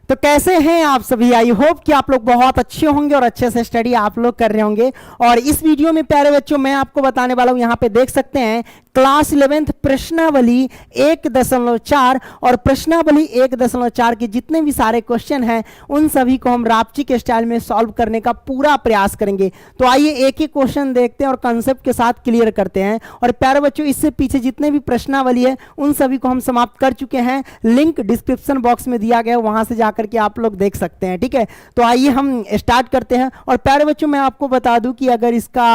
तो कैसे हैं आप सभी? आई होप कि आप लोग बहुत अच्छे होंगे और अच्छे से स्टडी आप लोग कर रहे होंगे। और इस वीडियो में प्यारे बच्चों मैं आपको बताने वाला हूं, यहाँ पे देख सकते हैं क्लास 11th प्रश्नावली 1.4 और प्रश्नावली 1.4 के जितने भी सारे क्वेश्चन हैं उन सभी को हम रापची के स्टाइल में सॉल्व करने का पूरा प्रयास करेंगे। तो आइए एक एक क्वेश्चन देखते हैं और कंसेप्ट के साथ क्लियर करते हैं। और प्यारे बच्चों इससे पीछे जितने भी प्रश्नावली है उन सभी को हम समाप्त कर चुके हैं, लिंक डिस्क्रिप्शन बॉक्स में दिया गया, वहां से जाकर के आप लोग देख सकते हैं। ठीक है, तो आइए हम स्टार्ट करते हैं। और प्यारे बच्चों मैं आपको बता दूं कि अगर इसका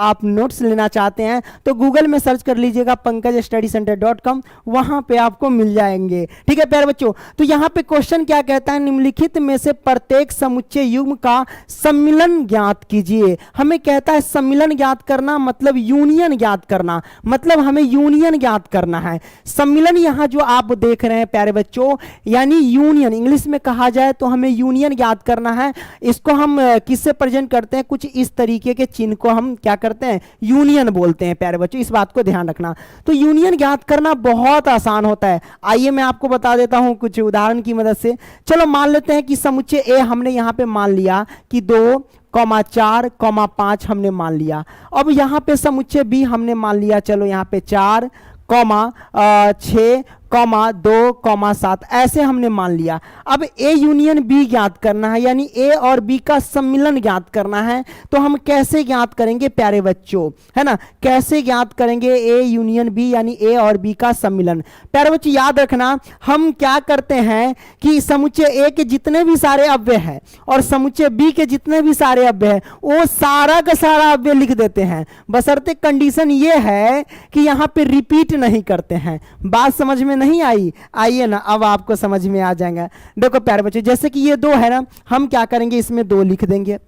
आप नोट्स लेना चाहते हैं तो गूगल में सर्च कर लीजिएगा pankajstudycenter.com, वहां पे आपको मिल जाएंगे। ठीक है प्यारे बच्चों, तो यहां पे क्वेश्चन क्या कहता है, निम्नलिखित में से प्रत्येक समुच्चय युग्म का सम्मिलन ज्ञात कीजिए। हमें कहता है सम्मिलन ज्ञात करना मतलब यूनियन ज्ञात करना, मतलब हमें यूनियन ज्ञात करना है। सम्मिलन यहां जो आप देख रहे हैं प्यारे बच्चों यानी यूनियन, इंग्लिश में कहा जाए तो हमें यूनियन ज्ञात करना है। इसको हम किससे प्रेजेंट करते हैं, कुछ इस तरीके के चिन्ह को हम क्या करते हैं, यूनियन बोलते हैं। प्यारे बच्चों इस बात को ध्यान रखना। तो यूनियन ज्ञात करना बहुत आसान होता है। आइए मैं आपको बता देता हूं कुछ उदाहरण की मदद से। चलो मान लेते हैं कि समुच्चय ए हमने यहां पे मान लिया कि 2,4,5 हमने मान लिया। अब यहां पे समुच्चय बी हमने मान लिया, चलो यहां पे 4,6,2,7 ऐसे हमने मान लिया। अब ए यूनियन बी ज्ञात करना है, यानी ए और बी का सम्मिलन ज्ञात करना है। तो हम कैसे ज्ञात करेंगे प्यारे बच्चों, है ना, कैसे ज्ञात करेंगे ए यूनियन बी यानी ए और बी का सम्मिलन। प्यारे बच्चों याद रखना, हम क्या करते हैं कि समुच्चय ए के जितने भी सारे अव्यय हैं और समुच्चय बी के जितने भी सारे अव्यय हैं वो सारा का सारा अव्यय लिख देते हैं, बशर्ते कंडीशन ये है कि यहां पे रिपीट नहीं करते हैं। बात समझ में नहीं आई? आइए ना अब आपको समझ में आ जाएगा। देखो प्यारे बच्चों जैसे कि ये 2 है ना, हम क्या करेंगे इसमें 2 लिख देंगे।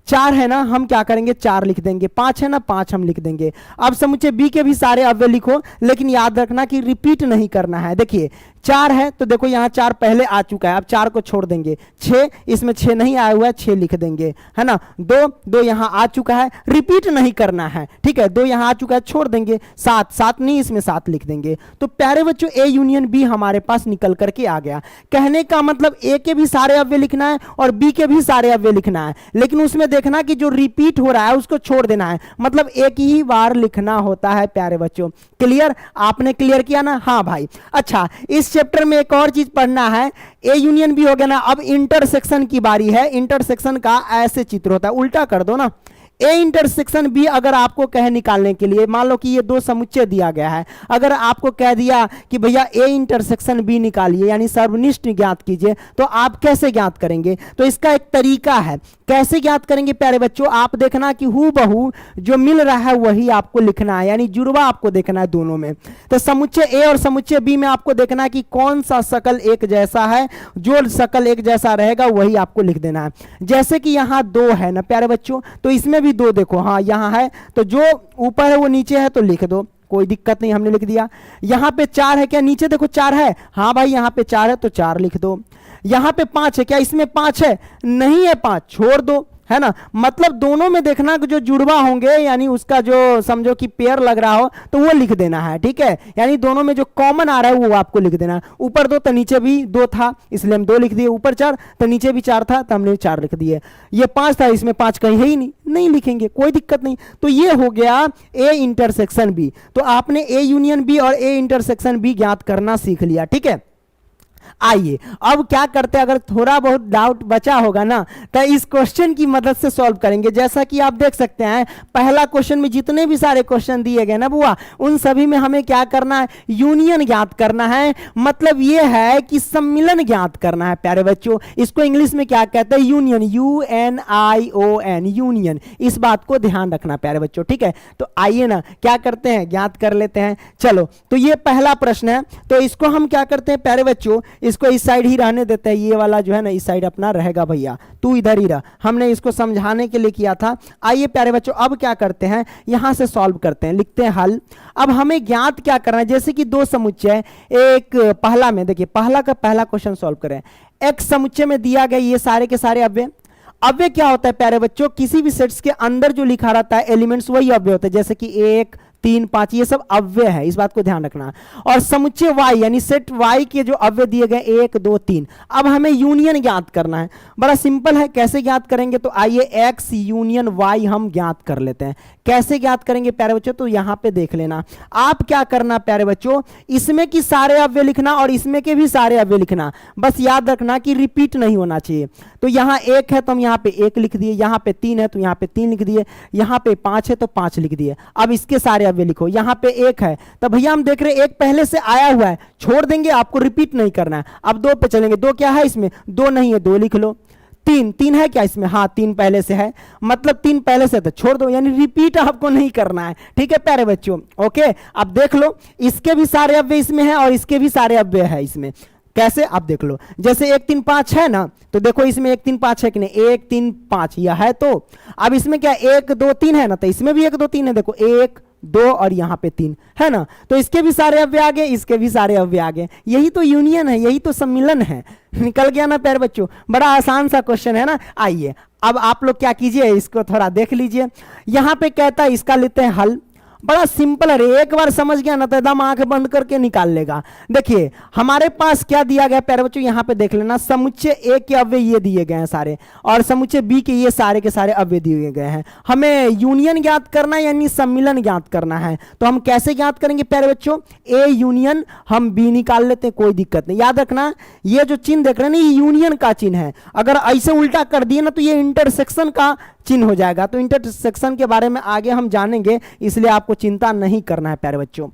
4 है ना, हम क्या करेंगे 4 लिख देंगे। 5 है ना, 5 हम लिख देंगे। अब समुच्चय बी के भी सारे अव्यय लिखो, लेकिन याद रखना कि रिपीट नहीं करना है। देखिए 4 है तो देखो यहाँ 4 पहले आ चुका है, अब 4 को छोड़ देंगे। 6 इसमें 6 नहीं आया हुआ है, 6 लिख देंगे, है ना। 2 यहाँ आ चुका है, रिपीट नहीं करना है, ठीक है। 2 यहाँ आ चुका है, छोड़ देंगे। 7 नहीं, इसमें 7 लिख देंगे। तो प्यारे बच्चों ए यूनियन बी हमारे पास निकल करके आ गया। कहने का मतलब ए के भी सारे अव्यय लिखना है और बी के भी सारे अव्यय लिखना है, लेकिन उसमें देखना कि जो रिपीट हो रहा है उसको छोड़ देना है, मतलब एक ही बार लिखना होता है। प्यारे बच्चों क्लियर? आपने क्लियर किया ना? हाँ भाई। अच्छा, इस चैप्टर में एक और चीज पढ़ना है, ए यूनियन बी हो गया ना। अब इंटरसेक्शन की बारी है। इंटरसेक्शन का ऐसे चित्र होता है, उल्टा कर दो ना। ए इंटरसेक्शन बी अगर आपको कहे निकालने के लिए, मान लो कि ये 2 समुच्चय दिया गया है, अगर आपको कह दिया कि भैया ए इंटरसेक्शन बी निकालिए यानी सर्वनिष्ठ ज्ञात कीजिए, तो आप कैसे ज्ञात करेंगे? तो इसका एक तरीका है, कैसे ज्ञात करेंगे प्यारे बच्चों, आप देखना कि हूबहू जो मिल रहा है वही आपको लिखना है, यानी जुड़वा आपको देखना है दोनों में। तो समुच्चय ए और समुच्चय बी में आपको देखना है कि कौन सा शकल एक जैसा है, जो शकल एक जैसा रहेगा वही आपको लिख देना है। जैसे कि यहाँ 2 है ना प्यारे बच्चों, तो इसमें भी 2 देखो, हाँ यहाँ है तो जो ऊपर है वो नीचे है तो लिख दो, कोई दिक्कत नहीं, हमने लिख दिया। यहां पे 4 है क्या, नीचे देखो 4 है, हाँ भाई यहाँ पे 4 है तो 4 लिख दो। यहां पे 5 है क्या, इसमें 5 है, नहीं है 5 छोड़ दो, है ना। मतलब दोनों में देखना कि जो जुड़वा होंगे यानी उसका जो समझो कि पेयर लग रहा हो तो वो लिख देना है, ठीक है। यानी दोनों में जो कॉमन आ रहा है वो आपको लिख देना है। ऊपर 2 तो नीचे भी 2 था इसलिए हम 2 लिख दिए, ऊपर 4 तो नीचे भी 4 था तो हमने 4 लिख दिए। ये 5 था, इसमें 5 कहीं है ही नहीं लिखेंगे, कोई दिक्कत नहीं। तो ये हो गया ए इंटरसेक्शन बी। तो आपने ए यूनियन बी और ए इंटरसेक्शन बी ज्ञात करना सीख लिया, ठीक है। आइए अब क्या करते हैं, अगर थोड़ा बहुत डाउट बचा होगा ना तो इस क्वेश्चन की मदद से सॉल्व करेंगे। जैसा कि आप देख सकते हैं पहला क्वेश्चन में जितने भी सारे क्वेश्चन दिए गए ना बुआ, उन सभी में हमें क्या करना है, यूनियन ज्ञात करना है। मतलब यह है कि सम्मिलन ज्ञात करना है प्यारे बच्चों। इसको इंग्लिश में क्या कहते हैं, यूनियन, UNION, यूनियन। इस बात को ध्यान रखना प्यारे बच्चों, ठीक है। तो आइए ना क्या करते हैं, ज्ञात कर लेते हैं। चलो तो ये पहला प्रश्न है, तो इसको हम क्या करते हैं प्यारे बच्चों, इसको इस साइड ही रहने देते हैं। ये वाला जो है ना इस साइड अपना रहेगा, भैया तू इधर ही रह, हमने इसको समझाने के लिए किया था। आइए प्यारे बच्चों अब क्या करते हैं, यहां से सॉल्व करते हैं, लिखते हैं हल। अब हमें ज्ञात क्या करना है, जैसे कि 2 समुच्चय, एक पहला में देखिए पहला का पहला क्वेश्चन सॉल्व करें। एक समुच्चय में दिया गया ये सारे के सारे अव्यय। अव्यय क्या होता है प्यारे बच्चों, किसी भी सेट्स के अंदर जो लिखा रहता है एलिमेंट्स वही अव्यय होते हैं। जैसे कि 1 3 5 ये सब अव्यय है, इस बात को ध्यान रखना। और समुच्चय y यानी सेट y के जो अव्यय दिए गए 1 2 3, अब हमें यूनियन ज्ञात करना है। बड़ा सिंपल है, कैसे ज्ञात करेंगे, तो आइए x यूनियन y हम ज्ञात कर लेते हैं। कैसे ज्ञात करेंगे प्यारे बच्चों, तो यहां पे देख लेना। आप क्या करना प्यारे बच्चों, इसमें की सारे अव्यय लिखना और इसमें के भी सारे अव्यय लिखना, बस याद रखना कि रिपीट नहीं होना चाहिए। तो यहां 1 है तो हम यहां पे 1 लिख दिए, यहां पे 3 है तो यहां पे 3 लिख दिए, यहां पे 5 है तो 5 लिख दिए। अब इसके सारे अव्यय लिखो। यहां पे 1 है तो भैया हम देख रहे हैं 1 पहले से आया हुआ है, छोड़ देंगे, आपको रिपीट नहीं करना है। अब 2 पे चलेंगे, 2 क्या है इसमें, 2 नहीं है, 2 लिख लो। 3 है क्या इसमें, हाँ 3 पहले से है, मतलब 3 पहले से तो छोड़ दो, यानी रिपीट आपको नहीं करना है। ठीक है प्यारे बच्चों, ओके। अब देख लो, इसके भी सारे अव्यय इसमें है और इसके भी सारे अव्यय है इसमें। कैसे, आप देख लो, जैसे 1 3 5 है ना, तो देखो इसमें 1 3 5 है कि नहीं, 1 3 5 यह है। तो अब इसमें क्या 1 2 3 है ना, तो इसमें भी 1 2 3 है, देखो 1 2 और यहां पे 3 है ना, तो इसके भी सारे अव्यय आ गए, इसके भी सारे अव्यय आ गए। यही तो यूनियन है, यही तो सम्मिलन है। निकल गया ना प्यारे बच्चों, बड़ा आसान सा क्वेश्चन है ना। आइए अब आप लोग क्या कीजिए, इसको थोड़ा देख लीजिए। यहां पे कहता है इसका लेते हैं हल, बड़ा सिंपल है, एक बार समझ गया ना तो एकदम आंख बंद करके निकाल लेगा। देखिए हमारे पास क्या दिया गया प्यारे बच्चों, यहां पे देख लेना, समुच्चय ए के अव्यय ये दिए गए हैं सारे, और समुच्चय बी के ये सारे के सारे अव्यय दिए गए हैं। हमें यूनियन ज्ञात करना है यानी सम्मिलन ज्ञात करना है। तो हम कैसे ज्ञात करेंगे प्यारे बच्चों, ए यूनियन हम बी निकाल लेते हैं, कोई दिक्कत नहीं। याद रखना ये जो चिन्ह देख रहे हैं ना, ये यूनियन का चिन्ह है। अगर ऐसे उल्टा कर दिए ना तो ये इंटरसेक्शन का चिन्ह हो जाएगा। तो इंटरसेक्शन के बारे में आगे हम जानेंगे, इसलिए आपको चिंता नहीं करना है प्यारे बच्चों।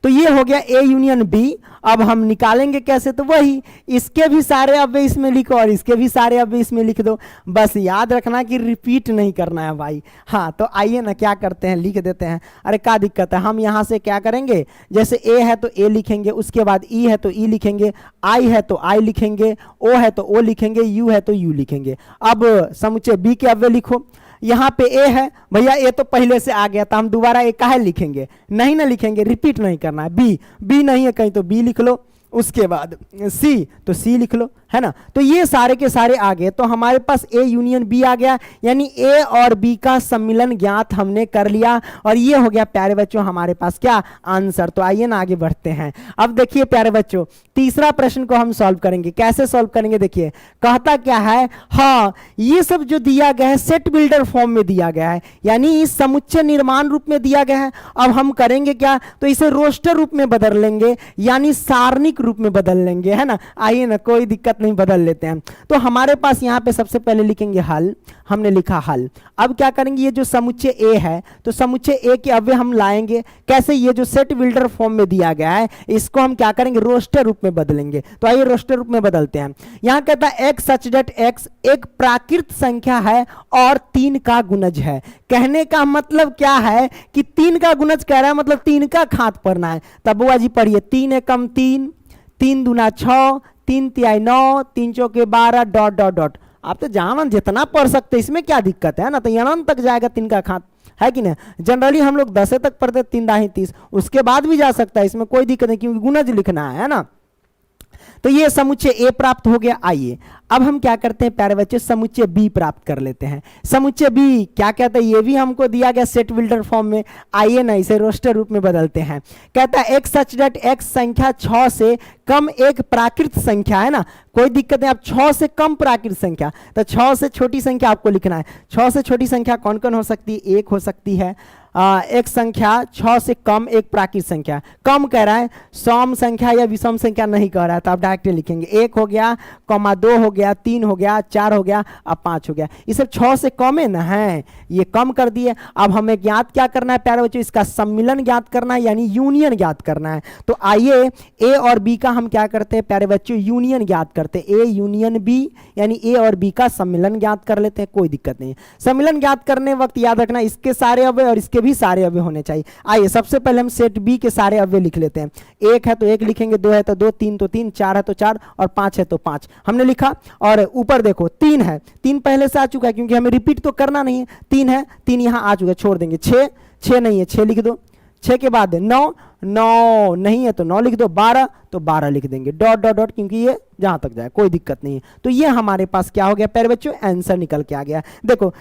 तो ये हो गया ए यूनियन बी। अब हम निकालेंगे कैसे, तो वही, इसके भी सारे अव्यय इसमें लिखो और इसके भी सारे अव्यय इसमें लिख दो। बस याद रखना कि रिपीट नहीं करना है भाई। हाँ तो आइए ना क्या करते हैं, लिख देते हैं। अरे क्या दिक्कत है, हम यहाँ से क्या करेंगे, जैसे ए है तो ए लिखेंगे, उसके बाद ई है तो ई लिखेंगे, आई है तो आई लिखेंगे, ओ है तो ओ लिखेंगे, यू है तो यू लिखेंगे। अब समुच्चय बी के अव्यय लिखो। यहाँ पे ए है भैया, ए तो पहले से आ गया था, हम दोबारा ए काहे लिखेंगे, नहीं ना लिखेंगे, रिपीट नहीं करना है। बी नहीं है कहीं तो बी लिख लो, उसके बाद सी तो सी लिख लो, है ना। तो ये सारे के सारे आ गए, तो हमारे पास ए यूनियन बी आ गया, यानी ए और बी का सम्मिलन ज्ञात हमने कर लिया। और ये हो गया प्यारे बच्चों हमारे पास क्या आंसर। तो आइए ना आगे बढ़ते हैं। अब देखिए प्यारे बच्चों, तीसरा प्रश्न को हम सॉल्व करेंगे। कैसे सॉल्व करेंगे, देखिए कहता क्या है, हाँ ये सब जो दिया गया है सेट बिल्डर फॉर्म में दिया गया है, यानी इस समुच्चय निर्माण रूप में दिया गया है। अब हम करेंगे क्या, तो इसे रोस्टर रूप में बदल लेंगे, यानी सारणिक रूप में बदल लेंगे, है ना। आइए ना, कोई दिक्कत नहीं, बदल लेते हैं। तो हमारे पास यहां पे सबसे पहले लिखेंगे हल, हमने लिखा हल। अब क्या करेंगे, ये जो समुच्चय ए है तो समुच्चय ए के अव्यय हम लाएंगे। कैसे, ये जो सेट बिल्डर फॉर्म में दिया गया है इसको हम क्या करेंगे, रोस्टर रूप में बदलेंगे। तो आइए रोस्टर रूप में बदलते हैं। यहां कहता है एक्स सच दैट एक्स एक प्राकृत संख्या है और 3 का गुणज है। कहने का मतलब क्या है कि 3 का गुणज कह रहा है, मतलब 3 का घात पढ़ना है। तब बुआ जी पढ़िए, 3 एकम 3, 3 दूना 6, 3 तिहाई 9, 3 चौके 12 डॉट डॉट डॉट। आप तो जहां जितना पढ़ सकते, इसमें क्या दिक्कत है ना, तो अनंत तक जाएगा 3 का घात, है कि नहीं। जनरली हम लोग 10 तक पढ़ते, 3 दाही 30, उसके बाद भी जा सकता है, इसमें कोई दिक्कत नहीं, क्योंकि गुणज लिखना है ना। तो ये समुच्चय ए प्राप्त हो गया। आइए अब हम क्या करते हैं प्यारे बच्चे, समुच्चय बी प्राप्त कर लेते हैं। समुच्चय बी क्या कहता है, ये भी हमको दिया गया सेट बिल्डर फॉर्म में। आइए ना इसे रोस्टर रूप में बदलते हैं। कहता है एक्स सच दैट एक्स संख्या 6 से कम एक प्राकृत संख्या, है ना। कोई दिक्कत नहीं, आप 6 से कम प्राकृत संख्या, तो 6 से छोटी संख्या आपको लिखना है। 6 से छोटी संख्या कौन कौन हो सकती है, 1 हो सकती है। एक संख्या 6 से कम एक प्राकृत संख्या, कम कह रहा है, सम संख्या या विषम संख्या नहीं कह रहा है, तो आप डायरेक्ट लिखेंगे 1 हो गया, 2 हो गया, 3 हो गया, 4 हो गया, अब 5 हो गया। ये सब 6 से कम है ना, है ये कम कर दिए। अब हमें ज्ञात क्या करना है प्यारे बच्चों, इसका सम्मिलन ज्ञात करना है, यानी यूनियन ज्ञात करना है। तो आइए ए और बी का हम क्या करते हैं प्यारे बच्चों, यूनियन ज्ञात करते हैं। ए यूनियन बी यानी ए और बी का सम्मिलन ज्ञात कर लेते हैं, कोई दिक्कत नहीं। सम्मिलन ज्ञात करने वक्त याद रखना इसके सारे अव्यय और इसके भी सारे अव्यय होने चाहिए। आइए सबसे पहले हम सेट बी के सारे अव्यय लिख लेते हैं। 1 है तो 1 लिखेंगे, 2 है तो 2, 3 तो 3, 4 है तो 4 और 5 है तो 5 हमने लिखा। और ऊपर देखो 3 है, 3 पहले से आ चुका है, क्योंकि हमें रिपीट तो करना नहीं है। 3 है, 3 यहां आ चुका है, छोड़ देंगे। 6 नहीं है, 6 लिख दो। 6 के बाद 9 नहीं है तो 9 लिख दो। 12 तो 12 लिख देंगे, डॉट डॉट डॉट, क्योंकि ये जहां तक जाए कोई दिक्कत नहीं है। तो ये हमारे पास क्या हो गया प्यारे बच्चों, आंसर निकल के आ गया। देखो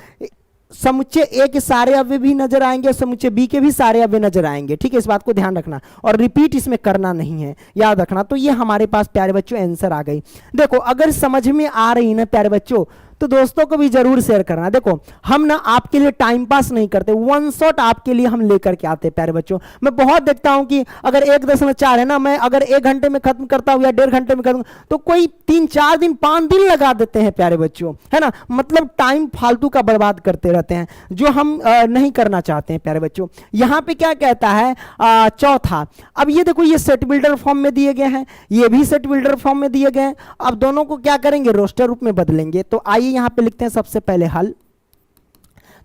समुच्चय ए के सारे अव्यय भी नजर आएंगे, समुच्चय बी के भी सारे अव्यय नजर आएंगे। ठीक है, इस बात को ध्यान रखना और रिपीट इसमें करना नहीं है, याद रखना। तो ये हमारे पास प्यारे बच्चों आंसर आ गई। देखो अगर समझ में आ रही ना प्यारे बच्चों तो दोस्तों को भी जरूर शेयर करना। देखो हम ना आपके लिए टाइम पास नहीं करते, वन शॉट आपके लिए हम लेकर के आते हैं प्यारे बच्चों। मैं बहुत देखता हूं कि अगर 1.4 है ना, मैं अगर 1 घंटे में खत्म करता हूं या 1.5 घंटे में खत्म, तो कोई 3-4 दिन 5 दिन लगा देते हैं प्यारे बच्चों, है ना। मतलब टाइम फालतू का बर्बाद करते रहते हैं, जो हम नहीं करना चाहते हैं प्यारे बच्चों। यहां पे क्या कहता है चौथा। अब ये देखो, ये सेट बिल्डर फॉर्म में दिए गए हैं, ये भी सेट बिल्डर फॉर्म में दिए गए हैं। अब दोनों को क्या करेंगे, रोस्टर रूप में बदलेंगे। तो आइए यहां पे लिखते हैं सबसे पहले हल।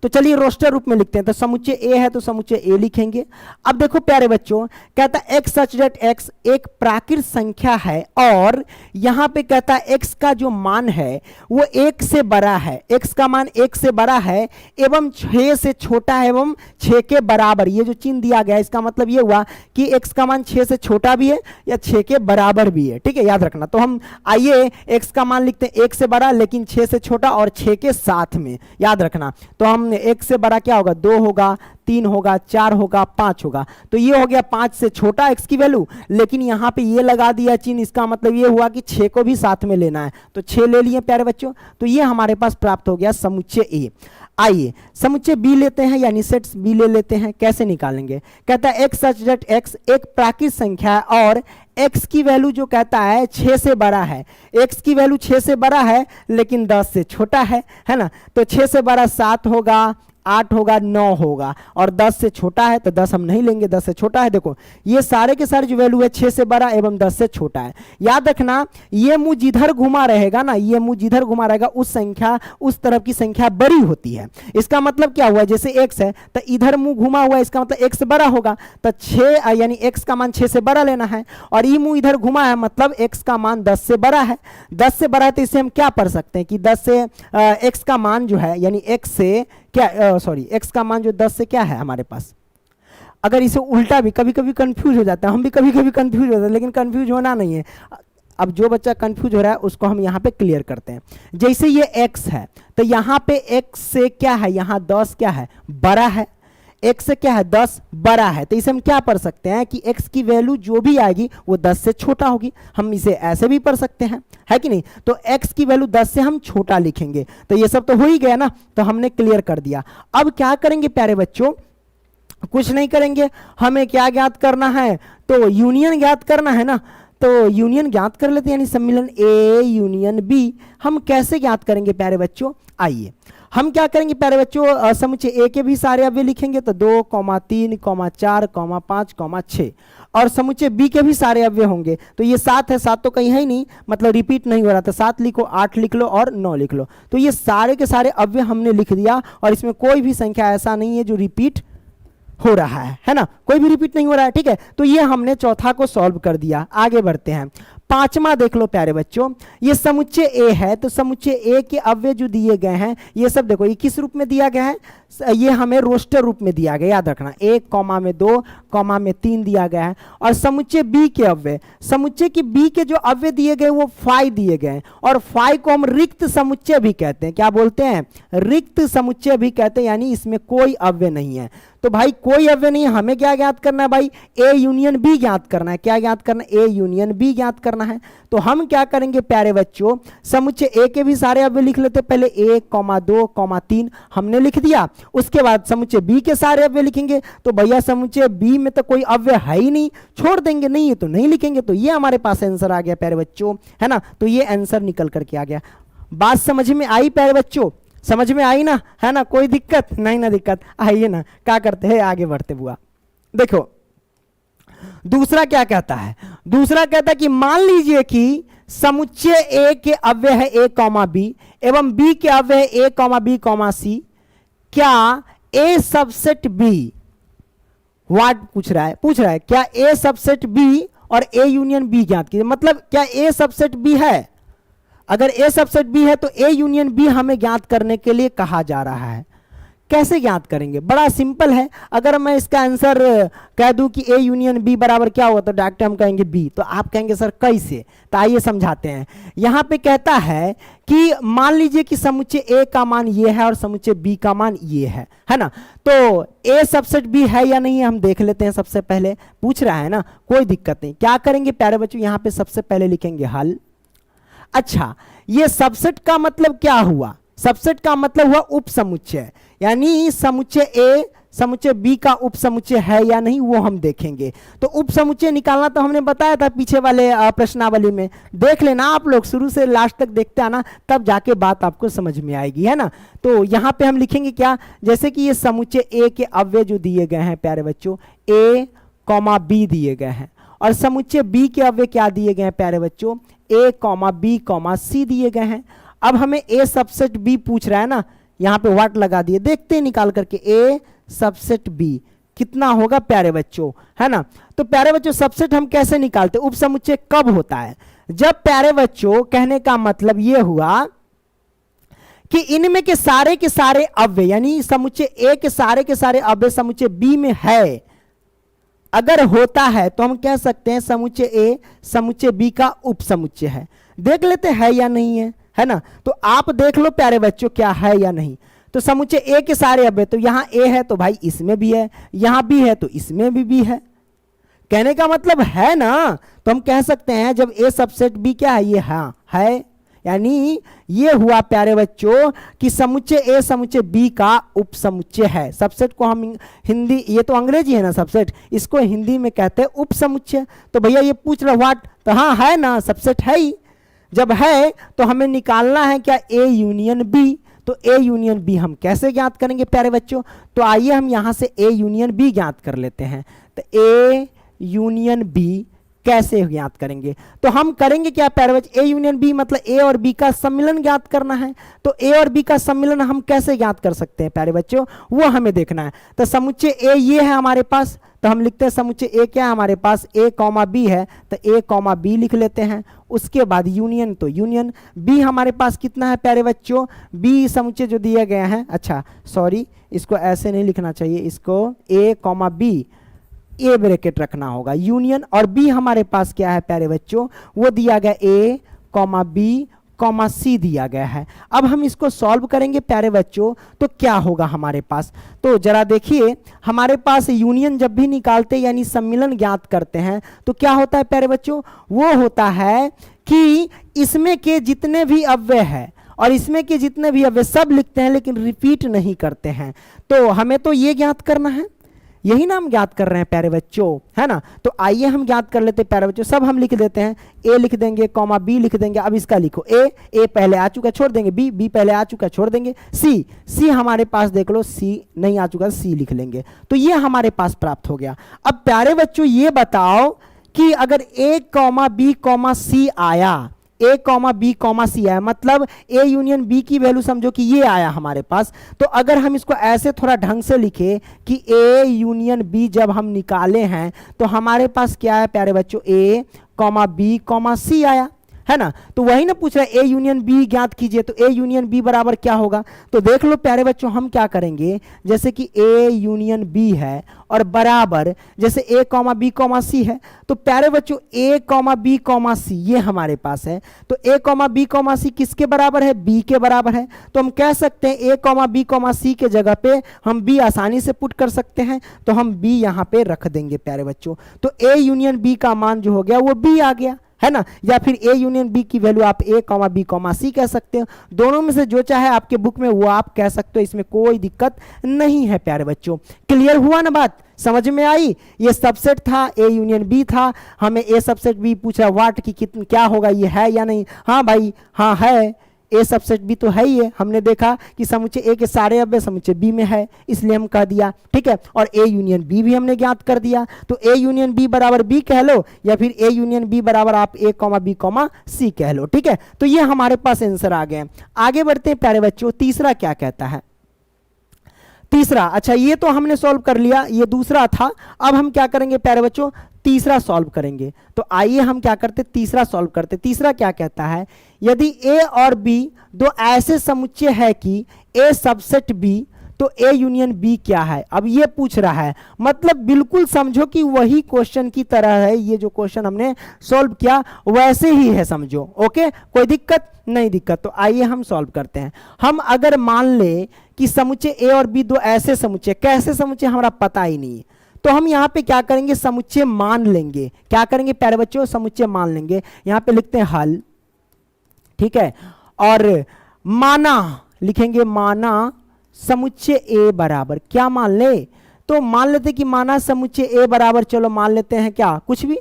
तो चलिए रोस्टर रूप में लिखते हैं। तो समुच्चय ए है तो समुच्चय ए लिखेंगे। अब देखो प्यारे बच्चों, कहता है x सच दैट x एक प्राकृत संख्या है और यहां पे कहता है x का जो मान है वो 1 से बड़ा है, x का मान 1 से बड़ा है एवं 6 से छोटा है एवं 6 के बराबर। ये जो चिन्ह दिया गया है इसका मतलब ये हुआ कि x का मान 6 से छोटा भी है या 6 के बराबर भी है। ठीक है, याद रखना। तो हम आइए x का मान लिखते हैं 1 से बड़ा लेकिन 6 से छोटा और 6 के साथ में, याद रखना। तो हम 1 से बड़ा क्या होगा, 2 होगा, 3 होगा, 4 होगा, 5 होगा। तो ये हो गया 5 से छोटा x की वैल्यू, लेकिन यहां पे ये लगा दिया चिन्ह, इसका मतलब ये हुआ कि 6 को भी साथ में लेना है। तो 6 ले लिए प्यारे बच्चों। तो ये हमारे पास प्राप्त हो गया समुच्चय ए। आइए समुच्चय बी लेते हैं, यानी सेट बी ले लेते हैं। कैसे निकालेंगे, कहता है x सच दैट x एक प्राकृत संख्या है और x की वैल्यू जो कहता है 6 से बड़ा है। x की वैल्यू 6 से बड़ा है लेकिन 10 से छोटा है ना। तो 6 से बड़ा 7 होगा, 8 होगा, 9 होगा और 10 से छोटा है तो 10 हम नहीं लेंगे, 10 से छोटा है। देखो ये सारे के सारे जो वैल्यू है 6 से बड़ा एवं 10 से छोटा है। याद रखना, ये मुंह जिधर घुमा रहेगा ना, ये मुंह जिधर घुमा रहेगा उस संख्या, उस तरफ की संख्या बड़ी होती है। इसका मतलब क्या हुआ, जैसे x है तो इधर मुंह घुमा हुआ है, इसका मतलब x से बड़ा होगा। तो 6 यानी x का मान 6 से बड़ा लेना है और ये मुंह इधर घुमा है मतलब x का मान 10 से बड़ा है। 10 से बड़ा है तो इसे हम क्या पढ़ सकते हैं कि 10 से x का मान जो है यानी x से क्या सॉरी x का मान जो 10 से क्या है हमारे पास। अगर इसे उल्टा भी कभी कभी कंफ्यूज हो जाता है, हम भी कभी कभी कंफ्यूज होते हैं, लेकिन कंफ्यूज होना नहीं है। अब जो बच्चा कंफ्यूज हो रहा है उसको हम यहाँ पे क्लियर करते हैं। जैसे ये x है तो यहाँ पे x से क्या है, यहाँ 10 क्या है, बड़ा है। x से क्या है, 10 बड़ा है। तो इसे हम क्या पढ़ सकते हैं कि x की वैल्यू जो भी आएगी वो 10 से छोटा होगी। हम इसे ऐसे भी पढ़ सकते हैं, है कि नहीं। तो x की वैल्यू 10 से हम छोटा लिखेंगे। तो ये सब तो हो ही गया ना, तो हमने क्लियर कर दिया। अब क्या करेंगे प्यारे बच्चों, कुछ नहीं करेंगे, हमें क्या ज्ञात करना है, तो यूनियन ज्ञात करना है ना। तो यूनियन ज्ञात कर लेते हैं, यानी सम्मिलन ए यूनियन बी। हम कैसे ज्ञात करेंगे प्यारे बच्चों, आइए हम क्या करेंगे प्यारे बच्चों, समुच्चय ए के भी सारे अव्यय लिखेंगे। तो 2, 3, 4, 5, 6 और समुच्चय बी के भी सारे अव्यय होंगे। तो ये 7 है, 7 तो कहीं है ही नहीं, मतलब रिपीट नहीं हो रहा था। 7 लिखो, 8 लिख लो और 9 लिख लो। तो ये सारे के सारे अव्यय हमने लिख दिया और इसमें कोई भी संख्या ऐसा नहीं है जो रिपीट हो रहा है ना, कोई भी रिपीट नहीं हो रहा है। ठीक है, तो ये हमने चौथा को सॉल्व कर दिया। आगे बढ़ते हैं, पांचवा देख लो प्यारे बच्चों। ये समुच्चय ए है तो समुच्चय ए के अव्यय जो दिए गए हैं ये सब देखो, ये किस रूप में दिया गया है, ये हमें रोस्टर रूप में दिया गया, याद रखना। 1, 2, 3 दिया गया है। और समुच्चय बी के अव्यय, समुच्चय के बी के जो अव्यय दिए गए वो 5 दिए गए और 5 को हम रिक्त समुच्चय भी कहते हैं। क्या बोलते हैं, रिक्त समुच्चय भी कहते हैं, यानी इसमें कोई अव्यय नहीं है। तो भाई कोई अव्यय नहीं है, हमें क्या ज्ञात करना है भाई, ए यूनियन बी ज्ञात करना है। क्या ज्ञात करना है, ए यूनियन बी ज्ञात करना है। तो हम क्या करेंगे प्यारे बच्चों, समुच्चय ए के भी सारे अव्यय लिख लेते। पहले 1, 2, 3 हमने लिख दिया। उसके बाद समुच्चय बी के सारे अव्यय लिखेंगे। तो भैया समुच्चय बी में तो कोई अव्यय है ही नहीं, छोड़ देंगे, नहीं है तो नहीं लिखेंगे। तो ये हमारे पास आंसर आ गया प्यारे बच्चों, है ना। तो ये आंसर निकल करके आ गया। बात समझ में आई प्यारे बच्चों, समझ में आई ना, है ना, कोई दिक्कत नहीं ना, दिक्कत आइए ना, क्या करते हैं आगे बढ़ते बुआ। देखो दूसरा क्या कहता है, दूसरा कहता है कि मान लीजिए कि समुच्चय ए के अव्यय है a, b एवं b के अव्यय है a, b, c। क्या a सबसेट b, व्हाट पूछ रहा है क्या a सबसेट b और a यूनियन b ज्ञात कीजिए। मतलब क्या a सबसेट b है, अगर a सबसेट b है तो a यूनियन b हमें ज्ञात करने के लिए कहा जा रहा है। कैसे ज्ञात करेंगे? बड़ा सिंपल है। अगर मैं इसका आंसर कह दूं कि ए यूनियन बी बराबर क्या हुआ, तो डायरेक्ट हम कहेंगे बी। तो आप कहेंगे सर कैसे? तो आइए समझाते हैं। यहां पे कहता है कि मान लीजिए कि समुच्चय ए का मान ये है और समुच्चय बी का मान ये है ना। तो ए सबसेट बी है या नहीं हम देख लेते हैं। सबसे पहले पूछ रहा है ना, कोई दिक्कत नहीं। क्या करेंगे प्यारे बच्चों, यहां पे सबसे पहले लिखेंगे हल। अच्छा, ये सबसेट का मतलब क्या हुआ? सबसेट का मतलब हुआ उप समुच्चय, यानी समुच्चय ए समुच्चय बी का उप समुच्चय है या नहीं वो हम देखेंगे। तो उप समुच्चय निकालना तो हमने बताया था पीछे वाले प्रश्नावली में, देख लेना आप लोग, शुरू से लास्ट तक देखते आना, तब जाके बात आपको समझ में आएगी, है ना। तो यहां पे हम लिखेंगे क्या, जैसे कि ये समुच्चय ए के अव्यय जो दिए गए हैं प्यारे बच्चों, ए कॉमा बी दिए गए हैं, और समुच्चय बी के अव्यय क्या दिए गए हैं प्यारे बच्चों, ए कॉमा बी कॉमा सी दिए गए हैं। अब हमें ए सबसेट बी पूछ रहा है ना, यहां पे व्हाट लगा दिए, देखते हैं निकाल करके ए सबसेट बी कितना होगा प्यारे बच्चों, है ना। तो प्यारे बच्चों सबसेट हम कैसे निकालते, उप समुच्चय कब होता है, जब प्यारे बच्चों कहने का मतलब यह हुआ कि इनमें के सारे अव्यय, यानी समुच्चय ए के सारे अव्यय समुच्चय बी में है। अगर होता है तो हम कह सकते हैं समुच्चय ए समुच्चय बी का उप समुच्चय है। देख लेते हैं या नहीं है ना। तो आप देख लो प्यारे बच्चों क्या है या नहीं। तो समुच्चय ए के सारे अव्यय, तो यहां ए है तो भाई इसमें भी है, यहां बी है तो इसमें भी है, कहने का मतलब है ना। तो हम कह सकते हैं जब ए सबसेट बी क्या है, ये हाँ है, यानी ये हुआ प्यारे बच्चों कि समुच्चय ए समुच्चय बी का उप समुच्चय है। सबसेट को हम हिंदी, ये तो अंग्रेजी है ना सबसेट, इसको हिंदी में कहते हैं उप समुच्चय। तो भैया ये पूछ रहा व्हाट, तो हाँ है ना, सबसेट है ही। जब है तो हमें निकालना है क्या, ए यूनियन बी। तो ए यूनियन बी हम कैसे ज्ञात करेंगे प्यारे बच्चों, तो आइए हम यहां से ए यूनियन बी ज्ञात कर लेते हैं। तो ए यूनियन बी कैसे ज्ञात करेंगे, तो हम करेंगे क्या प्यारे बच्चों, ए यूनियन बी मतलब ए और बी का सम्मिलन ज्ञात करना है। तो ए और बी का सम्मिलन हम कैसे ज्ञात कर सकते हैं प्यारे बच्चों, वो हमें देखना है। तो समुच्चय ए ये है हमारे पास, तो हम लिखते हैं समुच्चय ए क्या है हमारे पास, ए कॉमा बी है, तो ए कॉमा बी लिख लेते हैं। उसके बाद यूनियन, तो यूनियन बी हमारे पास कितना है प्यारे बच्चों, बी समुच्चय जो दिया गया है, अच्छा सॉरी इसको ऐसे नहीं लिखना चाहिए, इसको ए कॉमा बी ए ब्रैकेट रखना होगा, यूनियन और बी हमारे पास क्या है प्यारे बच्चों, वो दिया गया ए कॉमा बी कॉमा सी दिया गया है। अब हम इसको सॉल्व करेंगे प्यारे बच्चों, तो क्या होगा हमारे पास, तो जरा देखिए हमारे पास यूनियन जब भी निकालते यानी सम्मिलन ज्ञात करते हैं तो क्या होता है प्यारे बच्चों, वो होता है कि इसमें के जितने भी अव्यय है और इसमें के जितने भी अव्यय सब लिखते हैं लेकिन रिपीट नहीं करते हैं। तो हमें तो ये ज्ञात करना है, यही ना हम ज्ञात कर रहे हैं प्यारे बच्चों, है ना। तो आइए हम ज्ञात कर लेते हैं प्यारे बच्चों, सब हम लिख देते हैं, ए लिख देंगे कॉमा बी लिख देंगे। अब इसका लिखो ए पहले आ चुका छोड़ देंगे, बी पहले आ चुका छोड़ देंगे, सी हमारे पास देख लो सी नहीं आ चुका, सी लिख लेंगे। तो ये हमारे पास प्राप्त हो गया। अब प्यारे बच्चों ये बताओ कि अगर ए कॉमा बी कॉमा सी आया, ए कॉमा बी कॉमा सी आया, मतलब ए यूनियन बी की वैल्यू समझो कि ये आया हमारे पास। तो अगर हम इसको ऐसे थोड़ा ढंग से लिखे कि ए यूनियन बी जब हम निकाले हैं तो हमारे पास क्या है प्यारे बच्चों, ए कॉमा बी कॉमा सी आया, है ना। तो वही ना पूछ रहा है ए यूनियन बी ज्ञात कीजिए, तो ए यूनियन बी बराबर क्या होगा। तो देख लो प्यारे बच्चों हम क्या करेंगे, जैसे कि ए यूनियन बी है और बराबर जैसे ए कॉमा बी कॉमा सी है, तो प्यारे बच्चों ए कॉमा बी कॉमा सी ये हमारे पास है। तो ए कॉमा बी कॉमा सी किसके बराबर है, बी के बराबर है। तो हम कह सकते हैं ए कॉमा बी कॉमा सी के जगह पे हम बी आसानी से पुट कर सकते हैं, तो हम बी यहां पे रख देंगे प्यारे बच्चों। तो ए यूनियन बी का मान जो हो गया वो बी आ गया, है ना। या फिर ए यूनियन बी की वैल्यू आप ए कॉमा बी कॉमा सी कह सकते हो, दोनों में से जो चाहे आपके बुक में वो आप कह सकते हो, इसमें कोई दिक्कत नहीं है प्यारे बच्चों। क्लियर हुआ ना बात, समझ में आई। ये सबसेट था, ए यूनियन बी था, हमें ए सबसेट बी पूछा व्हाट की कितना क्या होगा, ये है या नहीं। हाँ भाई हाँ है, ए सबसेट बी तो है ही है, हमने देखा कि समुच्चय ए के सारे अव्यय समुच्चय बी में है इसलिए हम कह दिया, ठीक है। और ए यूनियन बी भी हमने ज्ञात कर दिया, तो ए यूनियन बी बराबर बी कह लो या फिर ए यूनियन बी बराबर आप ए कॉमा बी कॉमा सी कह लो, ठीक है। तो ये हमारे पास आंसर आ गए। आगे बढ़ते हैं प्यारे बच्चों, तीसरा क्या कहता है। तीसरा, अच्छा ये तो हमने सॉल्व कर लिया, ये दूसरा था। अब हम क्या करेंगे प्यारे बच्चों, तीसरा सॉल्व करेंगे। तो आइए हम क्या करते, तीसरा सॉल्व करते। तीसरा क्या कहता है, यदि ए और बी दो ऐसे समुच्चय है कि ए सबसेट बी, तो ए यूनियन बी क्या है, अब ये पूछ रहा है। मतलब बिल्कुल समझो कि वही क्वेश्चन की तरह है, ये जो क्वेश्चन हमने सॉल्व किया वैसे ही है समझो। ओके, कोई दिक्कत नहीं दिक्कत। तो आइए हम सॉल्व करते हैं। हम अगर मान ले कि समुच्चय ए और बी दो ऐसे समुच्चय, कैसे समुच्चय हमारा पता ही नहीं है, तो हम यहाँ पे क्या करेंगे, समुच्चय मान लेंगे। क्या करेंगे प्यारे बच्चों, समुच्चय मान लेंगे। यहाँ पे लिखते हैं हल, ठीक है, और माना लिखेंगे, माना समुच्चय ए बराबर, क्या मान ले, तो मान लेते कि माना समुच्चय ए बराबर, चलो मान लेते हैं क्या, कुछ भी,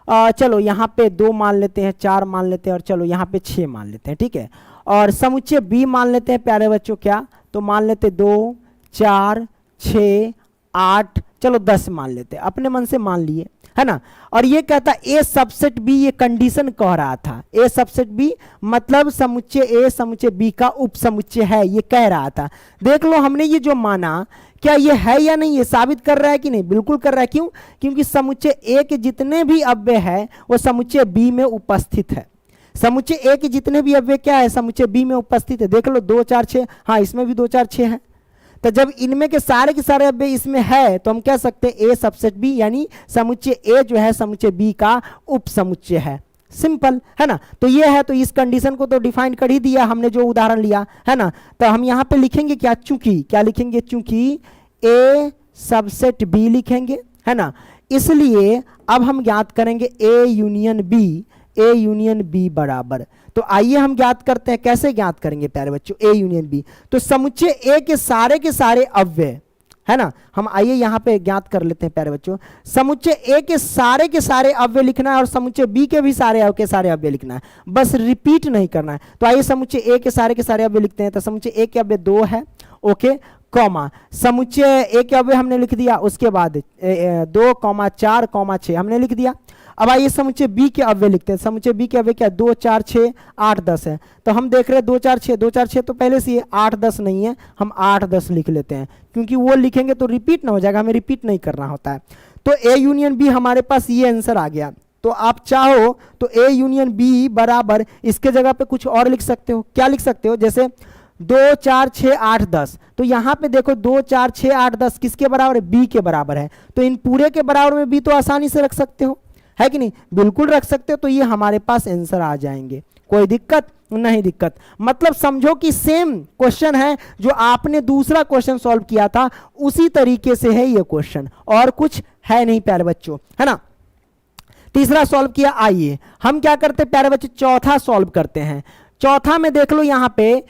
चलो यहाँ पे 2 मान लेते हैं, 4 मान लेते हैं, और चलो यहाँ पे 6 मान लेते हैं, ठीक है। और समुच्चय बी मान लेते हैं प्यारे बच्चों, क्या, तो मान लेते 2 4 6 8, चलो 10 मान लेते हैं, अपने मन से मान लिए, है ना। और ये कहता ए सबसेट बी, ये कंडीशन कह रहा था, ए सबसेट बी मतलब समुच्चय ए समुच्चय बी का उपसमुच्चय है, ये कह रहा था। देख लो हमने ये जो माना, क्या ये है या नहीं, ये साबित कर रहा है कि नहीं, बिल्कुल कर रहा है। क्यों, क्योंकि समुच्चय ए के जितने भी अव्यय है वो समुच्चय बी में उपस्थित है। समुच्चय ए के जितने भी अव्यय क्या है, समुच्चय बी में उपस्थित है। देख लो 2 4 6, हाँ इसमें भी 2 4 6 है। तो जब इनमें के सारे अव्यय इसमें है तो हम कह सकते हैं ए सबसेट बी, यानी समुच्चय ए जो है समुच्चय बी का उपसमुच्चय है। सिंपल है ना। तो ये है, तो इस कंडीशन को तो डिफाइन कर ही दिया हमने जो उदाहरण लिया, है ना। तो हम यहाँ पे लिखेंगे क्या, चूंकि, क्या लिखेंगे, चूंकि ए सबसेट बी लिखेंगे, है ना। इसलिए अब हम ज्ञात करेंगे A union B, A union B बराबर, तो आइए हम ज्ञात करते हैं। कैसे ज्ञात करेंगे प्यारे बच्चों, ए यूनियन बी, तो समुच्चय ए के सारे अव्यय, है ना, हम आइए यहाँ पे ज्ञात कर लेते हैं प्यारे बच्चों। समुच्चय ए के सारे अव्यय लिखना है और समुच्चय बी के भी सारे अव्यय लिखना है, बस रिपीट नहीं करना है। तो आइए समुच्चय ए के सारे अव्यय लिखते हैं। तो समुच्चय ए के अव्यय 2 है, ओके, कॉमा, समुच्चय ए के अव्यय हमने लिख दिया, उसके बाद 2 4 6 हमने लिख दिया। अब आइए समुच्चय बी के अव्यय लिखते हैं। समुच्चय बी के अव्यय क्या, 2 4 6 8 10 है। तो हम देख रहे हैं 2 4 6 तो पहले से 8 10 नहीं है, हम 8 10 लिख लेते हैं, क्योंकि वो लिखेंगे तो रिपीट ना हो जाएगा, हमें रिपीट नहीं करना होता है। तो ए यूनियन बी हमारे पास ये आंसर आ गया। तो आप चाहो तो ए यूनियन बी बराबर इसके जगह पे कुछ और लिख सकते हो। क्या लिख सकते हो, जैसे 2 4 6 8 10, तो यहाँ पे देखो 2 4 6 8 10 किसके बराबर है, बी के बराबर है। तो इन पूरे के बराबर में बी तो आसानी से रख सकते हो, है कि नहीं, बिल्कुल रख सकते हो। तो ये हमारे पास आंसर आ जाएंगे, कोई दिक्कत नहीं दिक्कत। मतलब समझो कि सेम क्वेश्चन है जो आपने दूसरा क्वेश्चन सॉल्व किया था, उसी तरीके से है ये क्वेश्चन, और कुछ है नहीं प्यारे बच्चों, है ना। तीसरा सॉल्व किया, आइए हम क्या करते हैं प्यारे बच्चों, चौथा सॉल्व करते हैं। चौथा में देख लो यहाँ पे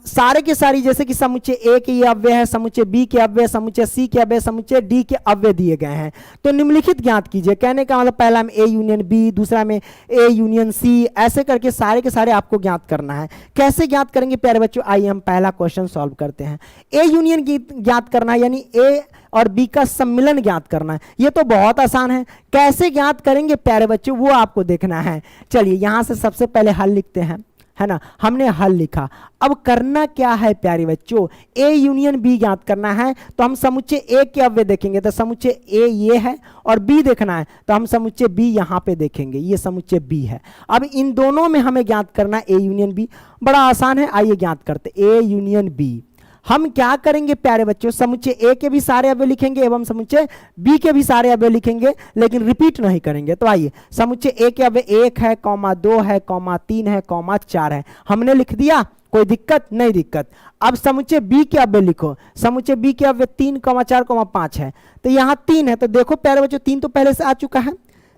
सारे के सारी, जैसे कि समुच्चय ए के ये अव्यय है, समुच्चय बी के अव्यय, समुच्चय सी के अव्यय, समुच्चय डी के अव्यय दिए गए हैं। तो निम्नलिखित ज्ञात कीजिए। कहने का मतलब पहला में ए यूनियन बी, दूसरा में ए यूनियन सी, ऐसे करके सारे के सारे आपको ज्ञात करना है। कैसे ज्ञात करेंगे प्यारे बच्चों, आइए हम पहला क्वेश्चन सॉल्व करते हैं। ए यूनियन ज्ञात करना है, यानी ए और बी का सम्मिलन ज्ञात करना है। ये तो बहुत आसान है, कैसे ज्ञात करेंगे प्यारे बच्चों वो आपको देखना है। चलिए यहाँ से सबसे पहले हल लिखते हैं, है ना। हमने हल लिखा, अब करना क्या है प्यारे बच्चों, ए यूनियन बी ज्ञात करना है। तो हम समुच्चय ए के अव्यय देखेंगे, तो समुच्चय ए ये है, और बी देखना है तो हम समुच्चय बी यहाँ पे देखेंगे, ये समुच्चय बी है। अब इन दोनों में हमें ज्ञात करना है ए यूनियन बी, बड़ा आसान है, आइए ज्ञात करते। ए यूनियन बी हम क्या करेंगे प्यारे बच्चों, समुच्चय ए के भी सारे अव्यय लिखेंगे एवं समुच्चय बी के भी सारे अव्यय लिखेंगे, लेकिन रिपीट नहीं करेंगे। तो आइए, समुच्चय ए के अव्यय 1 है, 2 है, 3 है, 4 है, हमने लिख दिया, कोई दिक्कत नहीं दिक्कत। अब समुच्चय बी के अव्यय लिखो। समुच्चय बी के अव्यय 3, 4, 5 है। तो यहाँ 3 है, तो देखो प्यारे बच्चों 3 तो पहले से आ चुका है,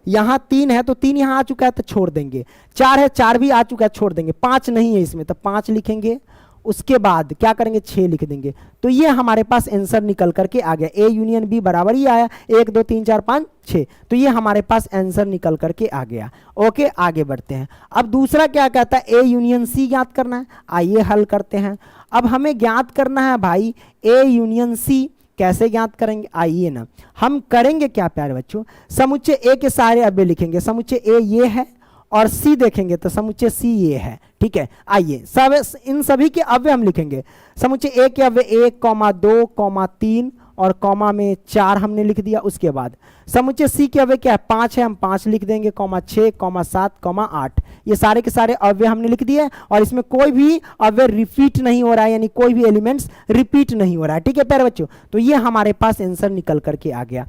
यहाँ 3 है तो 3 यहाँ आ चुका है, तो छोड़ देंगे। 4 है, 4 भी आ चुका है, छोड़ देंगे। 5 नहीं है इसमें, तो 5 लिखेंगे। उसके बाद क्या करेंगे, 6 लिख देंगे। तो ये हमारे पास आंसर निकल करके आ गया, ए यूनियन बी बराबर ही आया, 1 2 3 4 5 6। तो ये हमारे पास आंसर निकल करके आ गया। ओके, आगे बढ़ते हैं। अब दूसरा क्या कहता है, ए यूनियन सी ज्ञात करना है। आइए हल करते हैं। अब हमें ज्ञात करना है भाई ए यूनियन सी, कैसे ज्ञात करेंगे, आइए ना। हम करेंगे क्या प्यारे बच्चों, समुच्चय ए के सारे अव्यय लिखेंगे। समुच्चय ए ये है और सी देखेंगे तो समुच्चय सी ये है, ठीक है। आइए सब इन सभी के अव्यय हम लिखेंगे। समुच्चय ए के अव्यय 1, 2, 3 और कॉमा में 4 हमने लिख दिया। उसके बाद समुच्चय सी के अव्यय क्या है, 5 है, हम 5 लिख देंगे, कॉमा 6, कॉमा 7, कॉमा 8। ये सारे के सारे अव्यय हमने लिख दिए और इसमें कोई भी अव्यय रिपीट नहीं हो रहा है, यानी कोई भी एलिमेंट्स रिपीट नहीं हो रहा है। ठीक है प्यारे बच्चों, तो ये हमारे पास आंसर निकल करके आ गया।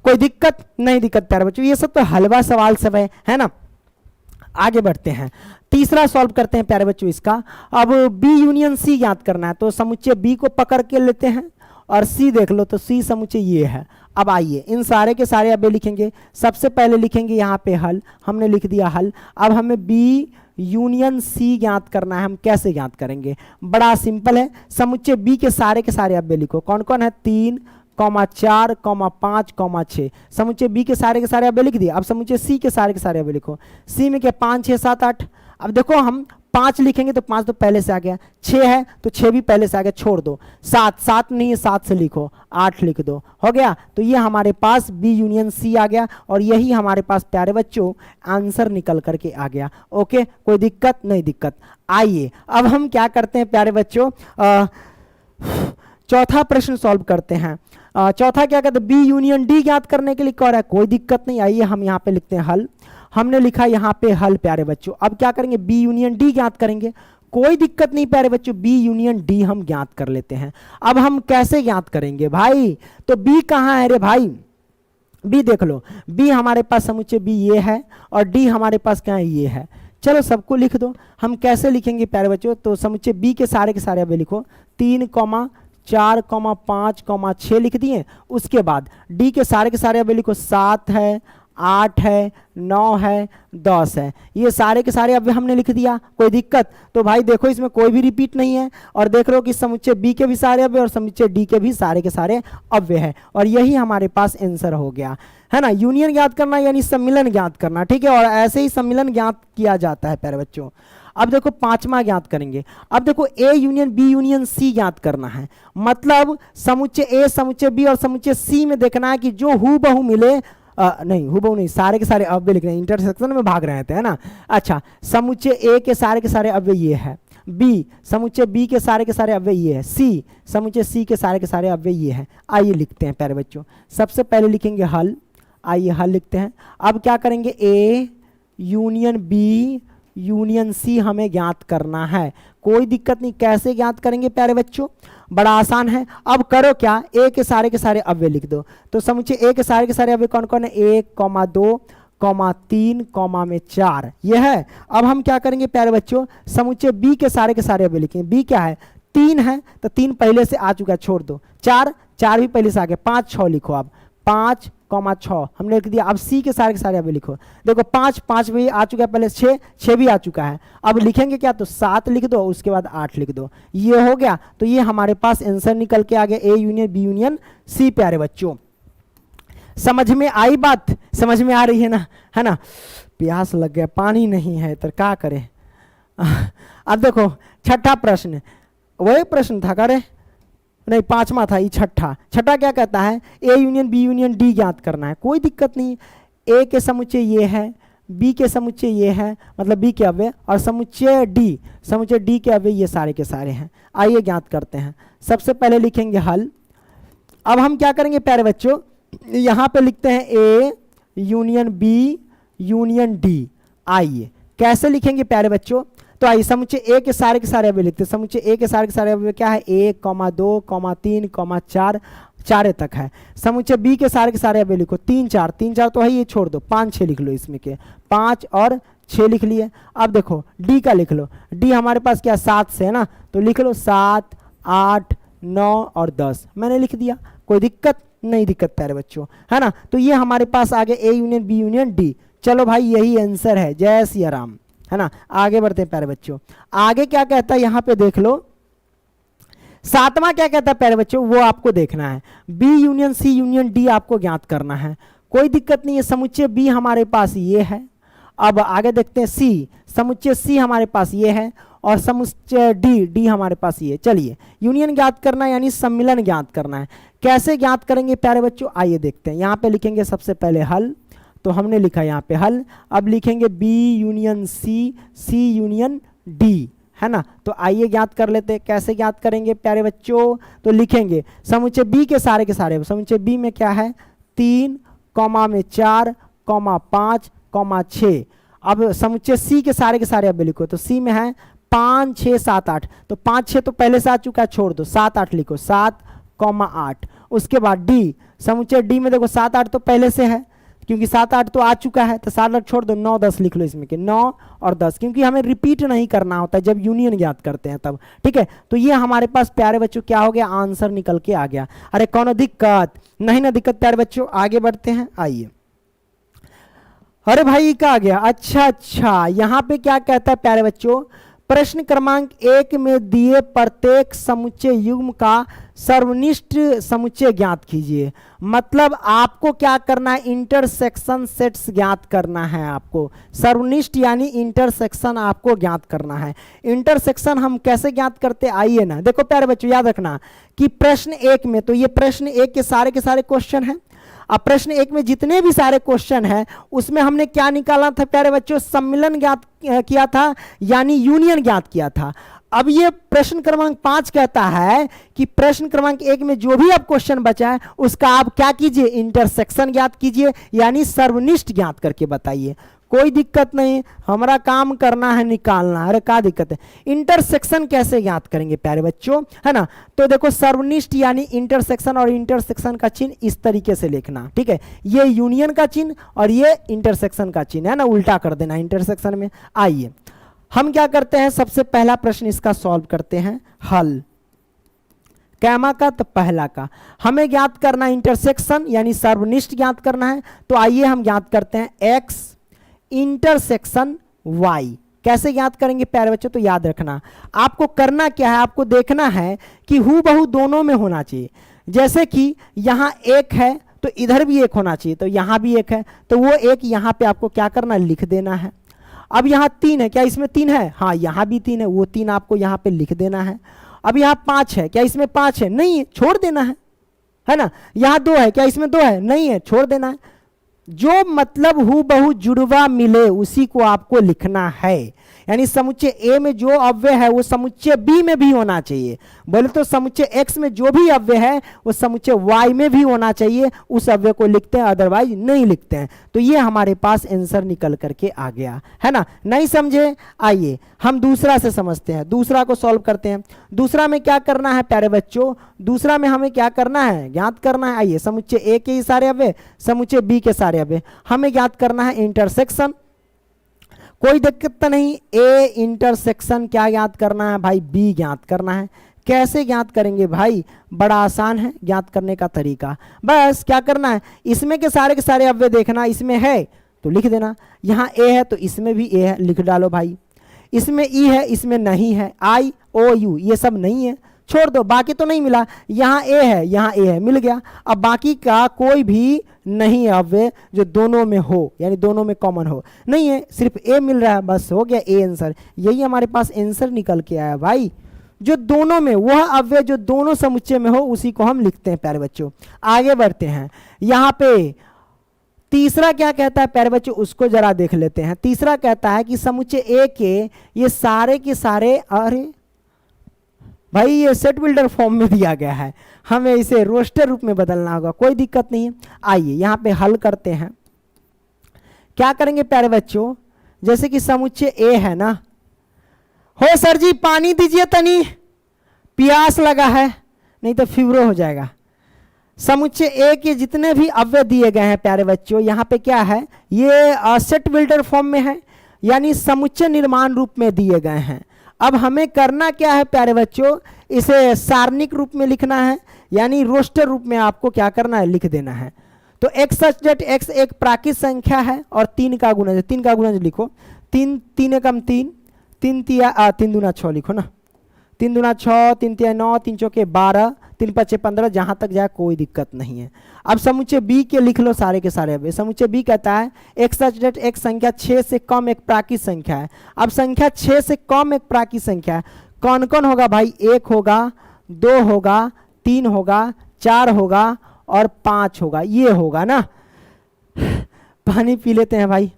कोई दिक्कत नहीं? दिक्कत प्यारे बच्चों, ये सब तो हलवा सवाल सब है ना। आगे बढ़ते हैं, तीसरा सॉल्व करते हैं प्यारे बच्चों इसका। अब बी यूनियन सी ज्ञात करना है, तो समुच्चय बी को पकड़ के लेते हैं और सी देख लो, तो सी समुच्चय ये है। अब आइए इन सारे के सारे अव्यय लिखेंगे। सबसे पहले लिखेंगे यहाँ पे हल, हमने लिख दिया हल। अब हमें बी यूनियन सी ज्ञात करना है। हम कैसे ज्ञात करेंगे? बड़ा सिंपल है, समुच्चय बी के सारे अव्यय लिखो। कौन कौन है? 3, 4, 5, 6। समुच्चय बी के सारे अव्यय लिख दिए। अब समुच्चय सी के सारे अव्यय लिखो। सी में क्या 5, 6, 7, 8। अब देखो हम 5 लिखेंगे तो 5 तो पहले से आ गया, 6 है तो 6 भी पहले से आ गया, छोड़ दो। 7 नहीं है, 7 से लिखो, 8 लिख दो, हो गया। तो ये हमारे पास बी यूनियन सी आ गया और यही हमारे पास प्यारे बच्चों आंसर निकल करके आ गया। ओके, कोई दिक्कत नहीं? दिक्कत। आइए अब हम क्या करते हैं प्यारे बच्चों, चौथा प्रश्न सॉल्व करते हैं। चौथा क्या कहते हैं, बी यूनियन डी ज्ञात करने के लिए कह रहा है। कोई दिक्कत नहीं, आइए हम यहाँ पे लिखते हैं हल। हमने लिखा यहाँ पे हल प्यारे बच्चों। अब क्या करेंगे, बी यूनियन डी ज्ञात करेंगे। कोई दिक्कत नहीं प्यारे बच्चों, बी यूनियन डी हम ज्ञात कर लेते हैं। अब हम कैसे ज्ञात करेंगे भाई, तो बी कहाँ है रे भाई? बी देख लो, बी हमारे पास समुच्चय बी ये है और डी हमारे पास क्या है, ये है। चलो सबको लिख दो। हम कैसे लिखेंगे प्यारे बच्चों, तो समुच्चय बी के सारे अव्यय लिखो। 3, 4, 5, 6 लिख दिए। उसके बाद डी के सारे अव्यय लिखो। 7 है, 8 है, 9 है, 10 है। ये सारे के सारे अव्यय हमने लिख दिया। कोई दिक्कत? तो भाई देखो इसमें कोई भी रिपीट नहीं है और देख लो कि समुच्चय बी के भी सारे अव्यय और समुच्चय डी के भी सारे के सारे अव्यय है और यही हमारे पास आंसर हो गया, है ना। यूनियन ज्ञात करना यानी सम्मिलन ज्ञात करना, ठीक है। और ऐसे ही सम्मिलन ज्ञात किया जाता है प्यारे बच्चों। अब देखो पांचवा ज्ञात करेंगे। अब देखो A union B union C ज्ञात करना है। मतलब समुच्चय ए, समुच्चय बी और समुच्चय सी में देखना है कि जो हूबहू मिले, नहीं हूबहू नहीं, सारे के सारे अव्यय लिख रहे हैं, इंटरसेक्शन में भाग रहे थे, है ना। अच्छा, समुच्चय ए के सारे अव्यय ये है, बी समुच्चय बी के सारे अव्यय ये है, सी समुच्चय सी के सारे अव्यय ये है। आइए लिखते हैं प्यारे बच्चों। सबसे पहले लिखेंगे हल। आइए हल लिखते हैं। अब क्या करेंगे, A union B union C हमें ज्ञात करना है। कोई दिक्कत नहीं, कैसे ज्ञात करेंगे प्यारे बच्चों, बड़ा आसान है। अब करो क्या, ए के सारे अव्यय लिख दो। तो समुच्चय ए के सारे अव्यय कौन कौन है, 1, 2, 3, 4 ये है। अब हम क्या करेंगे प्यारे बच्चों, समुच्चय बी के सारे अव्यय लिखेंगे। बी क्या है, 3 है तो 3 पहले से आ चुका है, छोड़ दो। 4 भी पहले से आ गया, 5, 6 लिखो। अब 5, 6 हमने लिख दिया। अब सी के सारे अव्यय लिखो। देखो 5 भी आ चुका है पहले, 6 भी आ चुका है। अब लिखेंगे क्या, तो 7 लिख दो, उसके बाद 8 लिख दो। ये हो गया। तो ये हमारे पास आंसर निकल के आ गया, A union B union C. प्यारे बच्चों समझ में आई बात, समझ में आ रही है ना, है ना। प्यास लग गया, पानी नहीं है तो क्या करें। अब देखो छठा प्रश्न, वही प्रश्न था करे नहीं, 5वां था, ये छठा क्या कहता है, A union B union D ज्ञात करना है। कोई दिक्कत नहीं, ए के समुच्चय ये है, बी के समुच्चय ये है, मतलब बी के अव्यय, और समुच्चय डी के अव्यय ये सारे के सारे हैं। आइए ज्ञात करते हैं। सबसे पहले लिखेंगे हल। अब हम क्या करेंगे प्यारे बच्चों, यहाँ पे लिखते हैं A union B union D. आइए कैसे लिखेंगे प्यारे बच्चों, तो आइए समुच्चय ए के सारे अव्यय लिखते हैं। समुच्चय ए के सारे अव्यय क्या है, 1, 2, 3, 4 4 तक है। समुच्चय बी के सारे अव्यय लिखो। 3, 4 तो है, ये छोड़ दो, 5, 6 लिख लो इसमें के, 5 और 6 लिख लिए। अब देखो डी का लिख लो। डी हमारे पास क्या 7 से है ना, तो लिख लो 7, 8, 9 और 10 मैंने लिख दिया। कोई दिक्कत नहीं? दिक्कत प्यारे बच्चों, है ना। तो ये हमारे पास आगे A union B union D. चलो भाई यही आंसर है, जय सिया राम, है ना। आगे बढ़ते हैं प्यारे बच्चों। आगे क्या कहता है यहाँ पे देख लो, 7वां क्या कहता है प्यारे बच्चों, वो आपको देखना है। B union C union D आपको ज्ञात करना है। कोई दिक्कत नहीं है, समुच्चय बी हमारे पास ये है। अब आगे देखते हैं सी, समुच्चय सी हमारे पास ये है और समुच्चय डी हमारे पास ये। चलिए यूनियन ज्ञात करना यानी सम्मिलन ज्ञात करना है। कैसे ज्ञात करेंगे प्यारे बच्चों, आइए देखते हैं। यहाँ पे लिखेंगे सबसे पहले हल, तो हमने लिखा यहाँ पे हल। अब लिखेंगे बी यूनियन सी, सी यूनियन डी, है ना। तो आइए ज्ञात कर लेते हैं, कैसे ज्ञात करेंगे प्यारे बच्चों। तो लिखेंगे समुच्चय बी के सारे समुच्चय बी में क्या है 3 कॉमा में 4 कॉमा 5 कॉमा 6। अब समुच्चय सी के सारे अब लिखो। तो सी में है 5 6 7 8, तो 5 6 तो पहले से आ चुका है, छोड़ दो, 7 8 लिखो, 7 कॉमा 8। उसके बाद डी, समुच्चय डी में देखो 7 8 तो पहले से है, क्योंकि 7 8 तो आ चुका है, तो 7 8 छोड़ दो, 9 10 लिख लो इसमें के 9 और 10, क्योंकि हमें रिपीट नहीं करना होता जब यूनियन ज्ञात करते हैं तब। ठीक है, तो ये हमारे पास प्यारे बच्चों क्या हो गया, आंसर निकल के आ गया। अरे कौन दिक्कत नहीं ना, दिक्कत प्यारे बच्चों। आगे बढ़ते हैं, आइए। अरे भाई क्या आ गया, अच्छा यहां पे क्या कहता है प्यारे बच्चों, प्रश्न क्रमांक 1 में दिए प्रत्येक समुच्चय युग्म का सर्वनिष्ठ समुच्चय ज्ञात कीजिए। मतलब आपको क्या करना है, इंटरसेक्शन सेट्स ज्ञात करना है आपको। सर्वनिष्ठ यानी इंटरसेक्शन आपको ज्ञात करना है। इंटरसेक्शन हम कैसे ज्ञात करते, आइए ना। देखो प्यारे बच्चों याद रखना कि प्रश्न 1 में, तो ये प्रश्न 1 के सारे क्वेश्चन हैं। अब प्रश्न 1 में जितने भी सारे क्वेश्चन हैं उसमें हमने क्या निकाला था प्यारे बच्चों, सम्मिलन ज्ञात किया था, यानी यूनियन ज्ञात किया था। अब ये प्रश्न क्रमांक 5 कहता है कि प्रश्न क्रमांक 1 में जो भी अब क्वेश्चन बचा है उसका आप क्या कीजिए, इंटरसेक्शन ज्ञात कीजिए, यानी सर्वनिष्ठ ज्ञात करके बताइए। कोई दिक्कत नहीं, हमारा काम करना है निकालना। अरे क्या दिक्कत है, इंटरसेक्शन कैसे ज्ञात करेंगे प्यारे बच्चों, है ना। तो देखो सर्वनिष्ठ यानी इंटरसेक्शन, और इंटरसेक्शन का चिन्ह इस तरीके से लिखना, ठीक है। ये यूनियन का चिन्ह और ये इंटरसेक्शन का चिन्ह है ना, उल्टा कर देना इंटरसेक्शन में। आइए हम क्या करते हैं, सबसे पहला प्रश्न इसका सॉल्व करते हैं, हल कैमा का, तो पहला का हमें ज्ञात करना इंटरसेक्शन यानी सर्वनिष्ठ ज्ञात करना है। तो आइए हम ज्ञात करते हैं x इंटरसेक्शन y। कैसे ज्ञात करेंगे प्यारे बच्चों, तो याद रखना आपको करना क्या है, आपको देखना है कि हूबहू दोनों में होना चाहिए। जैसे कि यहाँ 1 है तो इधर भी 1 होना चाहिए, तो यहाँ भी 1 है तो वो 1 यहाँ पे आपको क्या करना है, लिख देना है। अब यहाँ 3 है, क्या इसमें 3 है, हाँ यहाँ भी 3 है, वो 3 आपको यहाँ पे लिख देना है। अब यहाँ 5 है, क्या इसमें 5 है, नहीं है, छोड़ देना है ना। यहाँ 2 है, क्या इसमें 2 है, नहीं है, छोड़ देना है। जो मतलब हूबहू जुड़वा मिले उसी को आपको लिखना है। यानी समुच्चय ए में जो अव्यय है वो समुच्चय बी में भी होना चाहिए। बोले तो समुच्चय एक्स में जो भी अव्यय है वो समुच्चय वाई में भी होना चाहिए, उस अव्यय को लिखते हैं, अदरवाइज नहीं लिखते हैं। तो ये हमारे पास आंसर निकल करके आ गया, है ना। नहीं समझे, आइए हम दूसरा से समझते हैं, दूसरा को सॉल्व करते हैं। दूसरा में क्या करना है प्यारे बच्चों, दूसरा में हमें क्या करना है, ज्ञात करना है। आइए समुच्चय ए के ही सारे अव्यय, समुच्चय बी के सारे अव्यय, हमें ज्ञात करना है इंटरसेक्शन। कोई दिक्कत नहीं, ए इंटरसेक्शन क्या ज्ञात करना है भाई, बी ज्ञात करना है। कैसे ज्ञात करेंगे भाई, बड़ा आसान है ज्ञात करने का तरीका। बस क्या करना है, इसमें के सारे अव्यय देखना, इसमें है तो लिख देना। यहाँ ए है तो इसमें भी ए है, लिख डालो भाई। इसमें ई है, इसमें नहीं है, आई ओ यू ये सब नहीं है, छोड़ दो, बाकी तो नहीं मिला। यहाँ ए है, यहाँ ए है, मिल गया। अब बाकी का कोई भी नहीं है अव्यय जो दोनों में हो, यानी दोनों में कॉमन हो, नहीं है, सिर्फ ए मिल रहा है, बस हो गया ए आंसर। यही हमारे पास आंसर निकल के आया भाई, जो दोनों में, वह अव्यय जो दोनों समुच्चय में हो उसी को हम लिखते हैं प्यारे बच्चों। आगे बढ़ते हैं, यहाँ पे तीसरा क्या कहता है प्यारे बच्चों, उसको जरा देख लेते हैं। तीसरा कहता है कि समुच्चय ए के ये सारे के सारे, अरे भाई ये सेट बिल्डर फॉर्म में दिया गया है, हमें इसे रोस्टर रूप में बदलना होगा, कोई दिक्कत नहीं है। आइए यहाँ पे हल करते हैं। क्या करेंगे प्यारे बच्चों, जैसे कि समुच्चय ए है ना, हो सर जी पानी दीजिए तनी, प्यास लगा है, नहीं तो फीवर हो जाएगा। समुच्चय ए के जितने भी अव्यय दिए गए हैं प्यारे बच्चों, यहाँ पे क्या है, ये सेट बिल्डर फॉर्म में है, यानी समुच्चय निर्माण रूप में दिए गए हैं। अब हमें करना क्या है प्यारे बच्चों, इसे सारणिक रूप में लिखना है, यानी रोस्टर रूप में आपको क्या करना है, लिख देना है। तो एक्स सच दैट एक्स एक प्राकृत संख्या है और 3 का गुणज, 3 का गुणज लिखो, 3 3 एकम 3, 3 तिया 3 दूना 6 लिखो ना, 3 दूना 6, 3 तिया 9, 3 चौके 12, 3 पचे 15, जहां तक जाए कोई दिक्कत नहीं है। अब समुच्चय बी के लिख लो सारे के सारे। अब समुच्चय बी कहता है एक्स सच दैट एक संख्या 6 से कम एक प्राकृत संख्या है। अब संख्या 6 से कम एक प्राकृत संख्या है, कौन कौन होगा भाई, 1 होगा, 2 होगा, 3 होगा, 4 होगा और 5 होगा, ये होगा ना। पानी पी लेते हैं भाई।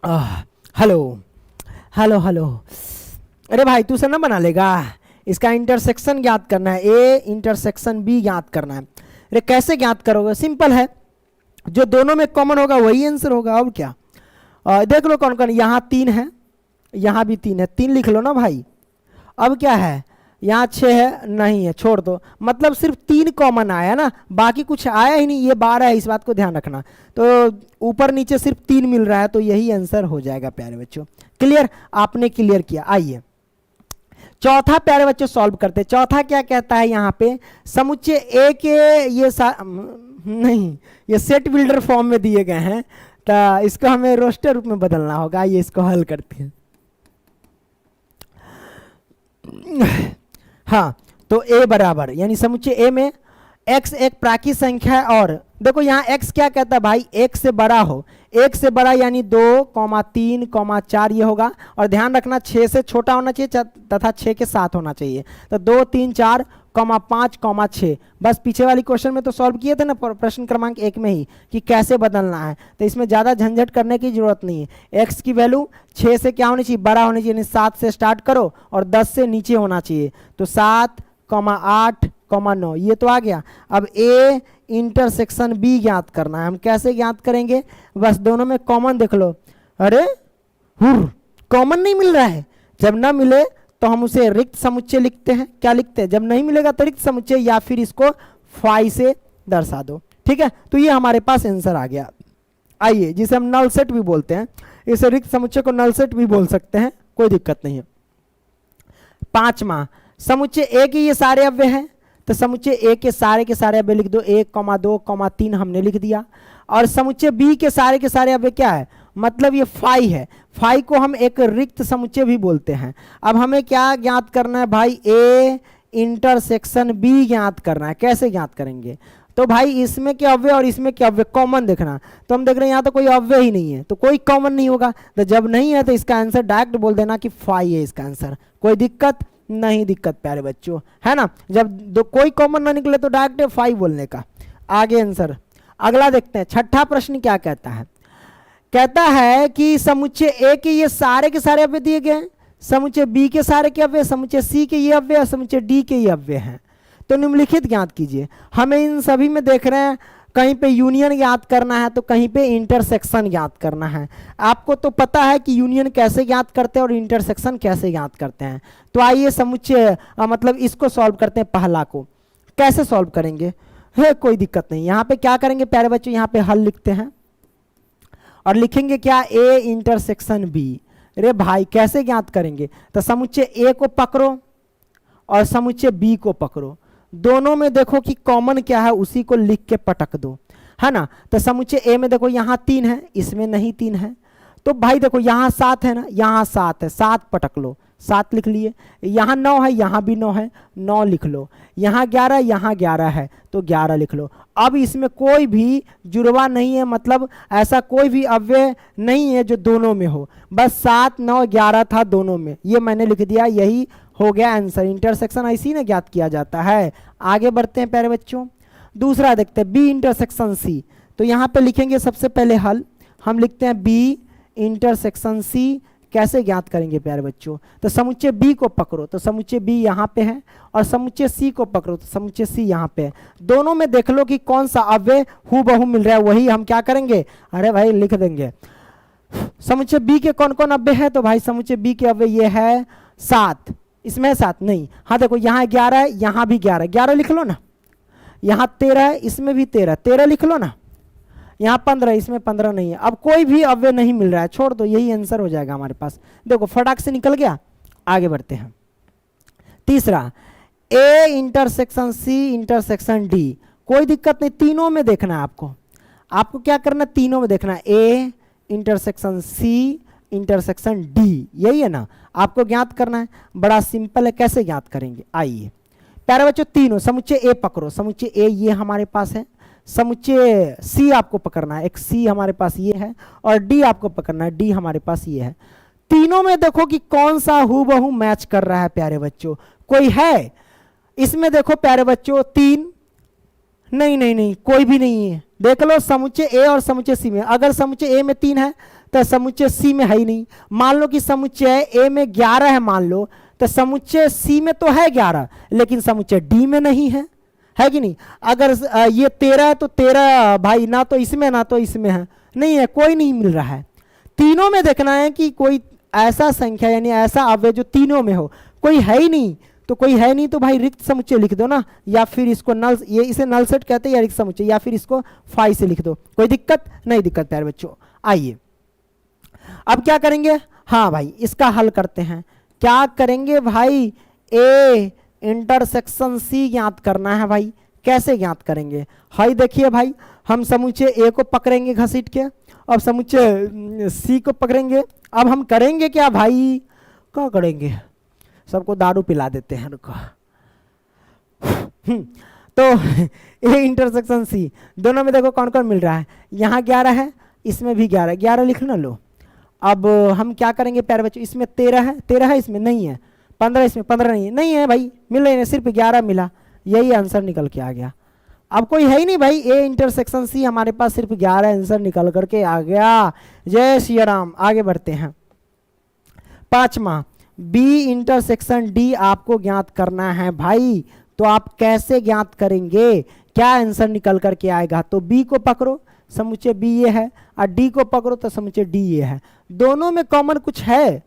Hello hello hello. अरे भाई तू से ना बना लेगा, इसका इंटरसेक्शन ज्ञात करना है, ए इंटरसेक्शन बी ज्ञात करना है। अरे कैसे ज्ञात करोगे, सिंपल है, जो दोनों में कॉमन होगा वही आंसर होगा, अब क्या। देख लो कौन कौन, यहाँ 3 है, यहाँ भी 3 है, 3 लिख लो ना भाई। अब क्या है, यहाँ 6 है, नहीं है, छोड़ दो, मतलब सिर्फ 3 कॉमन आया ना, बाकी कुछ आया ही नहीं, ये 12 है, इस बात को ध्यान रखना। तो ऊपर नीचे सिर्फ 3 मिल रहा है, तो यही आंसर हो जाएगा प्यारे बच्चों। क्लियर, आपने क्लियर किया। आइए चौथा प्यारे बच्चों सॉल्व करते। चौथा क्या कहता है यहाँ पे, समुच्चय ए के ये नहीं, ये सेट बिल्डर फॉर्म में दिए गए हैं, तो इसको हमें रोस्टर रूप में बदलना होगा। ये इसको हल करते हैं। हाँ, तो a बराबर, यानी समुच्चय a में x एक प्राकृत संख्या है, और देखो यहाँ x क्या कहता है भाई, 1 से बड़ा हो, 1 से बड़ा यानी 2, 3, 4 ये होगा, और ध्यान रखना 6 से छोटा होना चाहिए तथा 6 के साथ होना चाहिए। तो 2, 3, 4, 5, 6, बस पीछे वाली क्वेश्चन में तो सॉल्व किए थे ना प्रश्न क्रमांक 1 में ही, कि कैसे बदलना है, तो इसमें ज़्यादा झंझट करने की जरूरत नहीं है। x की वैल्यू 6 से क्या होनी चाहिए, बड़ा होनी चाहिए, यानी 7 से स्टार्ट करो और 10 से नीचे होना चाहिए, तो 7, 8, 9 ये तो आ गया। अब a इंटरसेक्शन b ज्ञात करना है। हम कैसे ज्ञात करेंगे, बस दोनों में कॉमन देख लो। अरे कॉमन नहीं मिल रहा है, जब ना मिले तो हम उसे रिक्त समुच्चय लिखते हैं। क्या लिखते हैं, जब नहीं मिलेगा तो रिक्त समुच्चय, या फिर इसको फाई से दर्शा दो। ठीक है, तो ये हमारे पास आंसर आ गया। आइए, जिसे हम नल सेट भी बोलते हैं, इसे रिक्त समुच्चय को नल सेट भी बोल सकते हैं, कोई दिक्कत नहीं है। पांचवा, समुच्चय ए के ये सारे अव्यय हैं, तो समुच्चय ए के सारे अव्यय लिख दो, 1, 2, 3 हमने लिख दिया। और समुच्चय बी के सारे अव्यय क्या है, मतलब ये फाई है, फाई को हम एक रिक्त समुच्चय भी बोलते हैं। अब हमें क्या ज्ञात करना है भाई, ए इंटरसेक्शन बी ज्ञात करना है। कैसे ज्ञात करेंगे, तो भाई इसमें क्या अव्यय और इसमें क्या अव्यय, कॉमन देखना। तो हम देख रहे हैं यहाँ तो कोई अव्यय ही नहीं है, तो कोई कॉमन नहीं होगा, तो जब नहीं है तो इसका आंसर डायरेक्ट बोल देना कि फाई है इसका आंसर। कोई दिक्कत नहीं, दिक्कत प्यारे बच्चों, है ना। जब कोई कॉमन ना निकले तो डायरेक्ट फाई बोलने का। आगे आंसर अगला देखते हैं। छठा प्रश्न क्या कहता है, कहता है कि समुच्चय ए के ये सारे के सारे अव्यय दिए गए हैं, समुच्चय बी के सारे के अव्यय, समुच्चय सी के ये अव्यय और समुच्चय डी के ये अव्यय हैं, तो निम्नलिखित ज्ञात कीजिए। हमें इन सभी में देख रहे हैं, कहीं पे यूनियन ज्ञात करना है तो कहीं पे इंटरसेक्शन ज्ञात करना है। आपको तो पता है कि यूनियन कैसे ज्ञात करते हैं और इंटरसेक्शन कैसे ज्ञात करते हैं। तो आइए समुच्चय मतलब इसको सॉल्व करते हैं। पहला को कैसे सॉल्व करेंगे, है कोई दिक्कत नहीं। यहाँ पे क्या करेंगे प्यारे बच्चों, यहाँ पे हल लिखते हैं और लिखेंगे क्या, ए इंटरसेक्शन बी। अरे भाई कैसे ज्ञात करेंगे, तो समुच्चय ए को पकड़ो और समुच्चय बी को पकड़ो, दोनों में देखो कि कॉमन क्या है, उसी को लिख के पटक दो, है ना। तो समुच्चय ए में देखो यहाँ 3 है, इसमें नहीं 3 है, तो भाई देखो यहाँ 7 है ना, यहाँ 7 है, 7 पटक लो, 7 लिख लिए। यहाँ 9 है, यहाँ भी 9 है, 9 लिख लो। यहाँ 11, यहाँ 11 है, तो 11 लिख लो। अब इसमें कोई भी जुड़वा नहीं है, मतलब ऐसा कोई भी अव्यय नहीं है जो दोनों में हो, बस 7, 9, 11 था दोनों में, ये मैंने लिख दिया, यही हो गया आंसर। इंटरसेक्शन ऐसी ना ज्ञात किया जाता है। आगे बढ़ते हैं प्यारे बच्चों, दूसरा देखते हैं, बी इंटरसेक्शन सी। तो यहाँ पे लिखेंगे सबसे पहले हल, हम लिखते हैं बी इंटरसेक्शन सी। कैसे ज्ञात करेंगे प्यारे बच्चों, तो समुच्चय बी को पकड़ो, तो समुच्चय बी यहाँ पे है, और समुच्चय सी को पकड़ो, तो समुच्चय सी यहाँ पे है। दोनों में देख लो कि कौन सा अव्यय हूबहू मिल रहा है, वही हम क्या करेंगे, अरे भाई लिख देंगे। समुच्चय बी के कौन कौन अव्यय है, तो भाई समुच्चय बी के अव्यय ये है 7, इसमें 7 नहीं, हाँ देखो यहाँ 11 है, यहाँ भी 11, 11 लिख लो ना। यहाँ 13 है, इसमें भी 13, 13 लिख लो ना। यहाँ 15, इसमें 15 नहीं है। अब कोई भी अव्यय नहीं मिल रहा है, छोड़ दो, यही आंसर हो जाएगा हमारे पास। देखो फटाक से निकल गया। आगे बढ़ते हैं। तीसरा, A intersection C intersection D. कोई दिक्कत नहीं, तीनों में देखना है आपको। आपको क्या करना है, तीनों में देखना है, A intersection C intersection D, यही है ना, आपको ज्ञात करना है। बड़ा सिंपल है, कैसे ज्ञात करेंगे, आइए प्यारे बच्चों, तीनों समुच्चय ए पकड़ो, समुच्चय ए ये हमारे पास है, समुच्चय सी आपको पकड़ना है, एक सी हमारे पास ये है, और डी आपको पकड़ना है, डी हमारे पास ये है। तीनों में देखो कि कौन सा हूबहू मैच कर रहा है प्यारे बच्चों, कोई है इसमें, देखो प्यारे बच्चों 3 नहीं नहीं नहीं, कोई भी नहीं है। देख लो समुच्चय ए और समुच्चय सी में, अगर समुच्चय ए में 3 है तो समुच्चय सी में है ही नहीं। मान लो कि समुच्चय ए में 11 है, मान लो, तो समुच्चय सी में तो है 11, लेकिन समुच्चय डी में नहीं है कि नहीं। अगर ये 13 है तो 13 भाई ना तो इसमें ना तो इसमें है, नहीं है, कोई नहीं मिल रहा है। तीनों में देखना है कि कोई ऐसा संख्या यानी ऐसा अवयव जो तीनों में हो, कोई है ही नहीं। तो कोई है नहीं तो भाई रिक्त समुच्चय लिख दो ना, या फिर इसको नल, ये इसे नल सेट कहते हैं या रिक्त समुच्चय, या फिर इसको फाई से लिख दो, कोई दिक्कत नहीं। दिक्कत प्यारे बच्चों, आइए अब क्या करेंगे। हाँ भाई इसका हल करते हैं। क्या करेंगे भाई, ए इंटरसेक्शन सी ज्ञात करना है भाई। कैसे ज्ञात करेंगे, हाई देखिए भाई, हम समुच्चय ए को पकड़ेंगे घसीट के, और समुच्चय सी को पकड़ेंगे। अब हम करेंगे क्या भाई, क्या करेंगे, सबको दारू पिला देते हैं, रुको। तो ए इंटरसेक्शन सी, दोनों में देखो कौन कौन मिल रहा है। यहाँ 11 है, इसमें भी 11, 11 लिखना लो। अब हम क्या करेंगे प्यारे बच्चों, इसमें 13 है, 13 है, इसमें नहीं है। 15, इसमें 15 नहीं है, नहीं है भाई, मिल रही है, सिर्फ 11 मिला, यही आंसर निकल के आ गया। अब कोई है ही नहीं भाई, ए इंटरसेक्शन सी हमारे पास सिर्फ 11 आंसर निकल करके आ गया। जय श्री राम। आगे बढ़ते हैं। 5वां, बी इंटरसेक्शन डी आपको ज्ञात करना है भाई। तो आप कैसे ज्ञात करेंगे, क्या आंसर निकल करके आएगा। तो बी को पकड़ो, समुच्चय बी ये है, और डी को पकड़ो तो समुच्चय डी ये है। दोनों में कॉमन कुछ है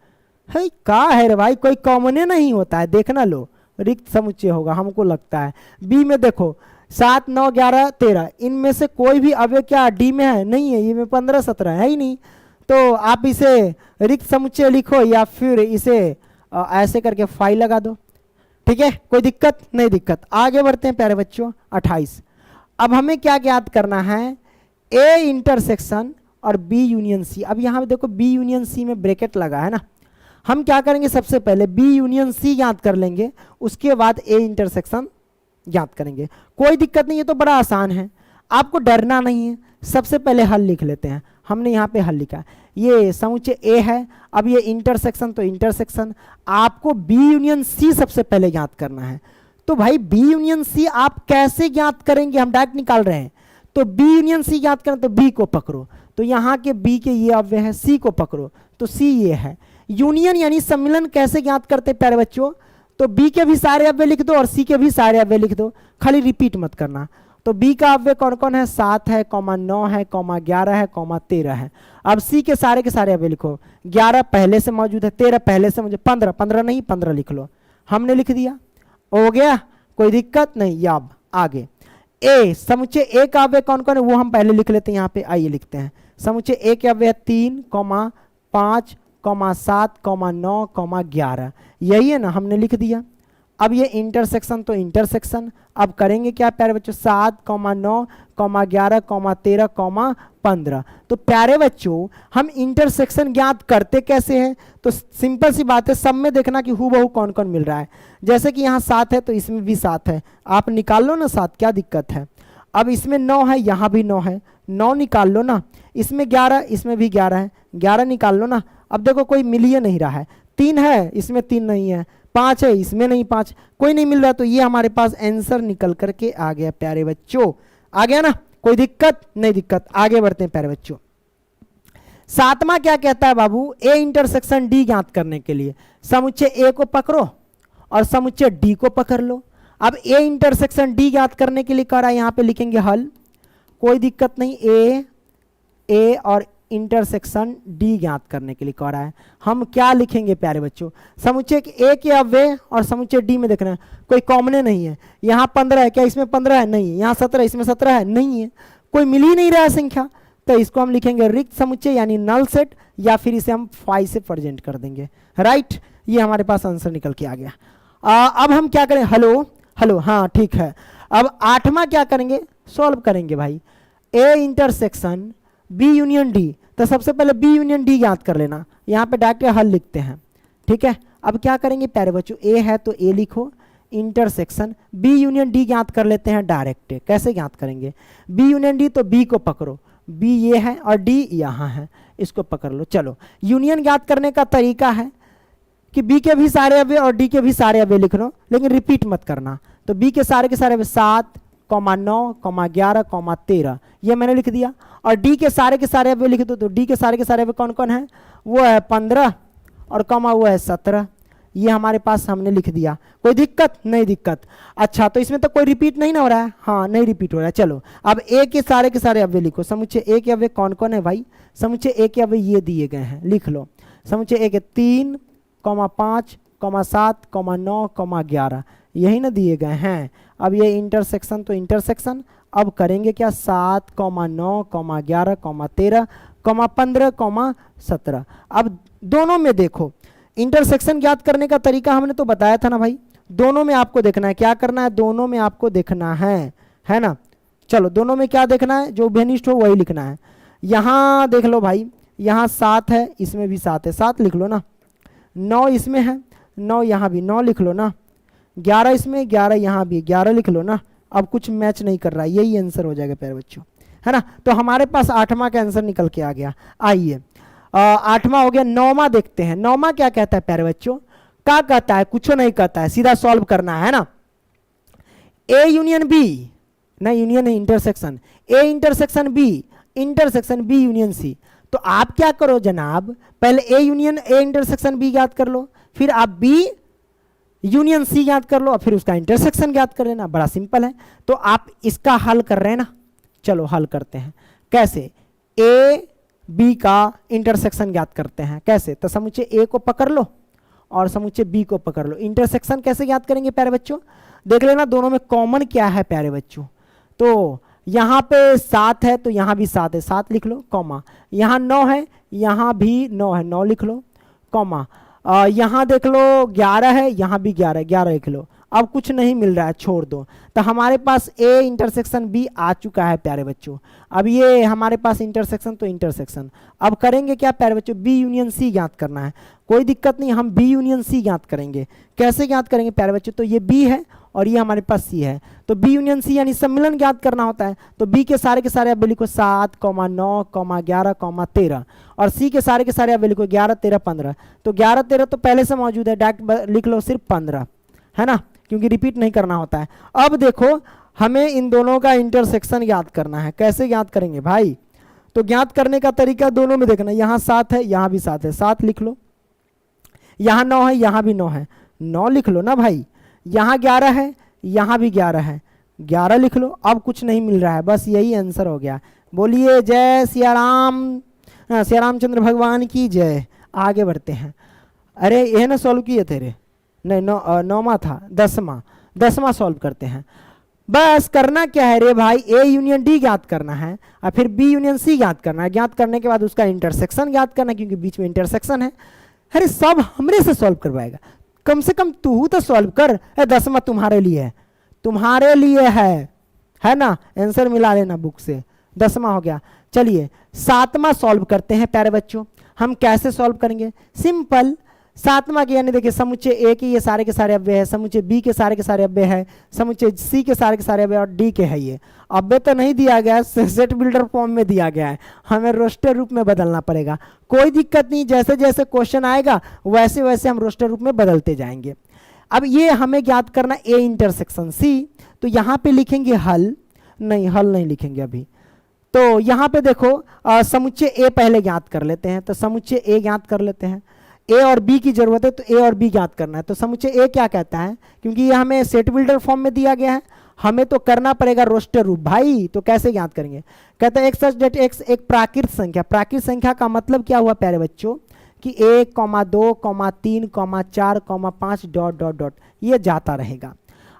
क्या है रे भाई, कोई कॉमन नहीं होता है, देखना लो, रिक्त समुच्चय होगा हमको लगता है। बी में देखो 7, 9, 11, 13, इनमें से कोई भी अवयव क्या डी में है, नहीं है। ये में 15, 17 है ही नहीं। तो आप इसे रिक्त समुच्चय लिखो, या फिर इसे ऐसे करके फाई लगा दो, ठीक है, कोई दिक्कत नहीं। दिक्कत, आगे बढ़ते हैं प्यारे बच्चों। 28, अब हमें क्या ज्ञात करना है, ए इंटरसेक्शन और बी यूनियन सी। अब यहाँ पे देखो बी यूनियन सी में ब्रैकेट लगा है ना, हम क्या करेंगे, सबसे पहले बी यूनियन सी ज्ञात कर लेंगे, उसके बाद ए इंटरसेक्शन ज्ञात करेंगे। कोई दिक्कत नहीं, ये तो बड़ा आसान है, आपको डरना नहीं है। सबसे पहले हल लिख लेते हैं, हमने यहाँ पे हल लिखा, ये समुच्चय ए है, अब ये इंटरसेक्शन, तो इंटरसेक्शन आपको बी यूनियन सी सबसे पहले ज्ञात करना है। तो भाई बी यूनियन सी आप कैसे ज्ञात करेंगे, हम डायरेक्ट निकाल रहे हैं। तो बी यूनियन सी ज्ञात करें तो बी को पकड़ो, तो यहाँ के बी के ये अव्यय है, सी को पकड़ो तो सी ये है। यूनियन यानी सम्मिलन कैसे ज्ञात करते प्यारे बच्चों, तो बी के भी सारे अव्यय लिख दो और सी के भी सारे अव्यय लिख दो, खाली रिपीट मत करना। तो बी का अव्यय कौन कौन है, 7 है, 9 है, 11 है, 13 है। अब सी के सारे अव्यय लिखो, 11 पहले से मौजूद है, 13 पहले से मौजूद, 15 नहीं, 15 लिख लो, हमने लिख दिया, हो गया, कोई दिक्कत नहीं। अब आगे ए, समुच्चय ए का अव्यय कौन कौन है वो हम पहले लिख लेते हैं, यहाँ पे आइए लिखते हैं। समुच्चय ए के अव्यय 3, 5, 7, 9, 11, यही है ना, हमने लिख दिया। अब ये इंटरसेक्शन, तो इंटरसेक्शन अब करेंगे क्या प्यारे बच्चों, 7, 9, 11, 13, 15। तो प्यारे बच्चों हम इंटरसेक्शन ज्ञात करते कैसे हैं, तो सिंपल सी बात है, सब में देखना कि हूबहू कौन कौन मिल रहा है। जैसे कि यहाँ 7 है तो इसमें भी 7 है, आप निकाल लो ना 7, क्या दिक्कत है। अब इसमें 9 है, यहाँ भी 9 है, 9 निकाल लो ना। इसमें 11, इसमें भी 11 है, 11 निकाल लो ना। अब देखो कोई मिल ही नहीं रहा है, 3 है, इसमें 3 नहीं है, 5 है, इसमें नहीं, 5 कोई नहीं मिल रहा, तो ये हमारे पास आंसर निकल करके आ गया प्यारे बच्चों, आ गया ना, कोई दिक्कत नहीं। दिक्कत, आगे बढ़ते हैं प्यारे बच्चों। 7वां क्या कहता है बाबू, ए इंटरसेक्शन डी ज्ञात करने के लिए समुच्चय ए को पकड़ो और समुच्चय डी को पकड़ लो। अब ए इंटरसेक्शन डी ज्ञात करने के लिए कह रहा है, यहाँ पे लिखेंगे हल, कोई दिक्कत नहीं। ए और इंटरसेक्शन डी ज्ञात करने के लिए कह रहा है, हम क्या लिखेंगे प्यारे बच्चों, समुच्चय ए के अव्यय और समुच्चय डी में देखना है, कोई कॉमन नहीं है। यहाँ 15 है, क्या इसमें 15 है, नहीं है। यहाँ 17 इसमें 17 है, नहीं है, कोई मिल ही नहीं रहा है संख्या, तो इसको हम लिखेंगे रिक्त समुच्चय यानी नल सेट, या फिर इसे हम फाई से प्रेजेंट कर देंगे, राइट। ये हमारे पास आंसर निकल के आ गया। अब हम क्या करें, हेलो, हाँ ठीक है। अब 8वां क्या करेंगे, सॉल्व करेंगे भाई, A intersection B union D. तो सबसे पहले बी यूनियन डी ज्ञात कर लेना, यहाँ पे डायरेक्ट हल लिखते हैं, ठीक है। अब क्या करेंगे प्यारे बच्चों, ए है तो ए लिखो, इंटरसेक्शन बी यूनियन डी ज्ञात कर लेते हैं डायरेक्ट। कैसे ज्ञात करेंगे, बी यूनियन डी, तो बी को पकड़ो, बी ये है और डी यहाँ है, इसको पकड़ लो। चलो यूनियन ज्ञात करने का तरीका है कि बी के भी सारे अव्यय और डी के भी सारे अव्यय लिख लो, लेकिन रिपीट मत करना। तो बी के सारे अव्यय 7, 9, 11, 13 ये मैंने लिख दिया, और डी के सारे अवयव लिख दो, तो डी के सारे अवयव कौन कौन है, वो है 15 और कॉमा वो है 17। ये हमारे पास हमने लिख दिया, कोई दिक्कत नहीं दिक्कत। अच्छा तो इसमें तो कोई रिपीट नहीं ना हो रहा है, हाँ नहीं रिपीट हो रहा है। चलो अब ए के सारे अवयव लिखो। समुच्चय ए के अवयव कौन कौन है भाई, समुच्चय ए के अवयव ये दिए गए हैं, लिख लो। समुच्चय ए के 3, 5, 7, 9, 11 यही ना दिए गए हैं। अब ये इंटरसेक्शन तो इंटरसेक्शन, अब करेंगे क्या 7, 9, 11, 13, 15, 17। अब दोनों में देखो इंटरसेक्शन ज्ञात करने का तरीका हमने तो बताया था ना भाई, दोनों में आपको देखना है, क्या करना है, दोनों में आपको देखना है ना। चलो दोनों में क्या देखना है, जो बेनिष्ठ हो वही लिखना है। यहाँ देख लो भाई, यहाँ 7 है, इसमें भी 7 है, 7 लिख लो ना। 9 इसमें है, 9 यहाँ भी 9 लिख लो ना। 11 इसमें, 11 यहाँ भी 11 लिख लो ना। अब कुछ मैच नहीं कर रहा है, यही आंसर हो जाएगा प्यारे बच्चों, है ना। तो हमारे पास 8वां का आंसर निकल के आ गया। आइए 8वां हो गया। 9वां देखते हैं, 9वां क्या कहता है प्यारे बच्चों, क्या कहता है, कुछ नहीं कहता है, सीधा सॉल्व करना है ना। ए यूनियन बी, नहीं यूनियन नहीं intersection, A intersection B union C. तो आप क्या करो जनाब, पहले A union A intersection B ज्ञात कर लो, फिर आप बी यूनियन सी ज्ञात कर लो और फिर उसका इंटरसेक्शन ज्ञात कर लेना, बड़ा सिंपल है। तो आप इसका हल कर रहे हैं ना, चलो हल करते हैं। कैसे, ए बी का इंटरसेक्शन ज्ञात करते हैं, कैसे, तो समुच्चय ए को पकड़ लो और समुच्चय बी को पकड़ लो। इंटरसेक्शन कैसे ज्ञात करेंगे प्यारे बच्चों, देख लेना दोनों में कॉमन क्या है प्यारे बच्चों। तो यहाँ पे 7 है तो यहाँ भी 7 है, 7 लिख लो, कॉमा। यहाँ 9 है, यहाँ भी 9 है, 9 लिख लो, कॉमा। यहाँ देख लो 11 है, यहाँ भी 11 है, 11 लिख लो। अब कुछ नहीं मिल रहा है, छोड़ दो। तो हमारे पास ए इंटरसेक्शन बी आ चुका है प्यारे बच्चों। अब ये हमारे पास इंटरसेक्शन तो इंटरसेक्शन, अब करेंगे क्या प्यारे बच्चों, बी यूनियन सी ज्ञात करना है। कोई दिक्कत नहीं, हम बी यूनियन सी ज्ञात करेंगे। कैसे ज्ञात करेंगे प्यारे बच्चों, तो ये बी है और ये हमारे पास सी है, तो बी यूनियन सी यानी सम्मिलन ज्ञात करना होता है। तो बी के सारे अवयव लिखो 7, 9, 11, 13 और सी के सारे अवयव लिखो 11, 13, 15। तो 11, 13 तो पहले से मौजूद है, डायरेक्ट लिख लो सिर्फ 15, है ना, क्योंकि रिपीट नहीं करना होता है। अब देखो हमें इन दोनों का इंटरसेक्शन ज्ञात करना है, कैसे ज्ञात करेंगे भाई, तो ज्ञात करने का तरीका दोनों में देखना। यहाँ 7 है, यहाँ भी 7 है, 7 लिख लो। यहाँ 9 है, यहाँ भी 9 है, 9 लिख लो ना भाई। यहाँ 11 है, यहाँ भी 11 है, 11 लिख लो। अब कुछ नहीं मिल रहा है, बस यही आंसर हो गया। बोलिए जय सिया राम, सिया रामचंद्र भगवान की जय। आगे बढ़ते हैं। अरे ये ना सॉल्व किए तेरे, नहीं 9वां था, 10वां सॉल्व करते हैं। बस करना क्या है रे भाई, ए यूनियन डी ज्ञात करना है और फिर बी यूनियन सी ज्ञात करना है। ज्ञात करने के बाद उसका इंटरसेक्शन ज्ञात करना है, क्योंकि बीच में इंटरसेक्शन है। अरे सब हमरे से सॉल्व करवाएगा, कम से कम तू तो सॉल्व कर। 10वां तुम्हारे लिए है, तुम्हारे लिए है ना, आंसर मिला लेना बुक से। 10वां हो गया। चलिए 7वां सॉल्व करते हैं प्यारे बच्चों। हम कैसे सॉल्व करेंगे, सिंपल। 7वां के यानी देखिए समुच्चय ए के ये सारे के सारे अव्यय है, समुच्चय बी के सारे अव्यय है, समुच्चय सी के सारे अव्यय और डी के है। ये अव्यय तो नहीं दिया गया, सेट बिल्डर फॉर्म में दिया गया है, हमें रोस्टर रूप में बदलना पड़ेगा। कोई दिक्कत नहीं, जैसे जैसे क्वेश्चन आएगा वैसे वैसे हम रोस्टर रूप में बदलते जाएंगे। अब ये हमें ज्ञात करना ए इंटरसेक्शन सी, तो यहाँ पे लिखेंगे हल, नहीं हल नहीं लिखेंगे अभी। तो यहाँ पे देखो समुच्चय ए पहले ज्ञात कर लेते हैं, तो समुच्चय ए ज्ञात कर लेते हैं। ए और बी की जरूरत है, तो ए और बी ज्ञात करना है। तो समुच्चय ए क्या कहता है, क्योंकि ये हमें सेट बिल्डर फॉर्म में दिया गया है, हमें तो करना पड़ेगा रोस्टर रूप भाई। तो कैसे ज्ञात करेंगे, कहते हैं एक्स सच दैट एक्स एक प्राकृत संख्या। प्राकृत संख्या का मतलब क्या हुआ प्यारे बच्चों, कि 1, 2, 3, 4, 5 डॉट डॉट डॉट ये जाता रहेगा।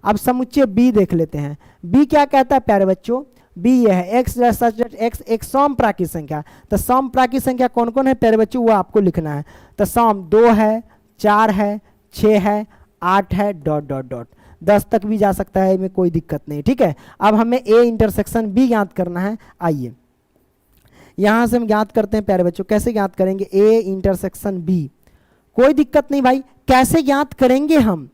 अब समुच्चय बी देख लेते हैं। बी क्या कहता है प्यारे बच्चों, बी ये है एक्स सच दैट एक्स एक सम प्राकृत संख्या। तो सम प्राकृत संख्या कौन कौन है प्यारे बच्चों, वो आपको लिखना है। तो सम 2 है, 4 है, 6 है, 8 है, डॉट डॉट डॉट 10 तक भी जा सकता है, में कोई दिक्कत नहीं, ठीक है। अब हमें ए इंटरसेक्शन बी ज्ञात करना है। आइए यहां से हम ज्ञात करते हैं प्यारे बच्चों। कैसे ज्ञात करेंगे ए इंटरसेक्शन बी, कोई दिक्कत नहीं भाई। कैसे ज्ञात करेंगे हम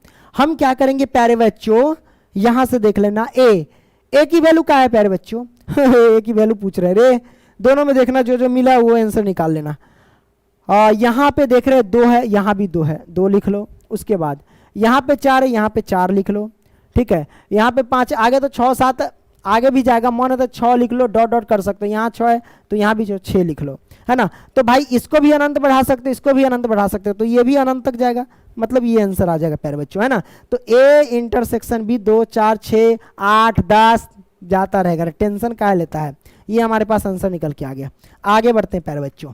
क्या करेंगे प्यारे बच्चों, यहां से देख लेना। ए की वैल्यू क्या है प्यारे बच्चों ए की वैल्यू पूछ रहे रे, दोनों में देखना, जो जो मिला वो आंसर निकाल लेना। यहाँ पे देख रहे 2 है, यहाँ भी 2 है, 2 लिख लो। उसके बाद यहाँ पे 4 है, यहाँ पे 4 लिख लो, ठीक है। यहाँ पे 5 आगे तो 6, 7 आगे भी जाएगा, मन है तो 6 लिख लो, डॉट डॉट कर सकते हो, यहाँ 6 है तो यहाँ भी 6 लिख लो, है ना। तो भाई इसको भी अनंत बढ़ा सकते हो, इसको भी अनंत बढ़ा सकते हो, तो ये भी अनंत तक जाएगा, मतलब ये आंसर आ जाएगा प्यारे बच्चों, है ना। तो ए इंटरसेक्शन बी 2 4 6 8 10 जाता रहेगा, टेंशन काहे लेता है। ये हमारे पास आंसर निकल के आ गया। आगे बढ़ते हैं प्यारे बच्चों।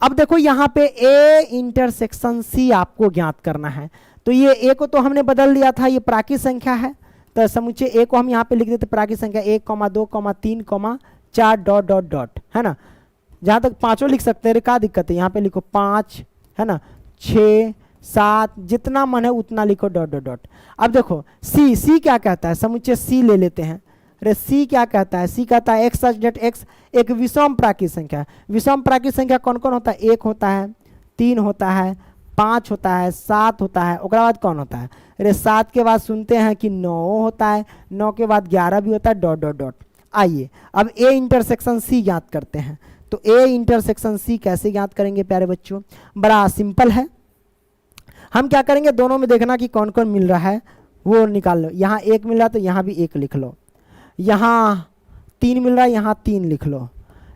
अब देखो यहाँ पे ए इंटरसेक्शन सी आपको ज्ञात करना है। तो ये ए को तो हमने बदल दिया था, ये प्राकृत संख्या है, तो समुच्चय ए को हम यहाँ पे लिख देते प्राकृत संख्या 1, 2, 3, 4 डॉट डॉट डॉट, है ना। जहाँ तक पांचों लिख सकते हैं, क्या दिक्कत है, यहाँ पे लिखो 5, है ना, 6 7, जितना मन है उतना लिखो, डॉट डॉट डॉट। अब देखो सी क्या कहता है, समुच्चय सी ले लेते हैं। अरे सी क्या कहता है, सी कहता है एक्स सच डेट एक्स एक विषम प्राकृत संख्या है। विषम प्राकृत संख्या कौन कौन होता है, 1 होता है, 3 होता है, 5 होता है, 7 होता है, उसके बाद कौन होता है, अरे 7 के बाद सुनते हैं कि 9 होता है, 9 के बाद 11 भी होता है, डॉट डॉट डॉट। आइए अब ए इंटरसेक्शन सी ज्ञात करते हैं। तो ए इंटरसेक्शन सी कैसे ज्ञात करेंगे प्यारे बच्चों, बड़ा सिंपल है। हम क्या करेंगे, दोनों में देखना कि कौन कौन मिल रहा है वो निकाल लो। यहाँ 1 मिल रहा है तो यहाँ भी 1 लिख लो, यहाँ 3 मिल रहा है यहाँ 3 लिख लो,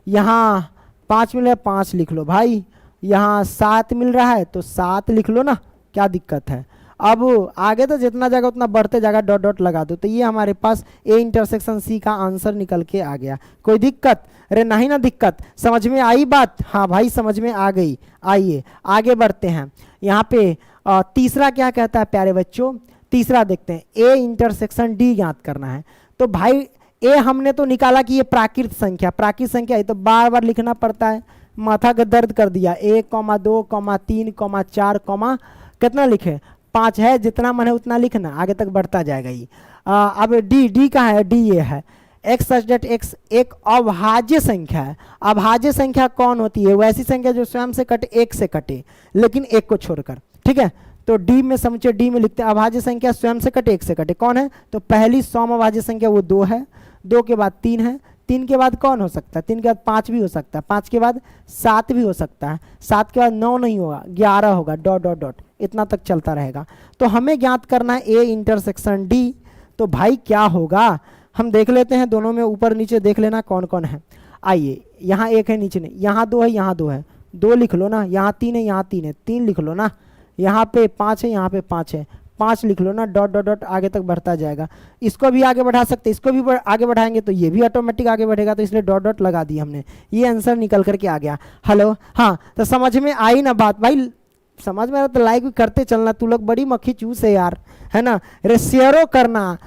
यहाँ 5 मिल रहा है 5 लिख लो भाई, यहाँ 7 मिल रहा है तो 7 लिख लो ना, क्या दिक्कत है। अब आगे तो जितना जाएगा उतना बढ़ते जाएगा, डॉट डॉट लगा दो। तो ये हमारे पास ए इंटरसेक्शन सी का आंसर निकल के आ गया। कोई दिक्कत, अरे नहीं ना दिक्कत, समझ में आई बात, हाँ भाई समझ में आ गई। आइए आगे बढ़ते हैं। यहाँ पे तीसरा क्या कहता है प्यारे बच्चों, तीसरा देखते हैं, ए इंटरसेक्शन डी ज्ञात करना है। तो भाई ए हमने तो निकाला कि ये प्राकृत संख्या, प्राकृत संख्या है तो बार बार लिखना पड़ता है, माथा का दर्द कर दिया। 1, 2, 3, 4, कितना लिखे, 5 है, जितना मन है उतना लिखना, आगे तक बढ़ता जाएगा ये। अब डी कहाँ है, डी ये है, एक्स सच डेट एक्स एक अभाज्य संख्या है। अभाज्य संख्या कौन होती है, वैसी संख्या जो स्वयं से कटे, 1 से कटे, लेकिन 1 को छोड़कर, ठीक है। तो डी में समुच्चय डी में लिखते हैं अभाज्य संख्या स्वयं से कटे 1 से कटे, कौन है, तो पहली सम अभाज्य संख्या वो 2 है, 2 के बाद 3 है, 3 के बाद कौन हो सकता है, 3 के बाद 5 भी हो सकता है, 5 के बाद 7 भी हो सकता है, 7 के बाद 9 नहीं होगा, 11 होगा, डॉट डॉट डॉट, इतना तक चलता रहेगा। तो हमें ज्ञात करना है ए इंटरसेक्शन डी। तो भाई क्या होगा, हम देख लेते हैं, दोनों में ऊपर नीचे देख लेना कौन कौन है। आइए यहाँ 1 है, नीचे नहीं, यहाँ 2 है, यहाँ 2 है, 2 लिख लो ना, यहाँ 3 है, यहाँ 3 है, 3 लिख लो ना, यहाँ पे 5 है, यहाँ पे 5 है, 5 लिख लो ना, डॉट डॉट डॉट, आगे तक बढ़ता जाएगा। इसको भी आगे बढ़ा सकते, इसको भी आगे बढ़ाएंगे तो ये भी ऑटोमेटिक आगे बढ़ेगा, तो इसलिए डॉट डॉट लगा दिया हमने, ये आंसर निकल करके आ गया। हेलो, हाँ तो समझ में आई ना बात भाई, समझ में आ रहा तो लाइक भी करते चलना, तू लोग बड़ी मक्खी चूस है यार, है ना। अरे शेयरो करना,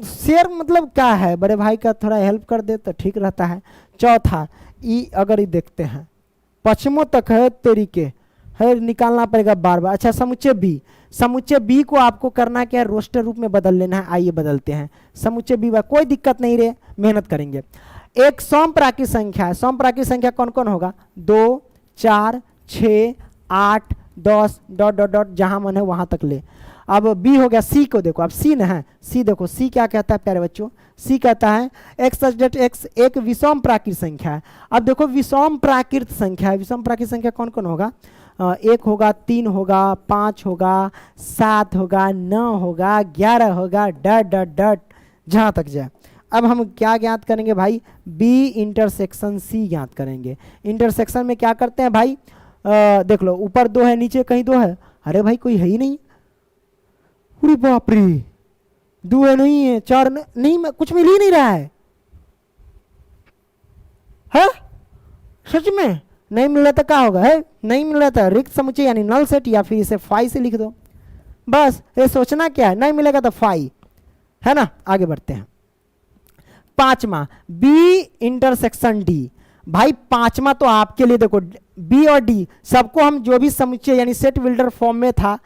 शेयर मतलब क्या है, बड़े भाई का थोड़ा हेल्प कर दे तो ठीक रहता है। चौथा ई, अगर ये देखते हैं पश्चिमों तक है तेरी के है, निकालना पड़ेगा बार बार। अच्छा समुच्चय बी, समुच्चय बी को आपको करना क्या है, रोस्टर रूप में बदल लेना है। आइए बदलते हैं समुच्चय बी, कोई दिक्कत नहीं रे, मेहनत करेंगे। एक सम प्राकृत संख्या है, सम प्राकृत संख्या कौन कौन होगा, 2 4 6 8 10 डॉट डॉट डॉट, जहां मन है वहां तक ले। अब बी हो गया, सी को देखो, अब सी न है, सी देखो सी क्या कहता है प्यारे बच्चों, सी कहता है एक्स सच डेट एक्स एक विषम प्राकृत संख्या है। अब देखो विषम प्राकृत संख्या है, विषम प्राकृत संख्या कौन कौन होगा, 1 होगा, 3 होगा, 5 होगा, 7 होगा, 9 होगा, 11 होगा, डॉट डॉट डॉट जहाँ तक जाए। अब हम क्या ज्ञात करेंगे भाई, बी इंटरसेक्शन सी ज्ञात करेंगे। इंटरसेक्शन में क्या करते हैं भाई, देख लो ऊपर 2 है, नीचे कहीं 2 है, अरे भाई कोई है ही नहीं, अरे बाप रे, 2 है नहीं है, 4 नहीं, कुछ मिल ही नहीं रहा है सच में नहीं मिल रहा था, क्या होगा है, नहीं मिल रहा था, रिक्त समुच्चय यानी नल सेट, या फिर इसे फाई से लिख दो बस। ये सोचना क्या है, नहीं मिलेगा तो फाई, है ना। आगे बढ़ते हैं। पांचवा बी इंटरसेक्शन डी, भाई पांचवा तो आपके लिए देखो, बी और डी सबको हम जो भी समुच्चय यानी सेट बिल्डर फॉर्म में था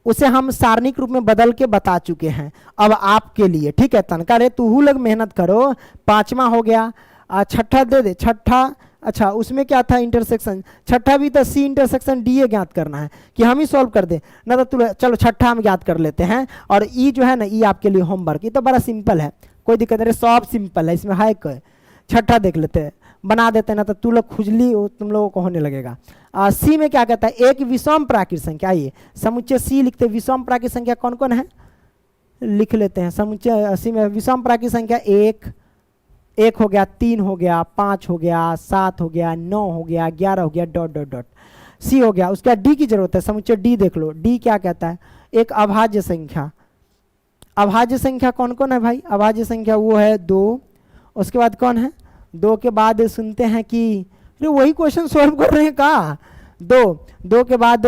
उसे हम सारणिक रूप में बदल के बता चुके हैं। अब आपके लिए ठीक है, तनका रे तू लोग मेहनत करो। पांचवा हो गया, छठा दे दे, छठा, अच्छा उसमें क्या था इंटरसेक्शन, छठा भी तो सी इंटरसेक्शन डी ए ज्ञात करना है कि हम ही सॉल्व कर दे ना, तो तू चलो छठा हम ज्ञात कर लेते हैं। और ई जो है ना, ई आपके लिए होमवर्क, ये तो बड़ा सिंपल है, कोई दिक्कत नहीं, सब सिंपल है, इसमें है कोई। छठा देख लेते हैं, बना देते हैं ना, तो तू लोग खुजली तुम लोगों को होने लगेगा। सी में क्या कहता है, एक विषम प्राकृत संख्या, आइए समुच्चय सी लिखते हैं। विषम प्राकृत संख्या कौन कौन है, लिख लेते हैं। समुच्चय सी में विषम प्राकृत संख्या 1 1 हो गया, 3 हो गया, 5 हो गया, 7 हो गया, 9 हो गया, 11 हो गया, डॉट डॉट डॉट। सी हो गया। उसके बाद डी की जरूरत है, समुच्चय डी देख लो। डी क्या कहता है? एक अभाज्य संख्या। अभाज्य संख्या कौन कौन है भाई? अभाज्य संख्या वो है 2। उसके बाद कौन है? 2 के बाद सुनते हैं कि वही क्वेश्चन सॉल्व कर रहे हैं का? 2 के बाद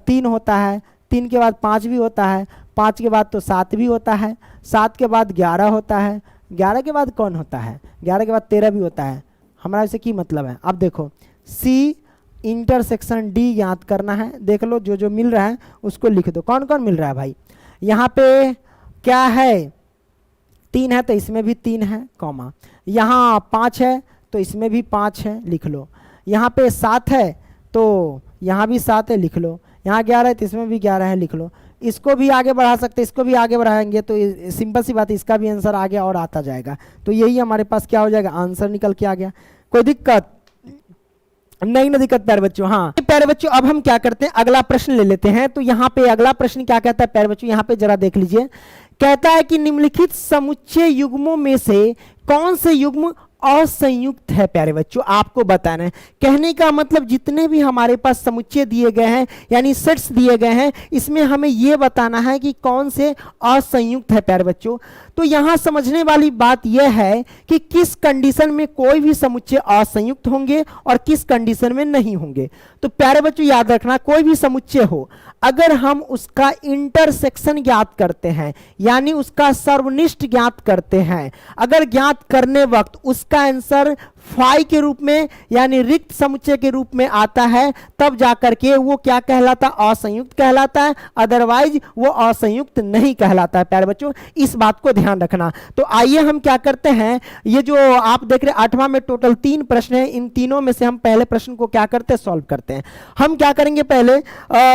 3 होता है, 3 के बाद 5 भी होता है, 5 के बाद तो 7 भी होता है, 7 के बाद 11 होता है, 11 के बाद कौन होता है? 11 के बाद 13 भी होता है। हमारा इसे की मतलब है? अब देखो, सी इंटरसेक्शन डी याद करना है। देख लो जो जो मिल रहा है उसको लिख दो। कौन कौन मिल रहा है भाई? यहाँ पे क्या है? 3 है तो इसमें भी 3 है, कॉमा। यहाँ 5 है तो इसमें भी 5 है, लिख लो। यहाँ पे 7 है तो यहाँ भी 7 है, लिख लो। यहाँ 11 है तो इसमें भी 11 है, लिख लो। इसको भी आगे बढ़ा सकते, इसको भी आगे बढ़ाएंगे तो सिंपल सी बात है, इसका भी आंसर आगे और आता जाएगा। तो यही हमारे पास क्या हो जाएगा? आंसर निकल के आ गया। कोई दिक्कत नहीं ना? दिक्कत प्यारे बच्चों? हाँ प्यारे बच्चों, अब हम क्या करते हैं, अगला प्रश्न ले लेते हैं। तो यहाँ पे अगला प्रश्न क्या कहता है प्यारे बच्चों? यहाँ पे जरा देख लीजिए। कहता है कि निम्नलिखित समुच्चय युग्मों में से कौन से युग्म असंयुक्त है प्यारे बच्चों? आपको बताना है। कहने का मतलब जितने भी हमारे पास समुच्चय दिए गए हैं यानी सेट्स दिए गए हैं, इसमें हमें यह बताना है कि कौन से असंयुक्त है प्यारे बच्चों। तो यहां समझने वाली बात यह है कि किस कंडीशन में कोई भी समुच्चय असंयुक्त होंगे और किस कंडीशन में नहीं होंगे। तो प्यारे बच्चों याद रखना, कोई भी समुच्चय हो, अगर हम उसका इंटरसेक्शन ज्ञात करते हैं यानी उसका सर्वनिष्ठ ज्ञात करते हैं, अगर ज्ञात करने वक्त उसका आंसर फाई के रूप में यानी रिक्त समुच्चय के रूप में आता है, तब जाकर के वो क्या कहलाता? असंयुक्त कहलाता है। अदरवाइज वो असंयुक्त नहीं कहलाता है प्यारे बच्चों, इस बात को ध्यान रखना। तो आइए हम क्या करते हैं, ये जो आप देख रहे हैं 8वां में टोटल 3 प्रश्न है, इन तीनों में से हम पहले प्रश्न को क्या करते हैं? सॉल्व करते हैं। हम क्या करेंगे पहले,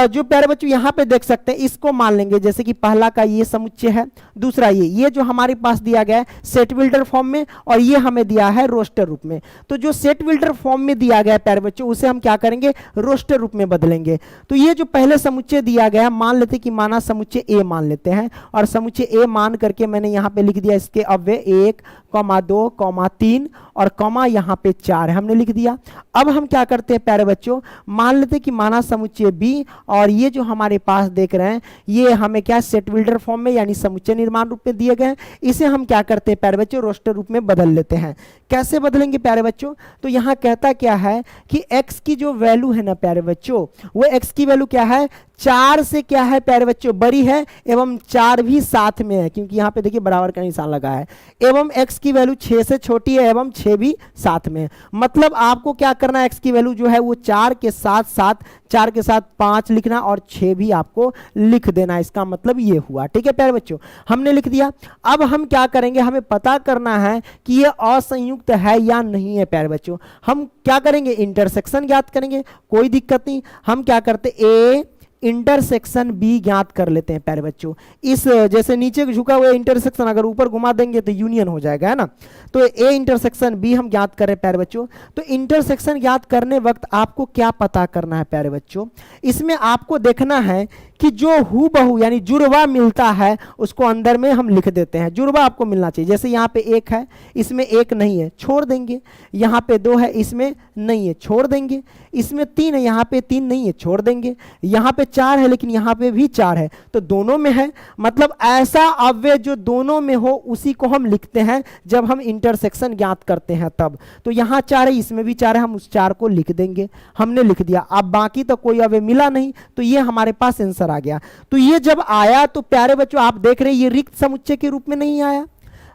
जो प्यारे बच्चों यहां पे देख सकते हैं, इसको मान लेंगे जैसे कि पहला का ये समुच्चय है, दूसरा ये जो हमारे पास दिया गया है सेट बिल्डर फॉर्म में, और ये हमें दिया है रोस्टर रूप में। तो जो सेट बिल्डर फॉर्म में दिया गया है प्यारे बच्चों, उसे हम क्या करेंगे? रोस्टर रूप में बदलेंगे। तो ये जो पहले समुच्चय दिया गया, मान लेते कि माना समुच्चय ए मान लेते हैं, और समुच्चय ए मान करके मैंने यहां पे लिख दिया इसके अव्यय 1, 2, 3 और कॉमा यहां पे 4 है, हमने लिख दिया। अब हम क्या करते हैं प्यारे बच्चों, मान लेते कि माना समुच्चय बी, और ये जो हमारे पास देख रहे हैं ये हमें क्या सेट बिल्डर फॉर्म में यानी समुच्चय निर्माण रूप में दिए गए, इसे हम क्या करते हैं प्यारे बच्चों? रोस्टर रूप में बदल लेते हैं। कैसे बदलेंगे प्यारे बच्चों? तो यहां कहता क्या है कि x की जो वैल्यू है ना प्यारे बच्चों, वो x की वैल्यू क्या है? 4 से क्या है प्यारे बच्चों? बड़ी है, एवं 4 भी साथ में है, क्योंकि यहां पे देखिए बराबर का निशान लगा है। एवं x की वैल्यू 6 से छोटी है, एवं 6 भी साथ में है। मतलब आपको क्या करना है, x की वैल्यू जो है वो 4 के साथ साथ 4 के साथ 5 लिखना और 6 भी आपको लिख देना। इसका मतलब ये हुआ। ठीक है प्यारे बच्चों, हमने लिख दिया। अब हम क्या करेंगे, हमें पता करना है कि ये असंयुक्त है या नहीं है प्यारे बच्चों। हम क्या करेंगे? इंटरसेक्शन ज्ञात करेंगे। कोई दिक्कत नहीं, हम क्या करते, ए इंटरसेक्शन बी ज्ञात कर लेते हैं प्यारे बच्चों। इस जैसे नीचे झुका हुआ इंटरसेक्शन अगर ऊपर घुमा देंगे तो यूनियन हो जाएगा, है ना। तो ए इंटरसेक्शन बी हम ज्ञात करें प्यारे बच्चों। तो इंटरसेक्शन ज्ञात करने वक्त आपको क्या पता करना है प्यारे बच्चों, इसमें आपको देखना है कि जो हूबहू यानी जुड़वा मिलता है उसको अंदर में हम लिख देते हैं। जुड़वा आपको मिलना चाहिए। जैसे यहाँ पे 1 है, इसमें 1 नहीं है, छोड़ देंगे। यहाँ पे 2 है, इसमें नहीं है, छोड़ देंगे। इसमें 3 है, यहाँ पे 3 नहीं है, छोड़ देंगे। यहाँ पे 4 है, लेकिन यहाँ पे भी 4 है, तो दोनों में है। मतलब ऐसा अव्यय जो दोनों में हो उसी को हम लिखते हैं जब हम इंटरसेक्शन ज्ञात करते हैं तब। तो यहाँ 4 है, इसमें भी 4 है, हम उस 4 को लिख देंगे। हमने लिख दिया। अब बाकी तो कोई अव्यय मिला नहीं, तो ये हमारे पास आंसर आ गया। तो ये जब आया तो प्यारे बच्चों आप देख रहे हैं ये रिक्त समुच्चय के रूप में नहीं आया,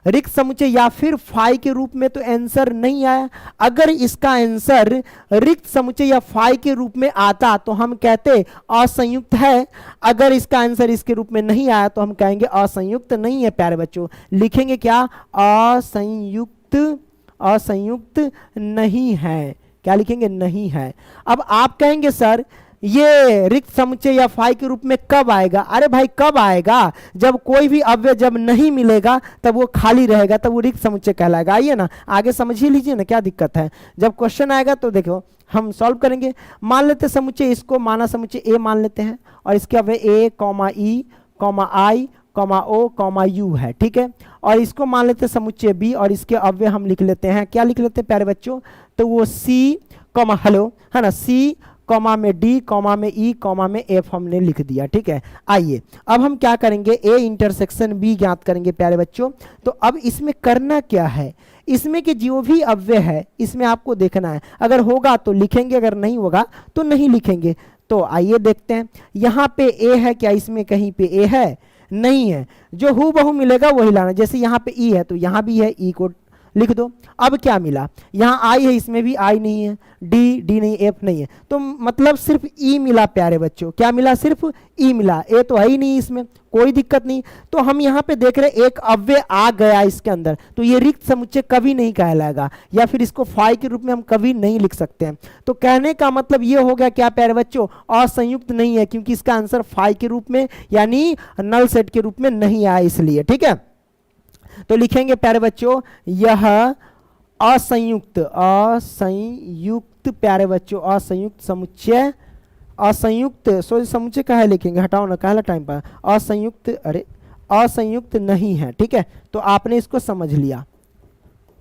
रिक्त समुच्चय या फिर फाई के रूप में तो आंसर नहीं आया। अगर इसका आंसर रिक्त समुच्चय या फाई के रूप में आता तो हम कहते असंयुक्त है। अगर इसका आंसर इसके रूप में नहीं आया तो हम कहेंगे असंयुक्त नहीं है प्यारे बच्चों। लिखेंगे क्या? असंयुक्त, असंयुक्त नहीं है। क्या लिखेंगे? नहीं है। अब आप कहेंगे सर ये रिक्त समुच्चय या फाई के रूप में कब आएगा? अरे भाई कब आएगा? जब कोई भी अव्यय जब नहीं मिलेगा तब वो खाली रहेगा, तब वो रिक्त समुच्चय कहलाएगा। आइए ना आगे समझ ही लीजिए ना, क्या दिक्कत है। जब क्वेश्चन आएगा तो देखो हम सॉल्व करेंगे। मान लेते समुच्चय, इसको माना समुच्चय ए मान लेते हैं और इसके अव्यय ए, ई, आई, ओ, यू है। ठीक है। और इसको मान लेते हैं समुच्चय बी, और इसके अव्यय हम लिख लेते हैं, क्या लिख लेते हैं प्यारे बच्चों, तो वो सी कॉमा हेलो है ना, सी कॉमा में डी कॉमा में ई कॉमा में एफ हमने लिख दिया। ठीक है, आइए अब हम क्या करेंगे, ए इंटरसेक्शन बी ज्ञात करेंगे प्यारे बच्चों। तो अब इसमें करना क्या है, इसमें के जो भी अव्यय है इसमें आपको देखना है, अगर होगा तो लिखेंगे, अगर नहीं होगा तो नहीं लिखेंगे। तो आइए देखते हैं, यहाँ पे ए है क्या, इसमें कहीं पे ए है, नहीं है, जो हूबहू मिलेगा वही लाना। जैसे यहाँ पे ई है तो यहाँ भी है, ई को लिख दो। अब क्या मिला, यहाँ आई है, इसमें भी आई नहीं है, डी डी नहीं, एफ नहीं है, तो मतलब सिर्फ ई मिला प्यारे बच्चों। क्या मिला, सिर्फ ई मिला, ए तो है ही नहीं इसमें, कोई दिक्कत नहीं। तो हम यहाँ पे देख रहे एक अव्यय आ गया इसके अंदर, तो ये रिक्त समुच्चय कभी नहीं कहलाएगा, या फिर इसको फाई के रूप में हम कभी नहीं लिख सकते हैं। तो कहने का मतलब ये हो गया क्या प्यारे बच्चों, असंयुक्त नहीं है, क्योंकि इसका आंसर फाई के रूप में यानी नल सेट के रूप में नहीं आया इसलिए। ठीक है, तो लिखेंगे प्यारे बच्चों, यह असंयुक्त, असंयुक्त प्यारे बच्चों, असंयुक्त समुच्चय, असंयुक्त सॉरी समुच्चय कहा है लिखेंगे, हटाओ ना कहला टाइम पर, असंयुक्त, अरे असंयुक्त नहीं है। ठीक है, तो आपने इसको समझ लिया।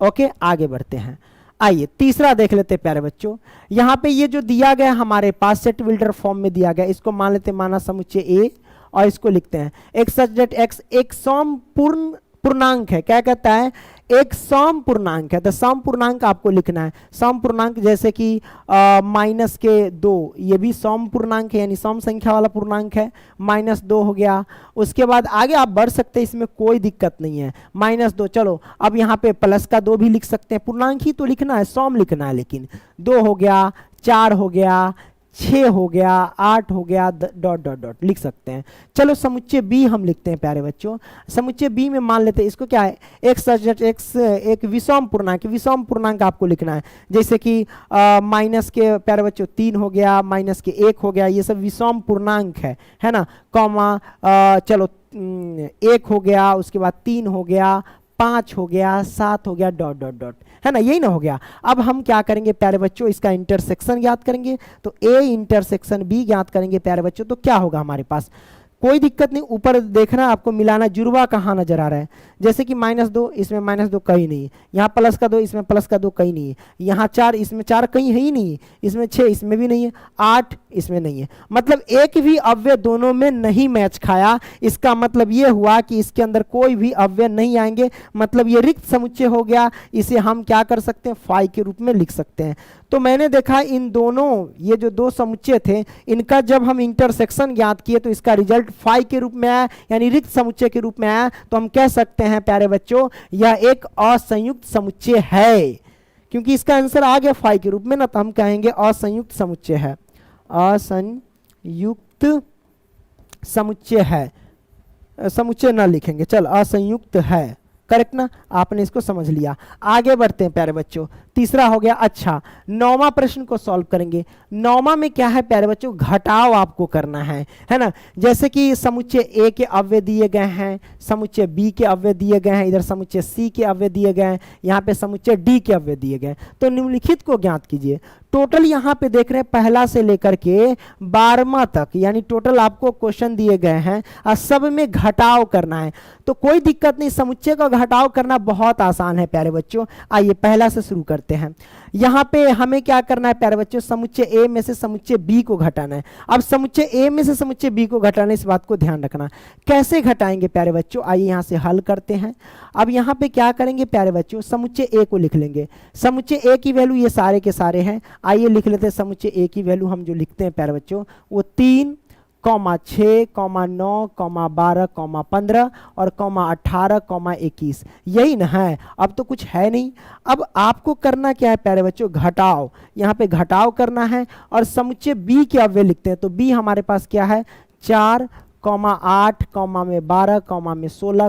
ओके, आगे बढ़ते हैं। आइए तीसरा देख लेते हैं प्यारे बच्चों। यहाँ पे ये जो दिया गया हमारे पास सेट बिल्डर फॉर्म में दिया गया, इसको मान लेते हैं माना समुच्चय ए, और इसको लिखते हैं एक्स सच दैट एक्स एक समपूर्ण पूर्णांक है। क्या कहता है, एक सम पूर्णांक है, तो सम पूर्णांक आपको लिखना है। सम पूर्णांक जैसे कि -2, ये भी सम पूर्णांक है, यानी सम संख्या वाला पूर्णांक है, -2 हो गया। उसके बाद आगे आप बढ़ सकते हैं, इसमें कोई दिक्कत नहीं है, -2। चलो अब यहाँ पे +2 भी लिख सकते हैं, पूर्णांक ही तो लिखना है, सम लिखना है, लेकिन 2 हो गया, 4 हो गया, 6 हो गया, 8 हो गया, डॉट डॉट डॉट लिख सकते हैं। चलो समुच्चय बी हम लिखते हैं प्यारे बच्चों। समुच्चय बी में मान लेते हैं इसको क्या है, एक्स एक्स एक विषम पूर्णांक, विषम पूर्णांक आपको लिखना है। जैसे कि माइनस के प्यारे बच्चों 3 हो गया, -1 हो गया, ये सब विषम पूर्णांक है ना। कॉमा चलो 1 हो गया, उसके बाद 3 हो गया, 5 हो गया, 7 हो गया, डॉट डॉट डॉट, है ना, यही ना हो गया। अब हम क्या करेंगे प्यारे बच्चों, इसका इंटरसेक्शन ज्ञात करेंगे। तो ए इंटरसेक्शन बी ज्ञात करेंगे प्यारे बच्चों। तो क्या होगा हमारे पास, कोई दिक्कत नहीं, ऊपर देखना आपको मिलाना, जुड़वा कहाँ नजर आ रहा है। जैसे कि -2, इसमें -2 कहीं नहीं, यहाँ +2 इसमें +2 कहीं नहीं है, यहाँ 4 इसमें 4 कहीं है ही नहीं, इसमें 6 इसमें भी नहीं है, 8 इसमें नहीं है। मतलब एक भी अव्यय दोनों में नहीं मैच खाया। इसका मतलब ये हुआ कि इसके अंदर कोई भी अव्यय नहीं आएंगे, मतलब ये रिक्त समुच्चय हो गया। इसे हम क्या कर सकते हैं, फाई के रूप में लिख सकते हैं। तो मैंने देखा इन दोनों, ये जो दो समुच्चय थे, इनका जब हम इंटरसेक्शन ज्ञात किए तो इसका रिजल्ट फाई के रूप में आया, यानी रिक्त समुच्चय के रूप में आया। तो हम कह सकते हैं प्यारे बच्चों, यह एक असंयुक्त समुच्चय है, क्योंकि इसका आंसर आ गया फाई के रूप में ना, तो हम कहेंगे असंयुक्त समुच्चय है, असंयुक्त समुच्चय है, समुच्चय ना लिखेंगे, चल असंयुक्त है, करेक्ट ना। आपने इसको समझ लिया। आगे बढ़ते हैं प्यारे बच्चों, तीसरा हो गया। अच्छा, 9वां प्रश्न को सॉल्व करेंगे। 9वां में क्या है प्यारे बच्चों, घटाव आपको करना है ना। जैसे कि समुच्चय ए के अव्यय दिए गए हैं, समुच्चय बी के अव्यय दिए गए हैं, इधर समुच्चय सी के अव्यय दिए गए हैं, यहाँ पे समुच्चय डी के अव्यय दिए गए। तो निम्नलिखित को ज्ञात कीजिए। टोटल यहाँ पे देख रहे हैं पहला से लेकर के 12वां तक, यानी टोटल आपको क्वेश्चन दिए गए हैं और सब में घटाव करना है। तो कोई दिक्कत नहीं, समुच्चय का घटाव करना बहुत आसान है प्यारे बच्चों। आइए पहला से शुरू करते हैं। यहाँ पे हमें क्या करना है प्यारे बच्चों, समुच्चय ए में से समुच्चय बी को घटाना है। अब समुच्चय ए में से समुच्चय बी को घटाना है, इस बात को ध्यान रखना। कैसे घटाएंगे प्यारे बच्चों, आइए यहाँ से हल करते हैं। अब यहाँ पे क्या करेंगे प्यारे बच्चों, समुच्चय ए को लिख लेंगे। समुच्चय ए की वैल्यू ये सारे के सारे हैं, आइए लिख लेते हैं। समुच्चय ए की वैल्यू हम जो लिखते हैं प्यारे बच्चों, वो 3, 6, 9, 12, 15 और 18, 21, यही ना है। अब तो कुछ है नहीं। अब आपको करना क्या है प्यारे बच्चों, घटाव। यहाँ पे घटाव करना है और समुच्चय बी के अव्यय लिखते हैं। तो बी हमारे पास क्या है, 4, 8, 12, 16,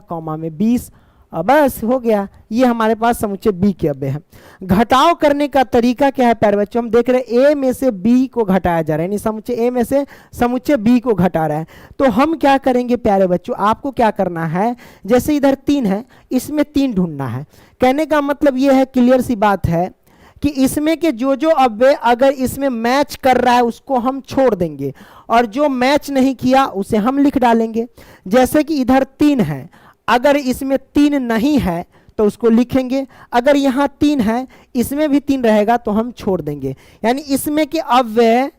20, बस हो गया। ये हमारे पास समुच्चय बी के अव्यय है। घटाव करने का तरीका क्या है प्यारे बच्चों, हम देख रहे हैं ए में से बी को घटाया जा रहा है, यानी समुच्चय ए में से समुच्चय बी को घटा रहा है। तो हम क्या करेंगे प्यारे बच्चों, आपको क्या करना है, जैसे इधर 3 है, इसमें 3 ढूंढना है। कहने का मतलब ये है, क्लियर सी बात है कि इसमें के जो जो अव्यय अगर इसमें मैच कर रहा है उसको हम छोड़ देंगे, और जो मैच नहीं किया उसे हम लिख डालेंगे। जैसे कि इधर 3 है, अगर इसमें 3 नहीं है तो उसको लिखेंगे, अगर यहाँ 3 है इसमें भी 3 रहेगा तो हम छोड़ देंगे। यानी इसमें के अव्यय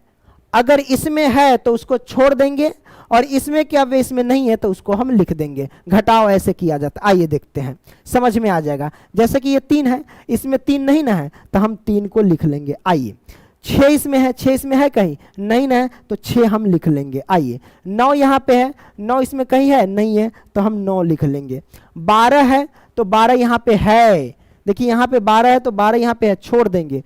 अगर इसमें है तो उसको छोड़ देंगे और इसमें के अव्यय इसमें नहीं है तो उसको हम लिख देंगे। घटाव ऐसे किया जाता है। आइए देखते हैं, समझ में आ जाएगा। जैसे कि ये 3 है, इसमें 3 नहीं ना है तो हम 3 को लिख लेंगे। आइए 6 इसमें है, 6 इसमें है कहीं नहीं ना है तो 6 हम लिख लेंगे। आइए 9 यहाँ पे है, 9 इसमें कहीं है नहीं है तो हम 9 लिख लेंगे। 12 है तो 12 यहाँ पे है, देखिए यहाँ पे 12 है तो 12 यहाँ पे है, छोड़ देंगे।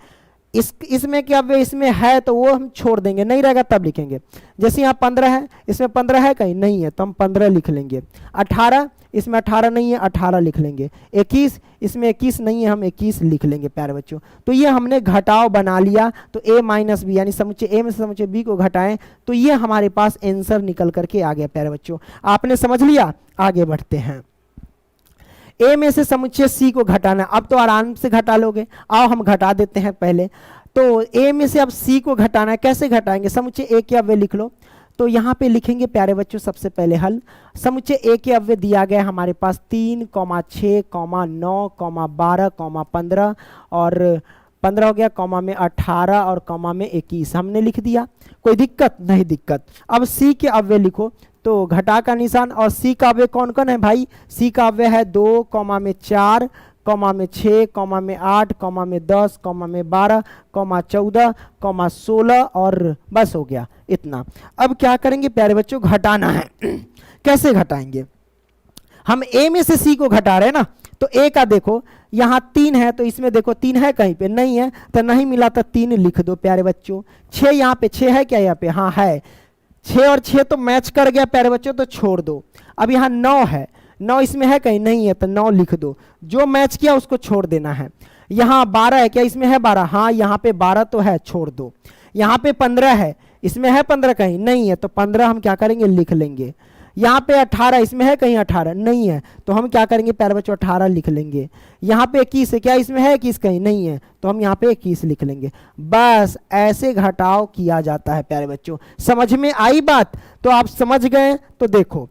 इसमें क्या वे इसमें है तो वो हम छोड़ देंगे, नहीं रहेगा तब लिखेंगे। जैसे यहाँ 15 है, इसमें 15 है कहीं नहीं है तो हम 15 लिख लेंगे। 18 इसमें 18 नहीं है, 18 लिख लेंगे। 21 इसमें 21 नहीं है, हम 21 लिख लेंगे प्यारे बच्चों। तो ये हमने घटाव बना लिया। तो a माइनस बी यानी समुच्चय a में से समुच्चय b को घटाएं तो ये हमारे पास आंसर निकल करके आ गया प्यारे बच्चों। आपने समझ लिया, आगे बढ़ते हैं। a में से समुच्चय c को घटाना, अब तो आराम से घटा लोगे। आओ हम घटा देते हैं पहले। तो a में से अब c को घटाना है, कैसे घटाएंगे? समुच्चय a के अव्यय लिख लो। तो यहाँ पे लिखेंगे प्यारे बच्चों सबसे पहले हल। समुच्चय a के अव्यय दिया गया हमारे पास 3, 6, 9, 12, 15 और 15 हो गया, कॉमा में 18 और कॉमा में 21 हमने लिख दिया। कोई दिक्कत नहीं? दिक्कत। अब c के अव्यय लिखो, तो घटा का निशान। और c का अव्यय कौन कौन है भाई? c का अव्यय है 2, कॉमा में 4, कॉमा में 6, कॉमा में 8, कॉमा में 10, कॉमा में 12, कॉमा 14, कॉमा 16 और बस हो गया इतना। अब क्या करेंगे प्यारे बच्चों? घटाना है। कैसे घटाएंगे? हम a में से c को घटा रहे हैं ना, तो a का देखो यहाँ 3 है तो इसमें देखो 3 है कहीं पे नहीं है तो नहीं मिला तो 3 लिख दो प्यारे बच्चों। 6 यहाँ पे 6 है क्या? यहाँ पे हाँ है, 6 और 6 तो मैच कर गया प्यारे बच्चों, तो छोड़ दो। अब यहाँ 9 है, 9 इसमें है कहीं नहीं है तो 9 लिख दो, जो मैच किया उसको छोड़ देना है। यहाँ 12 है क्या? इसमें है 12, हाँ यहाँ पे 12 तो है, छोड़ दो। यहाँ पे 15 है, इसमें है 15 कहीं नहीं है तो 15 हम क्या करेंगे? लिख लेंगे। यहाँ पे 18 इसमें है कहीं? 18 नहीं है तो हम क्या करेंगे प्यारे बच्चों? 18 लिख लेंगे। यहाँ पे 21 है क्या? इसमें है 21 कहीं नहीं है तो हम यहाँ पे 21 लिख लेंगे। बस ऐसे घटाव किया जाता है प्यारे बच्चों। समझ में आई बात? तो आप समझ गए। तो देखो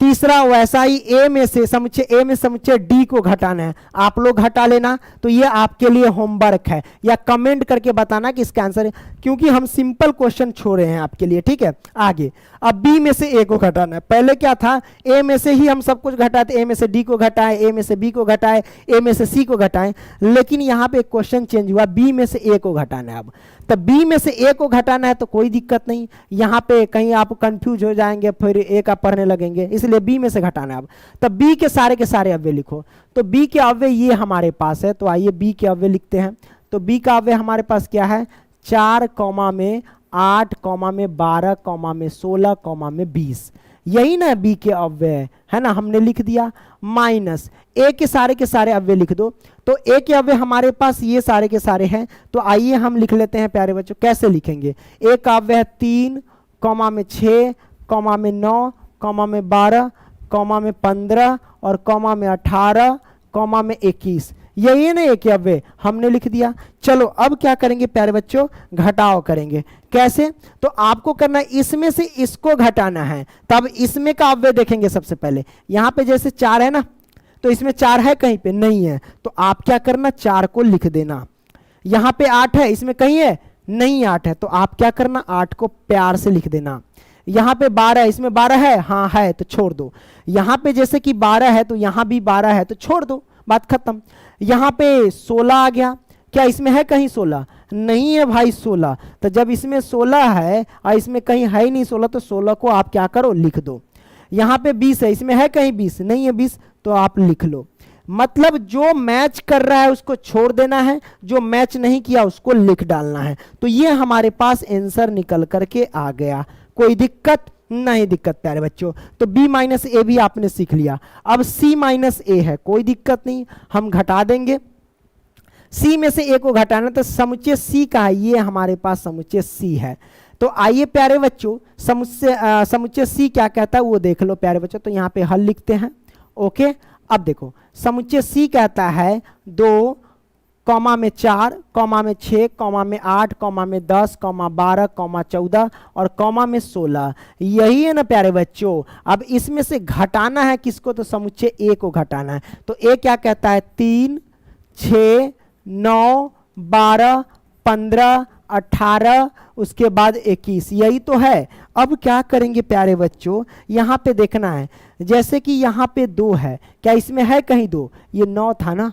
तीसरा वैसा ही a में से समुच्चय d को घटाना है। आप लोग घटा लेना, तो ये आपके लिए होमवर्क है, या कमेंट करके बताना कि इसका आंसर है, क्योंकि हम सिंपल क्वेश्चन छोड़े हैं आपके लिए। ठीक है, आगे अब b में से a को घटाना है। पहले क्या था? a में से ही हम सब कुछ घटाते, a में से d को घटाए, a में से b को घटाए, a में से c को घटाए, लेकिन यहाँ पे क्वेश्चन चेंज हुआ, b में से a को घटाना है। अब तब b में से a को घटाना है तो कोई दिक्कत नहीं, यहाँ पे कहीं आप कंफ्यूज हो जाएंगे फिर a का पढ़ने लगेंगे, इसलिए b में से घटाना है। अब तब b के सारे अव्यय लिखो। तो b के अव्यय ये हमारे पास है, तो आइए b के अव्यय लिखते हैं। तो b का अव्यय हमारे पास क्या है? 4, 8, 12, 16, 20, यही ना b के अव्यय है ना, हमने लिख दिया। माइनस a के सारे अव्यय लिख दो। तो a के अव्यय हमारे पास ये सारे के सारे हैं, तो आइए हम लिख लेते हैं प्यारे बच्चों। कैसे लिखेंगे? a का अव्यय है 3, 6, 9, 12, 15 और 18, 21, यही है ना एक अव्यय, हमने लिख दिया। चलो अब क्या करेंगे प्यारे बच्चों? घटाव करेंगे। कैसे? तो आपको करना है इसमें से इसको घटाना है, तब इसमें का अव्यय देखेंगे सबसे पहले। यहाँ पे जैसे 4 है ना, तो इसमें 4 है कहीं पे नहीं है, तो आप क्या करना? 4 को लिख देना। यहाँ पे 8 है, इसमें कहीं है नहीं 8 है, तो आप क्या करना? 8 को प्यार से लिख देना। यहाँ पे 12 है, इसमें 12 है, हाँ है तो छोड़ दो। यहाँ पे जैसे कि 12 है तो यहाँ भी 12 है तो छोड़ दो, बात खत्म। यहाँ पे 16 आ गया, क्या इसमें है कहीं 16? नहीं है भाई 16, तो जब इसमें 16 है और इसमें कहीं है ही नहीं 16, तो 16 को आप क्या करो? लिख दो। यहाँ पे 20 है, इसमें है कहीं 20? नहीं है 20, तो आप लिख लो। मतलब जो मैच कर रहा है उसको छोड़ देना है, जो मैच नहीं किया उसको लिख डालना है। तो ये हमारे पास आंसर निकल करके आ गया। कोई दिक्कत नहीं? दिक्कत प्यारे बच्चों। तो b माइनस ए भी आपने सीख लिया। अब c माइनस ए है, कोई दिक्कत नहीं, हम घटा देंगे। c में से a को घटाना, तो समुच्चय c का है, ये हमारे पास समुच्चय c है। तो आइए प्यारे बच्चों समुच्चय c क्या कहता है वो देख लो प्यारे बच्चों। तो यहाँ पे हल लिखते हैं। ओके, अब देखो समुच्चय c कहता है 2, कॉमा में 4, कॉमा में 6, कॉमा में 8, कॉमा में 10, कॉमा 12, कॉमा 14 और कॉमा में 16। यही है ना प्यारे बच्चों। अब इसमें से घटाना है किसको, तो समुच्चय ए को घटाना है। तो ए क्या कहता है, 3, 6, 9, 12, 15, 18, उसके बाद 21, यही तो है। अब क्या करेंगे प्यारे बच्चों, यहाँ पे देखना है, जैसे कि यहाँ पे 2 है, क्या इसमें है कहीं 2, ये 9 था ना,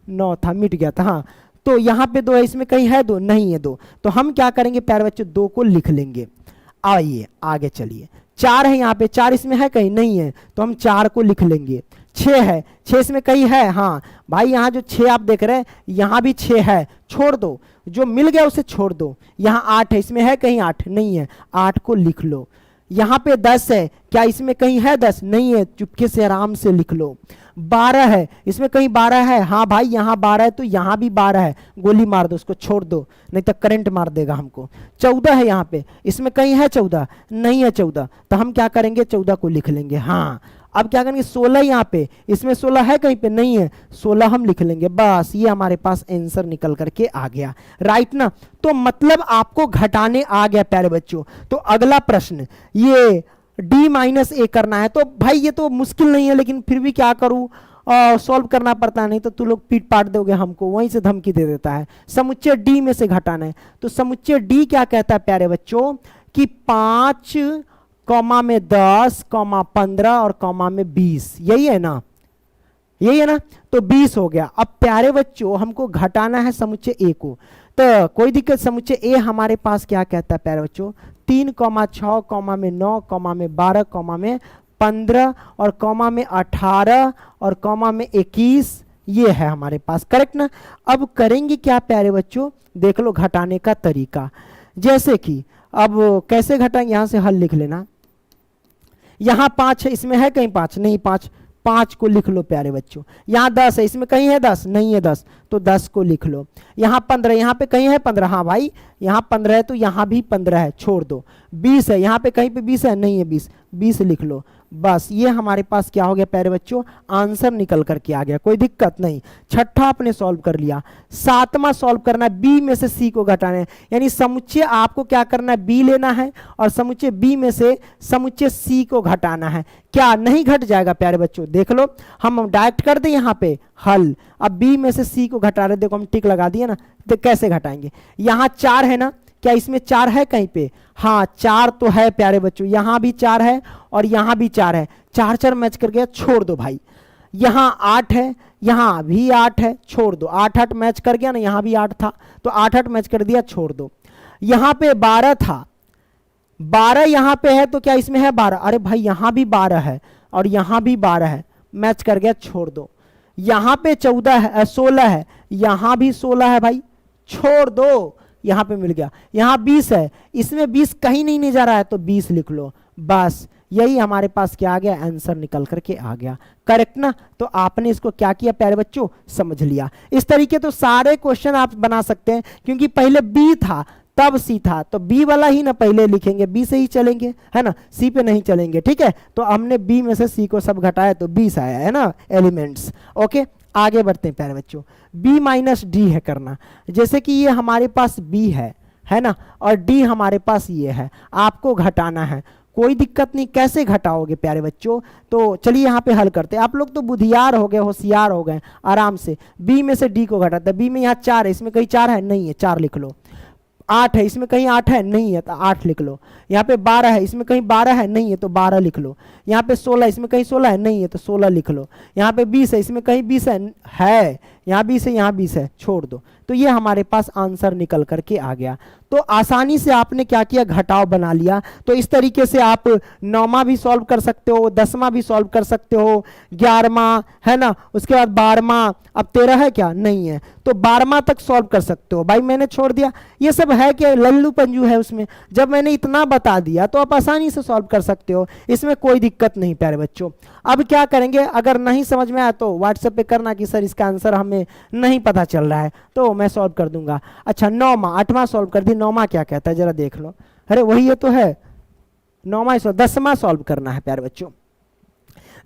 9 था, मिट गया था, हाँ। तो यहाँ पे 2 है, इसमें कहीं है 2, नहीं है 2। तो हम क्या करेंगे प्यारे बच्चों, 2 को लिख लेंगे। आइए आगे चलिए, 4 है यहाँ पे, 4 इसमें है कहीं, नहीं है, तो हम 4 को लिख लेंगे। 6 है, 6 इसमें कहीं है, हाँ भाई, यहाँ जो 6 आप देख रहे हैं, यहाँ भी 6 है, छोड़ दो, जो मिल गया उसे छोड़ दो। यहाँ 8 है, इसमें है कहीं 8, नहीं है, 8 को लिख लो। यहाँ पे 10 है, क्या इसमें कहीं है 10, नहीं है, चुपके से आराम से लिख लो। 12 है, इसमें कहीं 12 है, हाँ भाई यहाँ 12 है, तो यहाँ भी 12 है, गोली मार दो उसको, छोड़ दो, नहीं तो करंट मार देगा हमको। 14 है यहाँ पे, इसमें कहीं है 14, नहीं है 14, तो हम क्या करेंगे, 14 को लिख लेंगे, हाँ। अब क्या करेंगे, 16 यहाँ पे, इसमें 16 है कहीं पे, नहीं है, 16 हम लिख लेंगे। बस ये हमारे पास आंसर निकल करके आ गया, राइट ना। तो मतलब आपको घटाने आ गया प्यारे बच्चों। तो अगला प्रश्न, ये d माइनस ए करना है। तो भाई ये तो मुश्किल नहीं है, लेकिन फिर भी क्या करूं, सॉल्व करना पड़ता है, नहीं तो तू लोग पीट पाट दोगे हमको, वहीं से धमकी दे देता है। समुच्चय d में से घटाना है, तो समुच्चय d क्या कहता है प्यारे बच्चों, कि 5, कॉमा में 10, कॉमा 15 और कॉमा में 20, यही है ना, यही है ना। तो 20 हो गया। अब प्यारे बच्चों हमको घटाना है समुच्चय ए को, तो कोई दिक्कत, समुच्चय ए हमारे पास क्या कहता है प्यारे बच्चों, 3, 6, कॉमा में 9, कॉमा में 12, कॉमा में 15 और कॉमा में 18 और कॉमा में 21, ये है हमारे पास, करेक्ट ना। अब करेंगे क्या प्यारे बच्चों, देख लो घटाने का तरीका। जैसे कि अब कैसे घटाएंगे, यहां से हल लिख लेना। यहाँ 5 है, इसमें है कहीं 5, नहीं, 5 को लिख लो प्यारे बच्चों। यहाँ 10 है, इसमें कहीं है 10, नहीं है 10, तो 10 को लिख लो। यहाँ 15, यहाँ पे कहीं है 15, हाँ भाई यहाँ 15 है, तो यहाँ भी 15 है, छोड़ दो। 20 है, यहाँ पे कहीं पे 20 है, नहीं है 20 लिख लो। बस ये हमारे पास क्या हो गया प्यारे बच्चों, आंसर निकल करके आ गया, कोई दिक्कत नहीं। छठा आपने सॉल्व कर लिया। सातवां सॉल्व करना है, बी में से सी को घटाना है, यानी समुच्चय आपको क्या करना है, बी लेना है और समुच्चय बी में से समुच्चय सी को घटाना है। क्या नहीं घट जाएगा प्यारे बच्चों, देख लो, हम डायरेक्ट कर दें यहाँ पे हल। अब बी में से सी को घटा रहे, देखो हम टिक लगा दिए ना, तो कैसे घटाएंगे। यहाँ 4 है ना, क्या इसमें 4 है कहीं पे, हाँ 4 तो है प्यारे बच्चों, यहाँ भी 4 है और यहाँ भी 4 है, 4 4 मैच कर गया, छोड़ दो भाई। यहाँ 8 है, यहाँ भी 8 है, छोड़ दो। 8 8 मैच कर गया ना, यहाँ भी 8 था, तो 8 8 मैच कर दिया, छोड़ दो। यहाँ पे 12 था, 12 यहाँ पे है, तो क्या इसमें है 12, अरे भाई यहाँ भी 12 है और यहाँ भी 12 है, मैच कर गया, छोड़ दो। यहाँ पे 14 है, 16 है, यहाँ भी 16 है भाई, छोड़ दो, यहाँ पे मिल गया। यहाँ 20 है, इसमें 20 कहीं नहीं जा रहा है, तो 20 लिख लो। बस यही हमारे पास क्या आ गया, आंसर निकल करके आ गया, करेक्ट ना। तो आपने इसको क्या किया प्यारे बच्चों, समझ लिया। इस तरीके तो सारे क्वेश्चन आप बना सकते हैं, क्योंकि पहले बी था तब सी था, तो बी वाला ही ना पहले लिखेंगे, बी से ही चलेंगे, है ना, सी पे नहीं चलेंगे, ठीक है। तो हमने बी में से सी को सब घटाया, तो 20 आया, है ना, एलिमेंट्स। ओके, आगे बढ़ते हैं प्यारे बच्चों। b माइनस डी है करना, जैसे कि ये हमारे पास b है ना, और d हमारे पास ये है, आपको घटाना है। कोई दिक्कत नहीं, कैसे घटाओगे प्यारे बच्चों, तो चलिए यहाँ पे हल करते हैं। आप लोग तो बुद्धियार हो गए, होशियार हो गए, आराम से b में से d को घटाते हैं। b में यहाँ 4 है, इसमें कहीं 4 है, नहीं है, 4 लिख लो। 8 है, इसमें कहीं 8 है, नहीं है, तो 8 लिख लो। यहाँ पे 12 है, इसमें कहीं 12 है, नहीं है, तो 12 लिख लो। यहाँ पे 16, इसमें कहीं 16 है, नहीं है, तो 16 लिख लो। यहाँ पे 20 है, इसमें कहीं 20 है, यहाँ 20 है, यहाँ 20 है, छोड़ दो। तो ये हमारे पास आंसर निकल करके आ गया। तो आसानी से आपने क्या किया, घटाव बना लिया। तो इस तरीके से आप 9वां भी सॉल्व कर सकते हो, 10वां भी सॉल्व कर सकते हो, 11वां, है ना, उसके बाद 12वां, अब 13 है क्या, नहीं है, तो 12वां तक सॉल्व कर सकते हो। भाई मैंने छोड़ दिया, ये सब है क्या, लल्लू पंजू है उसमें, जब मैंने इतना बता दिया तो आप आसानी से सॉल्व कर सकते हो, इसमें कोई दिक्कत नहीं प्यारे बच्चों। अब क्या करेंगे, अगर नहीं समझ में आया तो व्हाट्सएप पे करना कि सर इसका आंसर हमें नहीं पता चल रहा है, तो मैं सॉल्व कर दूंगा। अच्छा 9वां, 8वां सॉल्व कर दी, 9वां क्या कहता है जरा देख लो। अरे वही ये तो है, 9वां 10वां सॉल्व करना है प्यारे बच्चों।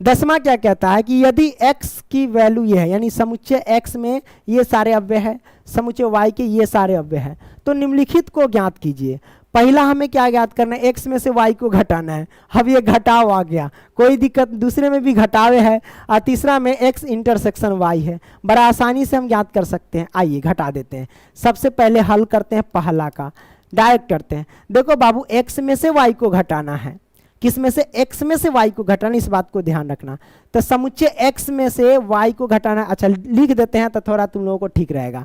10वां क्या कहता है कि यदि x की वैल्यू ये है, यानी समुच्चय x में ये सारे अव्यय है, समुच्चय y के ये सारे अव्यय है, तो निम्नलिखित को ज्ञात कीजिए। पहला हमें क्या ज्ञात करना है, x में से y को घटाना है। अब ये घटाव आ गया, कोई दिक्कत, दूसरे में भी घटावे है और तीसरा में x इंटरसेक्शन y है, बड़ा आसानी से हम ज्ञात कर सकते हैं। आइए घटा देते हैं। सबसे पहले हल करते हैं पहला का, डायरेक्ट करते हैं। देखो बाबू, x में से y को घटाना है, किस में से, x में से y को घटाना, इस बात को ध्यान रखना। तो समुच्चय x में से y को घटाना, अच्छा लिख देते हैं तो थोड़ा तुम लोगों को ठीक रहेगा,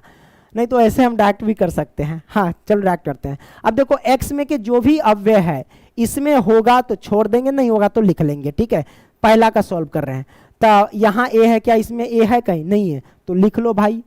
नहीं तो ऐसे हम डायरेक्ट भी कर सकते हैं। हाँ चलो डायरेक्ट करते हैं। अब देखो x में के जो भी अव्यय है इसमें होगा तो छोड़ देंगे, नहीं होगा तो लिख लेंगे, ठीक है। पहला का सॉल्व कर रहे हैं, तो यहाँ a है क्या, इसमें a है कहीं, नहीं है तो लिख लो भाई।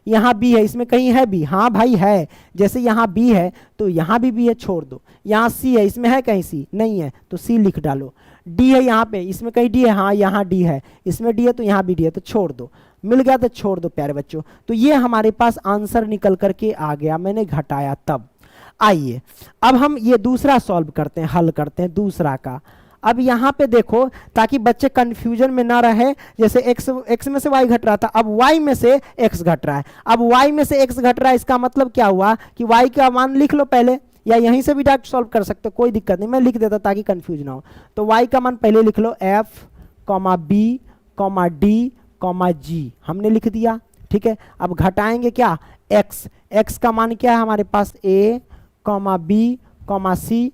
यहाँ b है, इसमें कहीं है b, हाँ भाई है, जैसे यहाँ b है तो यहाँ भी b है, छोड़ दो। यहाँ c है, इसमें है कहीं c, नहीं है तो c लिख डालो। d है यहाँ पे, इसमें कहीं d है, हाँ यहाँ d है, इसमें d है तो यहाँ भी d है, तो छोड़ दो। मिल गया तो छोड़ दो प्यारे बच्चों। तो ये हमारे पास आंसर निकल करके आ गया, मैंने घटाया तब। आइए अब हम ये दूसरा सॉल्व करते हैं, हल करते हैं दूसरा का। अब यहाँ पे देखो, ताकि बच्चे कंफ्यूजन में ना रहे, जैसे x में से y घट रहा था, अब y में से x घट रहा है। अब y में से x घट रहा है, इसका मतलब क्या हुआ कि y का मान लिख लो पहले, या यहीं से भी डायरेक्ट सॉल्व कर सकते हो, कोई दिक्कत नहीं, मैं लिख देता ताकि कंफ्यूज ना हो। तो y का मान पहले लिख लो, f, b, d, g, हमने लिख दिया, ठीक है। अब घटाएंगे क्या, x का मान क्या है हमारे पास, a, b, c,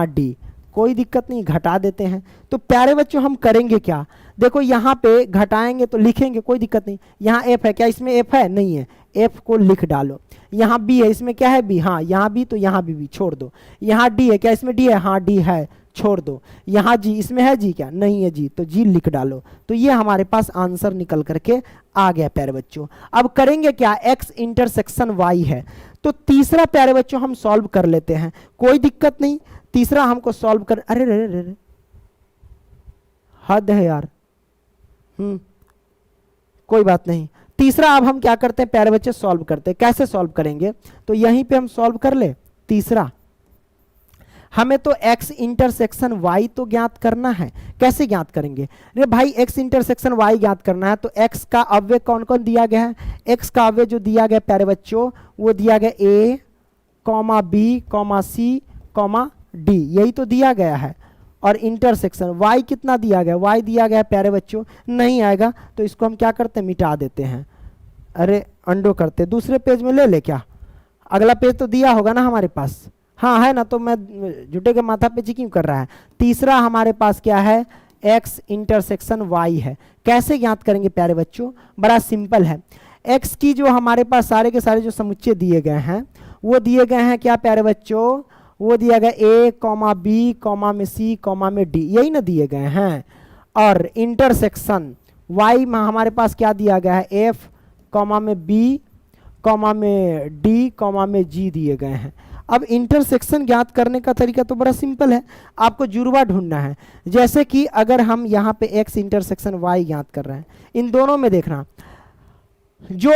d, कोई दिक्कत नहीं, घटा देते हैं। तो प्यारे बच्चों हम करेंगे क्या, देखो यहाँ पे घटाएंगे तो लिखेंगे, कोई दिक्कत नहीं। यहाँ f है क्या, इसमें f है, नहीं है, f को लिख डालो। यहाँ b है, इसमें क्या है b, हाँ यहाँ b, तो यहाँ भी छोड़ दो। यहाँ d है क्या, इसमें d है, हाँ d है, छोड़ दो। यहाँ g, इसमें है g क्या, नहीं है g, तो g लिख डालो। तो ये हमारे पास आंसर निकल करके आ गया प्यारे बच्चों। अब करेंगे क्या, x इंटरसेक्शन y है, तो तीसरा प्यारे बच्चों हम सॉल्व कर लेते हैं, कोई दिक्कत नहीं। तीसरा हमको सॉल्व कर, अरे रे रे रे, हद है यार, कोई बात नहीं। तीसरा अब हम क्या करते हैं प्यारे बच्चे, सॉल्व करते हैं। कैसे सॉल्व करेंगे, तो यहीं पे हम सॉल्व कर ले। तीसरा हमें तो x इंटरसेक्शन y तो ज्ञात करना है, कैसे ज्ञात करेंगे, अरे भाई x इंटरसेक्शन y ज्ञात करना है, तो x का अव्यय कौन कौन दिया गया है, x का अव्यय जो दिया गया प्यारे बच्चों, वो दिया गया a, b, c, d, यही तो दिया गया है। और इंटरसेक्शन y कितना दिया गया, y दिया गया प्यारे बच्चों, नहीं आएगा तो इसको हम क्या करते हैं, मिटा देते हैं। अरे अंडो करते, दूसरे पेज में ले ले क्या, अगला पेज तो दिया होगा ना हमारे पास, हाँ है ना, तो मैं जुटे के माथा पे क्यों कर रहा है। तीसरा हमारे पास क्या है, x इंटरसेक्शन y है। कैसे ज्ञात करेंगे प्यारे बच्चों, बड़ा सिंपल है। x की जो हमारे पास सारे के सारे जो समुच्चय दिए गए हैं, वो दिए गए हैं क्या प्यारे बच्चों, वो दिया गया a, b, में c, में d, यही ना दिए गए हैं। और इंटरसेक्शन y में हमारे पास क्या दिया गया है, f, में b, में d, में g दिए गए हैं। अब इंटरसेक्शन ज्ञात करने का तरीका तो बड़ा सिंपल है, आपको जुड़वा ढूंढना है। जैसे कि अगर हम यहाँ पे x इंटरसेक्शन y ज्ञात कर रहे हैं, इन दोनों में देखना जो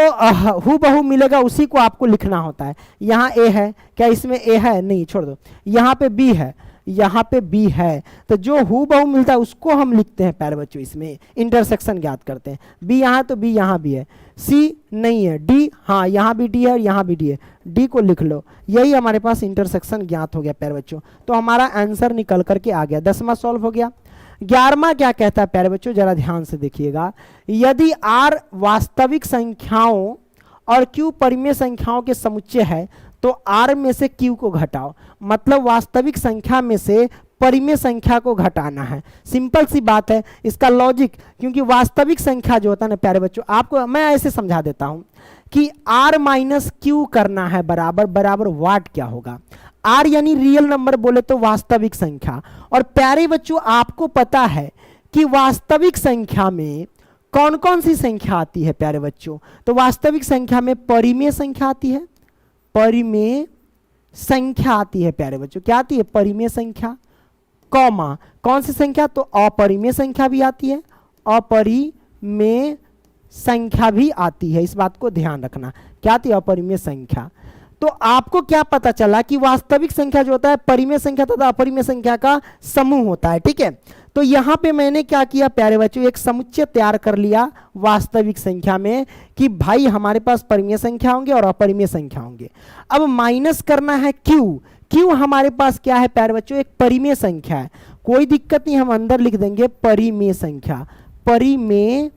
हूबहू मिलेगा उसी को आपको लिखना होता है। यहाँ a है क्या, इसमें a है, नहीं छोड़ दो। यहाँ पे b है, यहाँ पे b है, तो जो हूबहू मिलता है उसको हम लिखते हैं प्यारे बच्चों, इसमें इंटरसेक्शन ज्ञात करते हैं। b यहाँ तो b यहाँ भी है, c नहीं है, d हाँ यहाँ भी d है और यहाँ भी d है, d को लिख लो। यही हमारे पास इंटरसेक्शन ज्ञात हो गया प्यारे बच्चों। तो हमारा आंसर निकल करके आ गया, 10वां सॉल्व हो गया। 11वां क्या कहता है प्यारे बच्चों, जरा ध्यान से देखिएगा। यदि r वास्तविक संख्याओं और q परिमेय संख्याओं के समुच्चय है तो r में से q को घटाओ, मतलब वास्तविक संख्या में से परिमेय संख्या को घटाना है। सिंपल सी बात है, इसका लॉजिक, क्योंकि वास्तविक संख्या जो होता है ना प्यारे बच्चों, आपको मैं ऐसे समझा देता हूं कि r माइनस क्यू करना है बराबर बराबर वाट क्या होगा, r यानी रियल नंबर बोले तो वास्तविक संख्या। और प्यारे बच्चों आपको पता है कि वास्तविक संख्या में कौन कौन सी संख्या आती है प्यारे बच्चों, तो वास्तविक संख्या में परिमेय संख्या आती है, परिमेय संख्या आती है प्यारे बच्चों, क्या आती है, परिमेय संख्या, कौमा कौन सी संख्या, तो अपरिमेय संख्या भी आती है, अपरिमेय संख्या भी आती है। इस बात को ध्यान रखना, क्या आती है, अपरिमेय संख्या। तो आपको क्या पता चला कि वास्तविक संख्या जो होता है परिमेय संख्या तथा अपरिमेय संख्या का समूह होता है, ठीक है। तो यहां पे मैंने क्या किया प्यारे बच्चों, एक समुच्चय तैयार कर लिया वास्तविक संख्या में कि भाई हमारे पास परिमेय संख्या होंगे और अपरिमेय संख्या होंगे। अब माइनस करना है क्यू, क्यू हमारे पास क्या है प्यारे बच्चों, एक परिमेय संख्या है। कोई दिक्कत नहीं, हम अंदर लिख देंगे परिमेय संख्या, परिमेय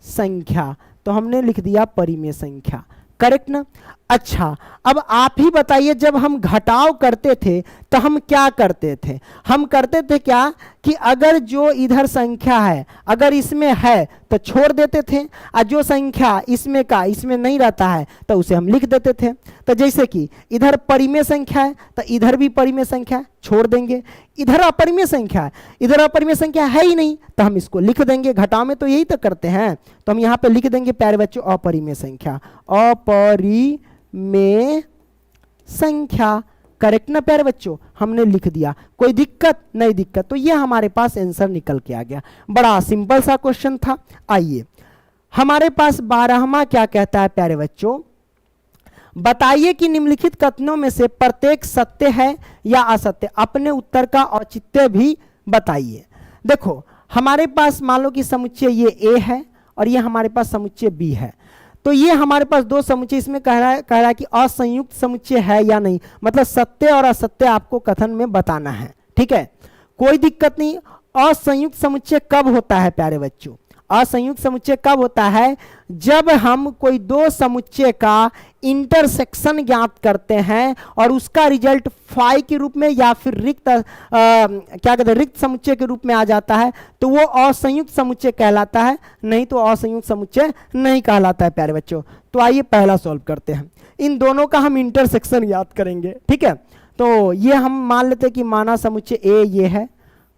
संख्या, तो हमने लिख दिया परिमेय संख्या, करेक्ट ना। अच्छा, अब आप ही बताइए, जब हम घटाव करते थे तो हम क्या करते थे, हम करते थे क्या कि अगर जो इधर संख्या है अगर इसमें है तो छोड़ देते थे, और जो संख्या इसमें का इसमें नहीं रहता है तो उसे हम लिख देते थे। तो जैसे कि इधर परिमेय संख्या है तो इधर भी परिमेय संख्या छोड़ देंगे, इधर अपरिमेय संख्या है, इधर अपरिमेय संख्या है ही नहीं तो हम इसको लिख देंगे। घटाव में तो यही तो करते हैं, तो हम यहाँ पे लिख देंगे प्यारे बच्चों अपरिमेय संख्या, अपरिमेय संख्या, करेक्ट ना प्यारे बच्चों, हमने लिख दिया। कोई दिक्कत नहीं, दिक्कत, तो ये हमारे पास आंसर निकल के आ गया। बड़ा सिंपल सा क्वेश्चन था। आइए हमारे पास 12वां क्या कहता है प्यारे बच्चों, बताइए कि निम्नलिखित कथनों में से प्रत्येक सत्य है या असत्य, अपने उत्तर का औचित्य भी बताइए। देखो हमारे पास मान लो कि समुच्चय ये ए है और ये हमारे पास समुच्चय बी है, तो ये हमारे पास दो समुच्चय, इसमें कह रहा है कि असंयुक्त समुच्चय है या नहीं, मतलब सत्य और असत्य आपको कथन में बताना है, ठीक है, कोई दिक्कत नहीं। असंयुक्त समुच्चय कब होता है प्यारे बच्चों, असंयुक्त समुच्चय कब होता है, जब हम कोई दो समुच्चय का इंटरसेक्शन ज्ञात करते हैं और उसका रिजल्ट फाई के रूप में या फिर रिक्त क्या कहते हैं रिक्त समुच्चय के रूप में आ जाता है, तो वो असंयुक्त समुच्चय कहलाता है, नहीं तो असंयुक्त समुच्चय नहीं कहलाता है प्यारे बच्चों। तो आइए पहला सॉल्व करते हैं, इन दोनों का हम इंटरसेक्शन याद करेंगे, ठीक है। तो ये हम मान लेते हैं कि माना समुच्चय ए ये है,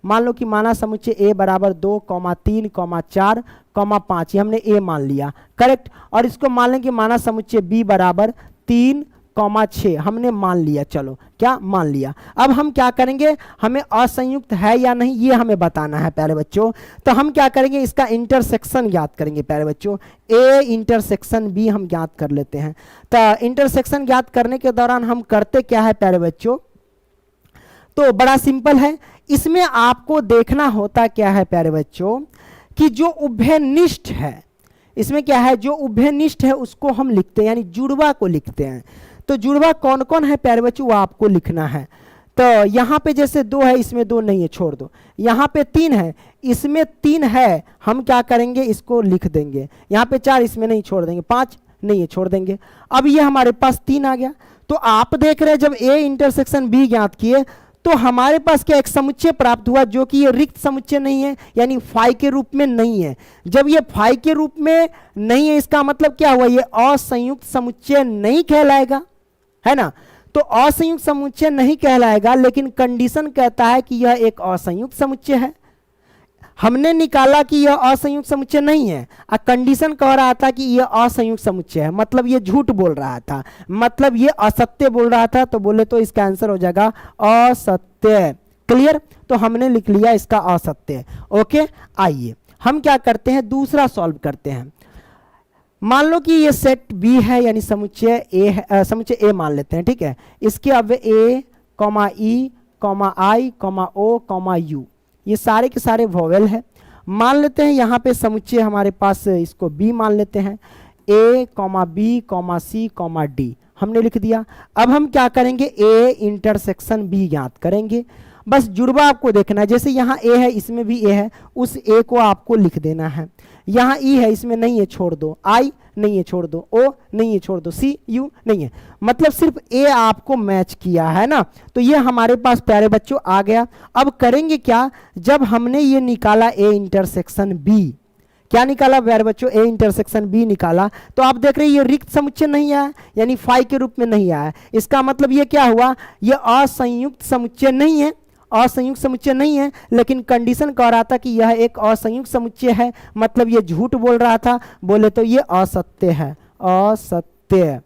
मान लो कि माना समुच्चय ए बराबर 2, 3, 4, 5, ये हमने ए मान लिया, करेक्ट। और इसको मान लें कि माना समुच्चय बी बराबर 3, 6 हमने मान लिया, चलो क्या मान लिया। अब हम क्या करेंगे, हमें असंयुक्त है या नहीं ये हमें बताना है प्यारे बच्चों, तो हम क्या करेंगे, इसका इंटरसेक्शन ज्ञात करेंगे प्यारे बच्चों। ए इंटरसेक्शन बी हम ज्ञात कर लेते हैं। तो इंटरसेक्शन ज्ञात करने के दौरान हम करते क्या है प्यारे बच्चों, तो बड़ा सिंपल है, इसमें आपको देखना होता क्या है प्यारे बच्चों कि जो उभयनिष्ठ है, इसमें क्या है जो उभयनिष्ठ है उसको हम लिखते हैं, यानी जुड़वा को लिखते हैं। तो जुड़वा कौन कौन है प्यारे बच्चों वो आपको लिखना है। तो यहाँ पे जैसे 2 है, इसमें 2 नहीं है, छोड़ दो। यहाँ पे 3 है, इसमें 3 है, हम क्या करेंगे इसको लिख देंगे। यहाँ पे 4, इसमें नहीं, छोड़ देंगे। 5 नहीं है, छोड़ देंगे। अब ये हमारे पास 3 आ गया। तो आप देख रहे हैं जब ए इंटरसेक्शन बी ज्ञात किए तो हमारे पास क्या एक समुच्चय प्राप्त हुआ जो कि ये रिक्त समुच्चय नहीं है, यानी फाई के रूप में नहीं है। जब ये फाई के रूप में नहीं है इसका मतलब क्या हुआ, ये असंयुक्त समुच्चय नहीं कहलाएगा, है ना। तो असंयुक्त समुच्चय नहीं कहलाएगा, लेकिन कंडीशन कहता है कि यह एक असंयुक्त समुच्चय है। हमने निकाला कि यह असंयुक्त समुच्चय नहीं है, कंडीशन कह रहा था कि यह असंयुक्त समुच्चय है, मतलब ये झूठ बोल रहा था, मतलब ये असत्य बोल रहा था। तो बोले तो इसका आंसर हो जाएगा असत्य, क्लियर। तो हमने लिख लिया इसका असत्य, ओके। आइए हम क्या करते हैं, दूसरा सॉल्व करते हैं। मान लो कि ये सेट बी है, यानी समुच्चय ए है, समुच्चय ए मान लेते हैं, ठीक है। इसके अब ए, ई, आई, ओ, यू, ये सारे के सारे वोवेल है। मान लेते हैं यहाँ पे समुच्चय हमारे पास, इसको बी मान लेते हैं, ए, बी, सी, डी हमने लिख दिया। अब हम क्या करेंगे, ए इंटरसेक्शन बी ज्ञात करेंगे। बस जुड़वा आपको देखना है, जैसे यहाँ ए है इसमें भी ए है, उस ए को आपको लिख देना है। यहाँ ई है, इसमें नहीं है, छोड़ दो। आई नहीं है, छोड़ दो। ओ नहीं है, छोड़ दो। सी, यू नहीं है, मतलब सिर्फ ए आपको मैच किया है ना। तो ये हमारे पास प्यारे बच्चों आ गया। अब करेंगे क्या, जब हमने ये निकाला ए इंटरसेक्शन बी, क्या निकाला प्यारे बच्चों, ए इंटरसेक्शन बी निकाला, तो आप देख रहे हैं ये रिक्त समुच्चय नहीं आया, यानी फाई के रूप में नहीं आया। इसका मतलब ये क्या हुआ, ये असंयुक्त समुच्चय नहीं है, असंयुक्त समुच्चय नहीं है, लेकिन कंडीशन कह रहा था कि यह एक असंयुक्त समुच्चय है, मतलब ये झूठ बोल रहा था, बोले तो ये असत्य है, असत्य,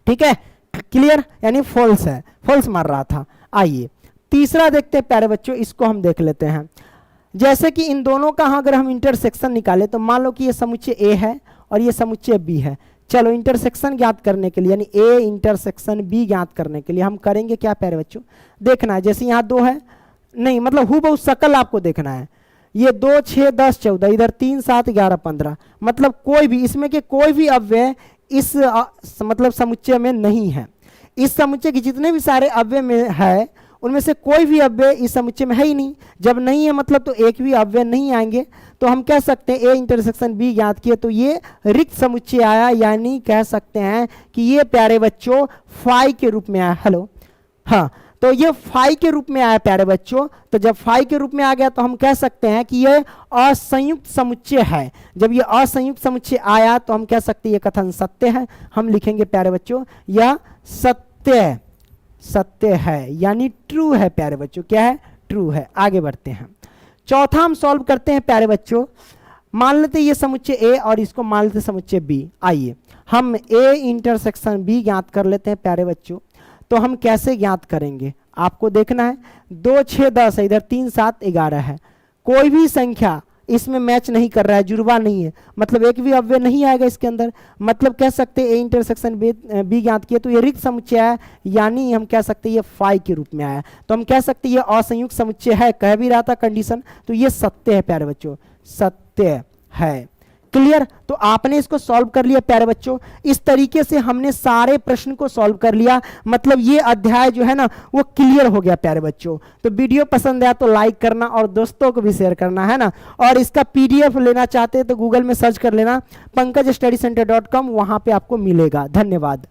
ठीक है, क्लियर, यानी फॉल्स है, फॉल्स मार रहा था। आइए तीसरा देखते हैं प्यारे बच्चों, इसको हम देख लेते हैं। जैसे कि इन दोनों का अगर हम इंटरसेक्शन निकाले तो मान लो कि ये समुच्चय ए है और ये समुच्चय बी है। चलो इंटरसेक्शन ज्ञात करने के लिए, यानी ए इंटरसेक्शन बी ज्ञात करने के लिए हम करेंगे क्या प्यारे बच्चों, देखना है। जैसे यहाँ 2 है, नहीं, मतलब हूबहू शकल आपको देखना है। ये 2 6 10 14, इधर 3 7 11 15, मतलब कोई भी इसमें के कोई भी अव्यय इस मतलब समुच्चय में नहीं है। इस समुच्चय के जितने भी सारे अव्यय में है उनमें से कोई भी अव्यय इस समुच्चय में है ही नहीं। जब नहीं है मतलब तो एक भी अव्यय नहीं आएंगे, तो हम कह सकते हैं ए इंटरसेक्शन बी ज्ञात किए तो ये रिक्त समुच्चय आया, यानी कह सकते हैं कि ये प्यारे बच्चों फाई के रूप में आया। हेलो, हाँ, तो ये फाई के रूप में आया प्यारे बच्चों। तो जब फाई के रूप में आ गया तो हम कह सकते हैं कि ये असंयुक्त समुच्चय है। जब ये असंयुक्त समुच्चय आया तो हम कह सकते हैं ये कथन सत्य है। हम लिखेंगे प्यारे बच्चों यह सत्य है, यानी ट्रू है प्यारे बच्चों। क्या है? ट्रू है। आगे बढ़ते हैं, चौथा हम सॉल्व करते हैं प्यारे बच्चों। मान लेते ये समुच्चय ए और इसको मान लेते समुच्चय बी। आइए हम ए इंटरसेक्शन बी ज्ञात कर लेते हैं प्यारे बच्चों। तो हम कैसे ज्ञात करेंगे आपको देखना है। 2 6 10 है, इधर 3 7 11 है, कोई भी संख्या इसमें मैच नहीं कर रहा है, जुड़वा नहीं है, मतलब एक भी अव्यय नहीं आएगा इसके अंदर। मतलब कह सकते हैं ए इंटरसेक्शन बी ज्ञात किया तो ये रिक्त समुच्चय है, यानी हम कह सकते हैं ये फाई के रूप में आया। तो हम कह सकते हैं ये असंयुक्त समुच्चय है, कह भी रहा था कंडीशन, तो ये सत्य है प्यारे बच्चों, सत्य है। क्लियर? तो आपने इसको सॉल्व कर लिया प्यारे बच्चों। इस तरीके से हमने सारे प्रश्न को सॉल्व कर लिया, मतलब ये अध्याय जो है ना वो क्लियर हो गया प्यारे बच्चों। तो वीडियो पसंद आया तो लाइक करना और दोस्तों को भी शेयर करना है ना। और इसका पीडीएफ लेना चाहते हैं तो गूगल में सर्च कर लेना pankajstudycenter.com, वहां पे आपको मिलेगा। धन्यवाद।